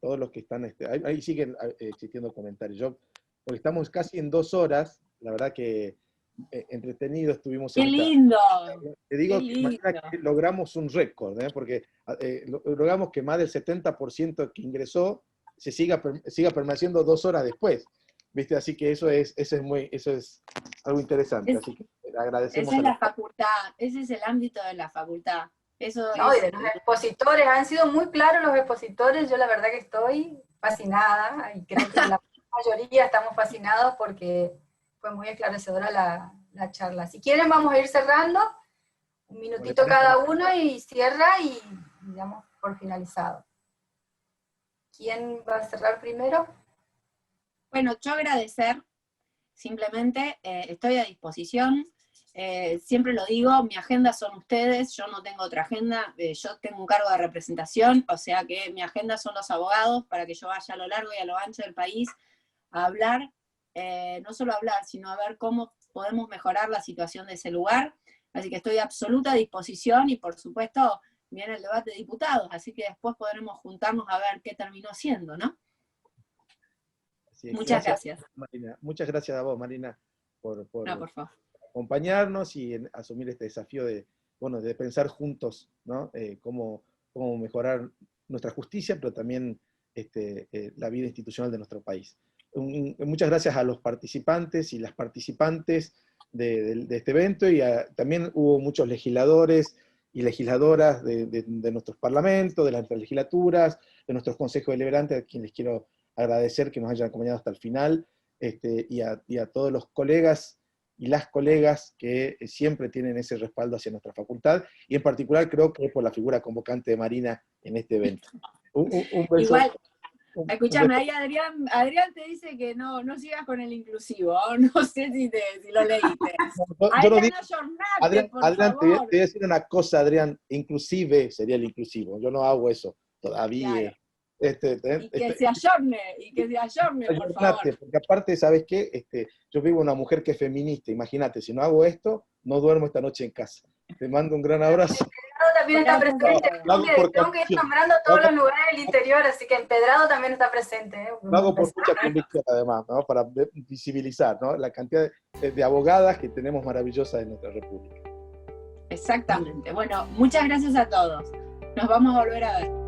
todos los que están, ahí siguen existiendo comentarios. Porque estamos casi en 2 horas, la verdad que entretenidos estuvimos. ¡Qué lindo! Te digo que logramos un récord, porque logramos que más del 70% que ingresó se siga permaneciendo 2 horas después. ¿Viste? Así que eso es algo interesante. Así que agradecemos. Esa es la facultad, ese es el ámbito de la facultad. Eso no, y de los expositores, han sido muy claros los expositores, yo la verdad que estoy fascinada, y creo que la mayoría estamos fascinados porque fue muy esclarecedora la charla. Si quieren vamos a ir cerrando, un minutito cada uno y cierra y damos por finalizado. ¿Quién va a cerrar primero? Bueno, yo agradecer, simplemente estoy a disposición, siempre lo digo, mi agenda son ustedes, yo no tengo otra agenda, yo tengo un cargo de representación, o sea que mi agenda son los abogados para que yo vaya a lo largo y a lo ancho del país a hablar, no solo a hablar, sino a ver cómo podemos mejorar la situación de ese lugar, así que estoy a absoluta disposición y por supuesto viene el debate de diputados, así que después podremos juntarnos a ver qué terminó siendo, ¿no? Muchas gracias. Marina. Muchas gracias a vos, Marina, por favor. Acompañarnos y asumir este desafío de pensar juntos, ¿no? Cómo mejorar nuestra justicia, pero también la vida institucional de nuestro país. Muchas gracias a los participantes y las participantes de este evento, y también hubo muchos legisladores y legisladoras de nuestros parlamentos, de las legislaturas, de nuestros consejos deliberantes, a quienes les quiero agradecer que nos hayan acompañado hasta el final, y a todos los colegas y las colegas que siempre tienen ese respaldo hacia nuestra facultad, y en particular creo que por la figura convocante de Marina en este evento. Un beso. Igual, escúchame, ahí Adrián te dice que no sigas con el inclusivo, no sé si lo leíste. Yo no digo, Adrián, te voy a decir una cosa, Adrián, inclusive sería el inclusivo, yo no hago eso todavía. Claro. Que se ayorne, por favor. Porque aparte, ¿sabes qué? Yo vivo una mujer que es feminista, imagínate, si no hago esto, no duermo esta noche en casa. Te mando un gran abrazo. Empedrado también está presente, tengo que ir nombrando todos los lugares del interior, así que Empedrado también está presente. Lo hago por mucha convicción además, ¿no? Para visibilizar, ¿no? La cantidad de abogadas que tenemos maravillosas en nuestra república. Exactamente. Bueno, muchas gracias a todos. Nos vamos a volver a ver.